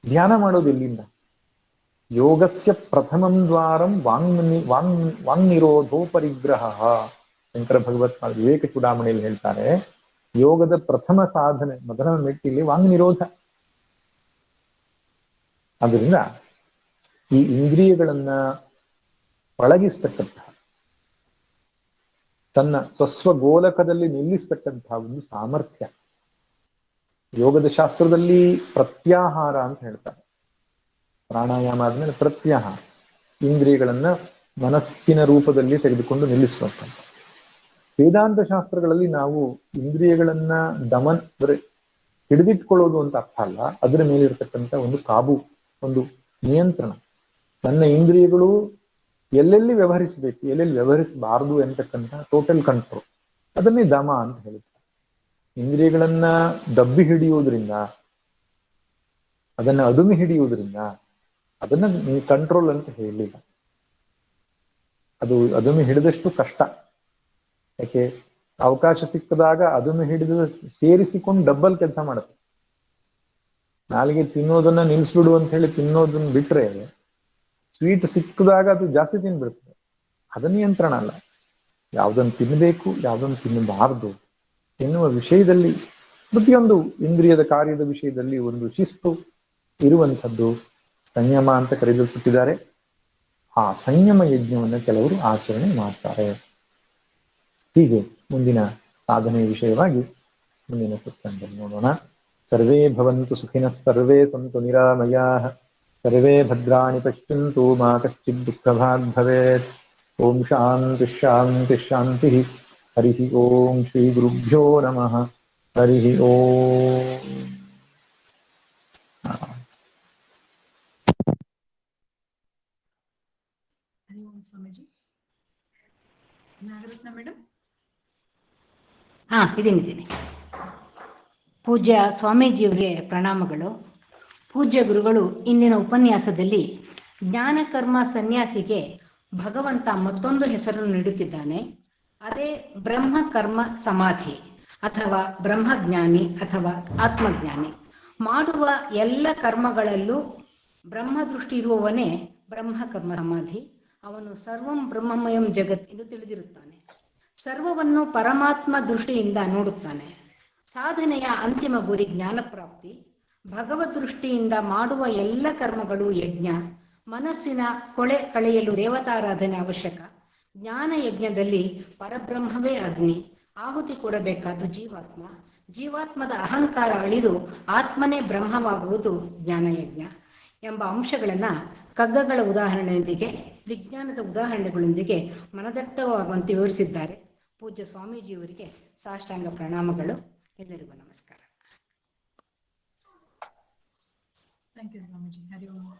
ಧ್ಯಾನ ಮಾಡೋದು ಎಲ್ಲಿಂದ? ಯೋಗಸ್ಯ ಪ್ರಥಮಂ ದ್ವಾರಂ ವಾಂಗ್ನಿರೋಧೋ ಪರಿಗ್ರಹ. ಶಂಕರ ಭಗವತ್ ವಿವೇಕ ಚೂಡಾಮಣಿಯಲ್ಲಿ ಹೇಳ್ತಾರೆ, ಯೋಗದ ಪ್ರಥಮ ಸಾಧನೆ, ಮೊದಲ ಮೆಟ್ಟಿಲಿ ವಾಂಗ್ನಿರೋಧ. ಆದ್ದರಿಂದ ಈ ಇಂದ್ರಿಯಗಳನ್ನ ಪಳಗಿಸ್ತಕ್ಕಂತಹ, ತನ್ನ ಸ್ವಸ್ವಗೋಲಕದಲ್ಲಿ ನಿಲ್ಲಿಸ್ತಕ್ಕಂತಹ ಒಂದು ಸಾಮರ್ಥ್ಯ. ಯೋಗದ ಶಾಸ್ತ್ರದಲ್ಲಿ ಪ್ರತ್ಯಾಹಾರ ಅಂತ ಹೇಳ್ತಾರೆ. ಪ್ರಾಣಾಯಾಮ ಆದ್ಮೇಲೆ ಪ್ರತ್ಯಾಹಾರ, ಇಂದ್ರಿಯಗಳನ್ನ ಮನಸ್ಸಿನ ರೂಪದಲ್ಲಿ ತೆಗೆದುಕೊಂಡು ನಿಲ್ಲಿಸುವಂತ. ವೇದಾಂತ ಶಾಸ್ತ್ರಗಳಲ್ಲಿ ನಾವು ಇಂದ್ರಿಯಗಳನ್ನ ದಮನ್ ಅಂದ್ರೆ ಹಿಡಿದಿಟ್ಕೊಳ್ಳೋದು ಅಂತ ಅರ್ಥ ಅಲ್ಲ, ಅದರ ಮೇಲಿರ್ತಕ್ಕಂಥ ಒಂದು ಕಾಬು, ಒಂದು ನಿಯಂತ್ರಣ. ನನ್ನ ಇಂದ್ರಿಯಗಳು ಎಲ್ಲೆಲ್ಲಿ ವ್ಯವಹರಿಸಬೇಕು, ಎಲ್ಲೆಲ್ಲಿ ವ್ಯವಹರಿಸಬಾರದು ಎಂತಕ್ಕಂಥ ಟೋಟಲ್ ಕಂಟ್ರೋಲ್, ಅದನ್ನೇ ದಮ ಅಂತ ಹೇಳುತ್ತೆ. ಇಂದ್ರಿಯಗಳನ್ನ ದಬ್ಬಿ ಹಿಡಿಯುವುದರಿಂದ, ಅದನ್ನ ಅದುಮಿ ಹಿಡಿಯುವುದರಿಂದ ಅದನ್ನ ಕಂಟ್ರೋಲ್ ಅಂತ ಹೇಳಲಿಲ್ಲ. ಅದು ಅದುಮಿ ಹಿಡಿದಷ್ಟು ಕಷ್ಟ. ಯಾಕೆ? ಅವಕಾಶ ಸಿಕ್ಕದಾಗ ಅದುಮಿ ಹಿಡಿದು ಸೇರಿಸಿಕೊಂಡು ಡಬ್ಬಲ್ ಕೆಲಸ ಮಾಡುತ್ತೆ. ನಾಲಿಗೆ ತಿನ್ನೋದನ್ನ ನಿಲ್ಲಿಸ್ಬಿಡು ಅಂತ ಹೇಳಿ ತಿನ್ನೋದನ್ನ ಬಿಟ್ರೆ ಸ್ವೀಟ್ ಸಿಕ್ಕಿದಾಗ ಅದು ಜಾಸ್ತಿ ತಿನ್ಬಿಡ್ತದೆ. ಅದು ನಿಯಂತ್ರಣ ಅಲ್ಲ. ಯಾವುದನ್ನು ತಿನ್ನಬೇಕು, ಯಾವುದನ್ನು ತಿನ್ನಬಾರದು ಎನ್ನುವ ವಿಷಯದಲ್ಲಿ, ಪ್ರತಿಯೊಂದು ಇಂದ್ರಿಯದ ಕಾರ್ಯದ ವಿಷಯದಲ್ಲಿ ಒಂದು ಶಿಸ್ತು ಇರುವಂಥದ್ದು ಸಂಯಮ ಅಂತ ಕರೆಯಲ್ಪಟ್ಟಿದ್ದಾರೆ. ಆ ಸಂಯಮ ಯಜ್ಞವನ್ನು ಕೆಲವರು ಆಚರಣೆ ಮಾಡ್ತಾರೆ. ಹೀಗೆ ಮುಂದಿನ ಸಾಧನೆಯ ವಿಷಯವಾಗಿ ಮುಂದಿನ ಸತ್ಸಂಗದಲ್ಲಿ ನೋಡೋಣ. ಸರ್ವೇ ಭವಂತು ಸುಖಿನಃ, ಸರ್ವೇ ಸಂತು ನಿರಾಮಯಾಃ, ಸರ್ವೇ ಭದ್ರಾಣಿ ಪಶ್ಯಂತು ಮಾ ಕಶ್ಚಿತ್ ದುಃಖಭಾಗ್ ಭವೇತ್. ಓಂ ಶಾಂತಿ ಶಾಂತಿ ಶಾಂತಿ. ಹರಿ ಓಂ ಶ್ರೀ ಗುರುಭ್ಯೋ ನಮಃ. ಹರಿ ಓಂ. ಹರಿ ಓಂ ಸ್ವಾಮೀಜಿ. ನಾಗರತ್ನ ಮೇಡಮ್. ಇದ್ದೀನಿ. ಪೂಜ್ಯ ಸ್ವಾಮೀಜಿಯವರಿಗೆ ಪ್ರಣಾಮಗಳು. ಪೂಜ್ಯ ಗುರುಗಳು ಇಂದಿನ ಉಪನ್ಯಾಸದಲ್ಲಿ ಜ್ಞಾನಕರ್ಮ ಸನ್ಯಾಸಿಗೆ ಭಗವಂತ ಮತ್ತೊಂದು ಹೆಸರನ್ನು ನೀಡುತ್ತಿದ್ದಾನೆ. ಅದೇ ಬ್ರಹ್ಮಕರ್ಮ ಸಮಾಧಿ ಅಥವಾ ಬ್ರಹ್ಮಜ್ಞಾನಿ ಅಥವಾ ಆತ್ಮಜ್ಞಾನಿ. ಮಾಡುವ ಎಲ್ಲ ಕರ್ಮಗಳಲ್ಲೂ ಬ್ರಹ್ಮದೃಷ್ಟಿ ಇರುವವನೇ ಬ್ರಹ್ಮಕರ್ಮ ಸಮಾಧಿ. ಅವನು ಸರ್ವಂ ಬ್ರಹ್ಮಮಯಂ ಜಗತ್ ಎಂದು ತಿಳಿದಿರುತ್ತಾನೆ. ಸರ್ವವನ್ನು ಪರಮಾತ್ಮ ದೃಷ್ಟಿಯಿಂದ ನೋಡುತ್ತಾನೆ. ಸಾಧನೆಯ ಅಂತಿಮ ಗುರಿ ಜ್ಞಾನಪ್ರಾಪ್ತಿ. ಭಗವದ್ ದೃಷ್ಟಿಯಿಂದ ಮಾಡುವ ಎಲ್ಲ ಕರ್ಮಗಳು ಯಜ್ಞ. ಮನಸ್ಸಿನ ಕೊಳೆ ಕಳೆಯಲು ದೇವತಾರಾಧನೆ ಅವಶ್ಯಕ. ಜ್ಞಾನ ಯಜ್ಞದಲ್ಲಿ ಪರಬ್ರಹ್ಮವೇ ಅಗ್ನಿ. ಆಹುತಿ ಕೊಡಬೇಕಾದ ಜೀವಾತ್ಮ. ಜೀವಾತ್ಮದ ಅಹಂಕಾರ ಅಳಿದು ಆತ್ಮನೇ ಬ್ರಹ್ಮವಾಗುವುದು ಜ್ಞಾನಯಜ್ಞ ಎಂಬ ಅಂಶಗಳನ್ನು ಕಗ್ಗಗಳ ಉದಾಹರಣೆಯೊಂದಿಗೆ, ವಿಜ್ಞಾನದ ಉದಾಹರಣೆಗಳೊಂದಿಗೆ ಮನದಟ್ಟವಾಗುವಂತೆ ವಿವರಿಸಿದ್ದಾರೆ. ಪೂಜ್ಯ ಸ್ವಾಮೀಜಿಯವರಿಗೆ ಸಾಷ್ಟಾಂಗ ಪ್ರಣಾಮಗಳು. ಎಲ್ಲರಿಗೂ ನಮಸ್ಕಾರ. Thank you Swamiji. Hari Om.